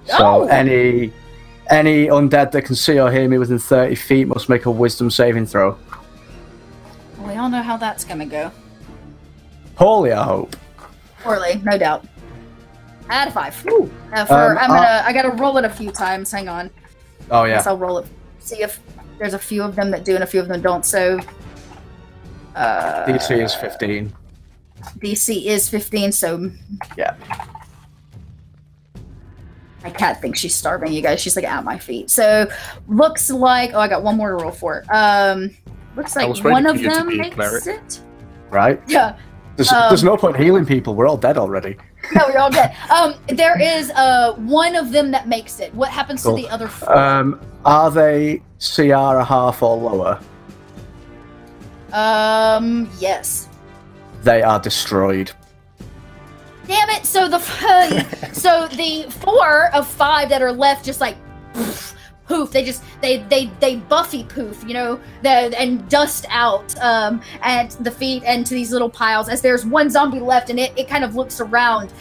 So any undead that can see or hear me within 30 feet must make a wisdom saving throw. We all know how that's gonna go. Poorly, I hope. Poorly, no doubt. Add a 5. I gotta roll it a few times. Hang on. Oh yeah. I'll roll it. See if there's a few of them that do and a few of them don't. So DC is 15. DC is 15. So yeah. My cat thinks she's starving, you guys. She's like at my feet. So looks like I got one more to roll for. Looks like one of them makes it. Right? Yeah. There's no point healing people. We're all dead already. No, we're all dead. There is one of them that makes it. What happens to the other 4? Are they CR a half or lower? Yes. They are destroyed. Damn it! So the 4 of 5 that are left just like poof. They Buffy poof, you know, and dust out at the feet and to these little piles. As there's one zombie left, and it kind of looks around,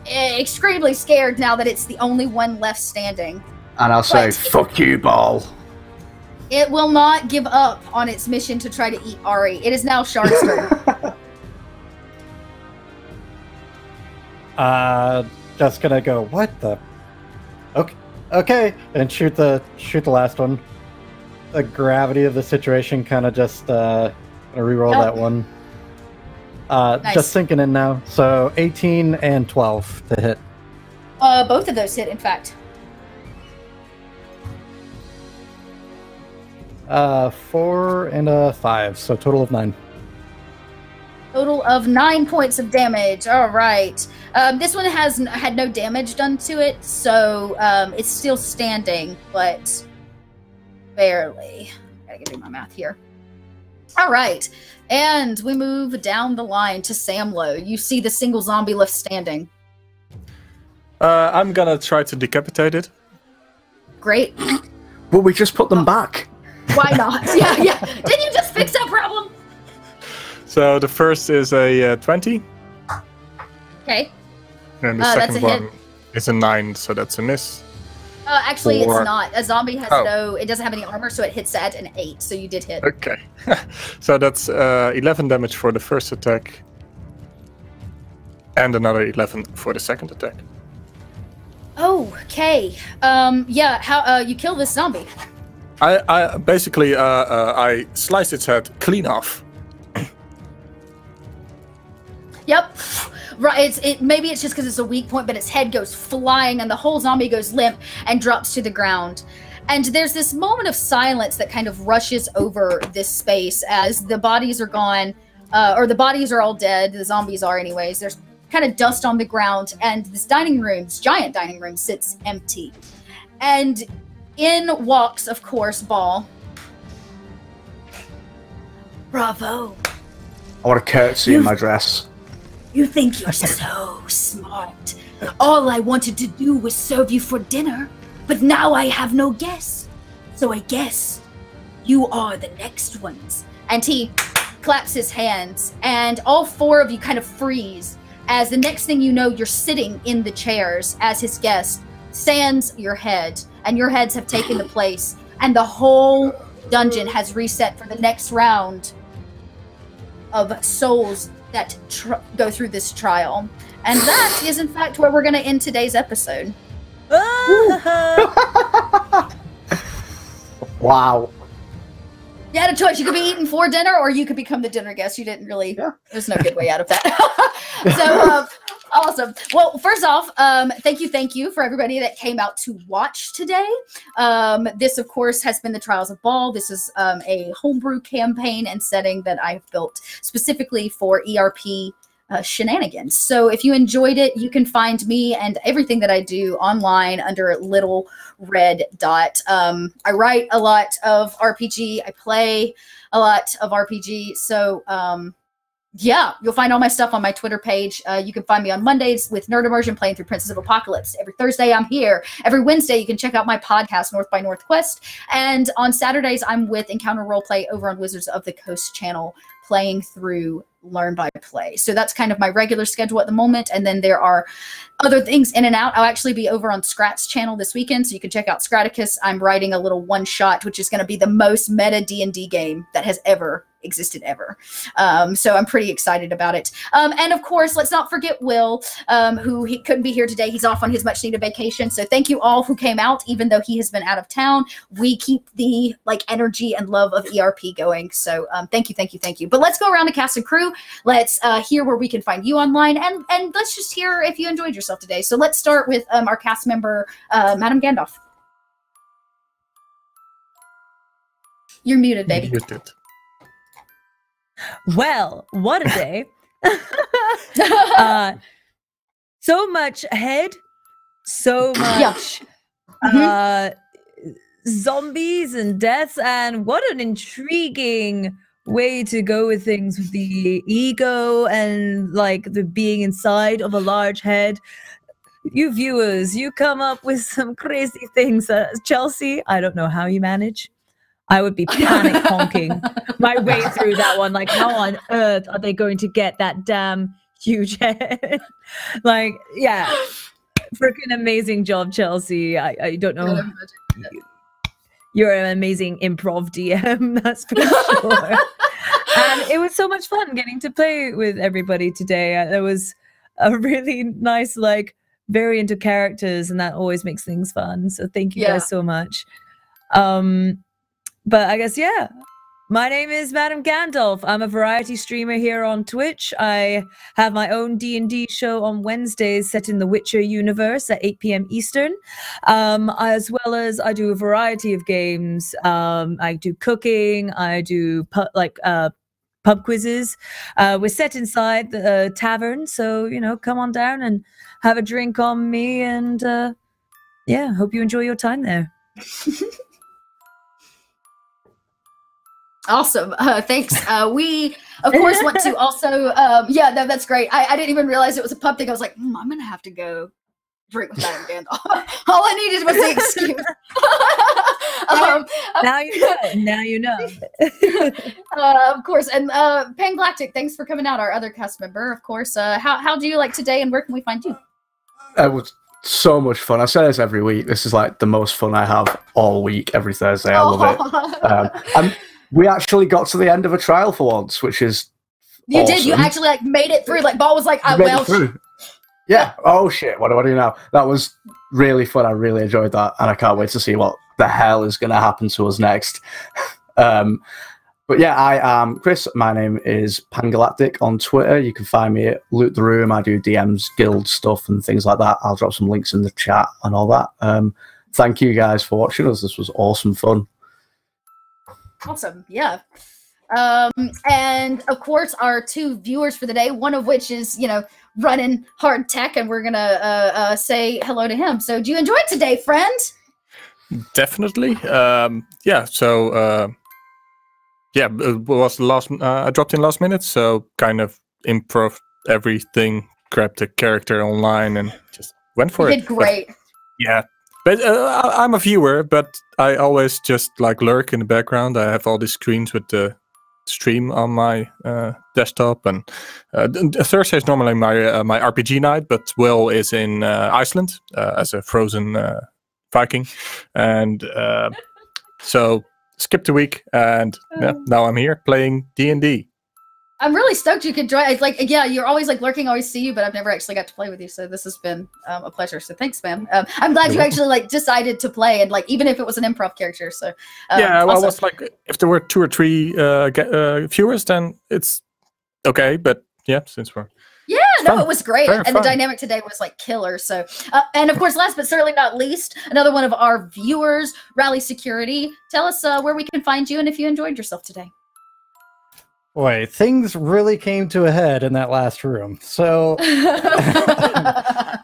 extremely scared now that it's the only one left standing. And I'll say, "Fuck you, Bhaal." It will not give up on its mission to try to eat Ari. It is now Shard's turn. Just gonna go, what the? Okay, and shoot the last one. The gravity of the situation kind of just re-roll that one. Nice. Just sinking in now. So 18 and 12 to hit. Both of those hit, in fact. 4 and a 5, so total of 9. Total of 9 points of damage. All right. This one had no damage done to it, so it's still standing, but barely. Gotta do my math here. All right, and we move down the line to Samlo. You see the single zombie left standing. I'm gonna try to decapitate it. Great. But we just put them back. Why not? Yeah. Didn't you just fix that problem? So the first is a 20. Okay. And the second one is a 9, so that's a miss. Actually, it's not. A zombie has it doesn't have any armor, so it hits at an 8, so you did hit. Okay. So that's 11 damage for the first attack. And another 11 for the second attack. Okay. Yeah, how you kill this zombie? I basically I slice its head clean off. Yep. Right. Maybe it's just because it's a weak point, but its head goes flying and the whole zombie goes limp and drops to the ground. And there's this moment of silence that kind of rushes over this space as the bodies are gone, or the bodies are all dead. The zombies are anyways. There's kind of dust on the ground, and this giant dining room sits empty. And in walks, of course, Bhaal. Bravo. I want a curtsy in my dress. You think you're so smart. All I wanted to do was serve you for dinner, but now I have no guess. So I guess you are the next ones. And he claps his hands, and all 4 of you kind of freeze as the next thing you know, you're sitting in the chairs as his guest, sans your head, and your heads have taken the place, and the whole dungeon has reset for the next round of souls that go through this trial. And that is, in fact, where we're going to end today's episode. Wow. You had a choice. You could be eating for dinner, or you could become the dinner guest. You didn't really... Yeah. There's no good way out of that. So, awesome. Well, first off, thank you for everybody that came out to watch today. This, of course, has been the Trials of Bhaal. This is a homebrew campaign and setting that I've built specifically for ERP shenanigans. So if you enjoyed it, you can find me and everything that I do online under Little Red Dot. I write a lot of RPG. I play a lot of RPG. So yeah, you'll find all my stuff on my Twitter page. You can find me on Mondays with Nerd Immersion playing through Princess of Apocalypse. Every Thursday, I'm here. Every Wednesday, you can check out my podcast, North by Northwest. And on Saturdays, I'm with Encounter Roleplay over on Wizards of the Coast channel, playing through Learn by Play. So that's kind of my regular schedule at the moment. And then there are other things in and out. I'll actually be over on Scrat's channel this weekend, so you can check out Scraticus. I'm writing a little one-shot, which is going to be the most meta D&D game that has ever existed ever. So I'm pretty excited about it. And of course, let's not forget Will, who he couldn't be here today. He's off on his much needed vacation. So thank you all who came out, even though he has been out of town. We keep the energy and love of ERP going. So thank you, thank you, thank you. But let's go around to cast and crew. Let's hear where we can find you online, and let's just hear if you enjoyed yourself today. So let's start with our cast member, Madam Gandalf. You're muted, baby. Muted. Well, what a day. So much ahead, so much zombies and deaths, and what an intriguing way to go with things with the ego and like the being inside of a large head. You viewers, you come up with some crazy things. Chelsea, I don't know how you manage. I would be panic honking my way through that one. Like, how on earth are they going to get that damn huge head? Like, yeah, freaking amazing job, Chelsea. I don't know. You're an amazing improv DM, that's for sure. And it was so much fun getting to play with everybody today. There was a really nice, like, variant of characters, and that always makes things fun. So thank you guys so much. But I guess, yeah, my name is Madam Gandalf. I'm a variety streamer here on Twitch. I have my own D&D show on Wednesdays set in the Witcher universe at 8 p.m. Eastern, as well as I do a variety of games. I do cooking. I do pub quizzes. We're set inside the tavern, so, you know, come on down and have a drink on me, and yeah, hope you enjoy your time there. Awesome. Thanks. We, of course, want to also, yeah, no, that's great. I didn't even realize it was a pub thing. I was like, I'm going to have to go drink with Madam Gandalf. All I needed was the excuse. Now you know. Now you know. Of course. And Pangalactic, thanks for coming out, our other cast member, of course. How do you like today, and where can we find you? It was so much fun. I say this every week. This is like the most fun I have all week, every Thursday. I love it. And we actually got to the end of a trial for once, which is You awesome. did. You actually like made it through. Like Bhaal was like, yeah. Oh shit. What do I do now? That was really fun. I really enjoyed that, and I can't wait to see what the hell is going to happen to us next. But yeah, I am Chris. My name is Pangalactic on Twitter. You can find me at Loot the Room. I do DMs, guild stuff, and things like that. I'll drop some links in the chat and all that. Thank you guys for watching us. This was awesome fun. Awesome. Yeah. And of course, our two viewers for the day, one of which is, you know, running hard tech, and we're going to say hello to him. So do you enjoy it today, friend? Definitely. Yeah. So, yeah, it was the last, I dropped in last minute. So kind of improv everything, grabbed a character online and just went for it. You did great. But, yeah. But I'm a viewer, but I always just like lurk in the background. I have all these screens with the stream on my desktop, and Thursday is normally my my RPG night. But Will is in Iceland as a frozen Viking, and so skipped a week, and yeah, now I'm here playing D&D. I'm really stoked you could join. It's like, yeah, you're always like lurking, always see you, but I've never actually got to play with you. So this has been a pleasure. So thanks, man. I'm glad you actually like decided to play, and like even if it was an improv character. So yeah, well, awesome. I was like, if there were 2 or 3 viewers, then it's okay. But yeah, since we're it was great, Very and fun. the dynamic today was like killer. So, and of course, last but certainly not least, another one of our viewers, Rally Security. Tell us where we can find you, and if you enjoyed yourself today. Boy, things really came to a head in that last room. So I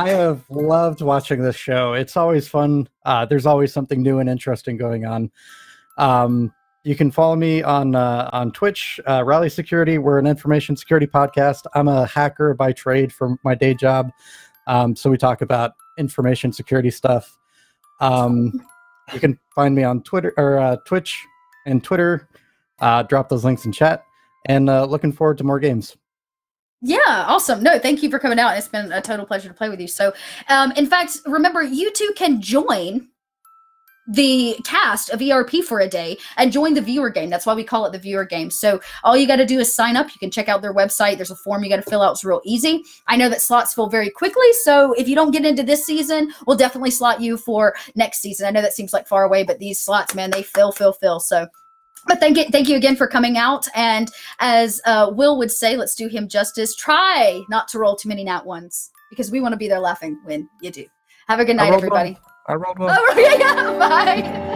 have loved watching this show. It's always fun. There's always something new and interesting going on. You can follow me on Twitch, Rally Security. We're an information security podcast. I'm a hacker by trade for my day job. So we talk about information security stuff. You can find me on Twitter or Twitch and Twitter. Drop those links in chat, and looking forward to more games. Yeah, awesome. No, thank you for coming out. It's been a total pleasure to play with you. So, in fact, remember, you two can join the cast of ERP for a day and join the viewer game. That's why we call it the viewer game. So all you got to do is sign up. You can check out their website. There's a form you got to fill out. It's real easy. I know that slots fill very quickly. So if you don't get into this season, we'll definitely slot you for next season. I know that seems like far away, but these slots, man, they fill. So but thank you again for coming out. And as Will would say, let's do him justice. Try not to roll too many nat ones, because we want to be there laughing when you do. Have a good night, everybody. I rolled one. Oh, yeah, bye.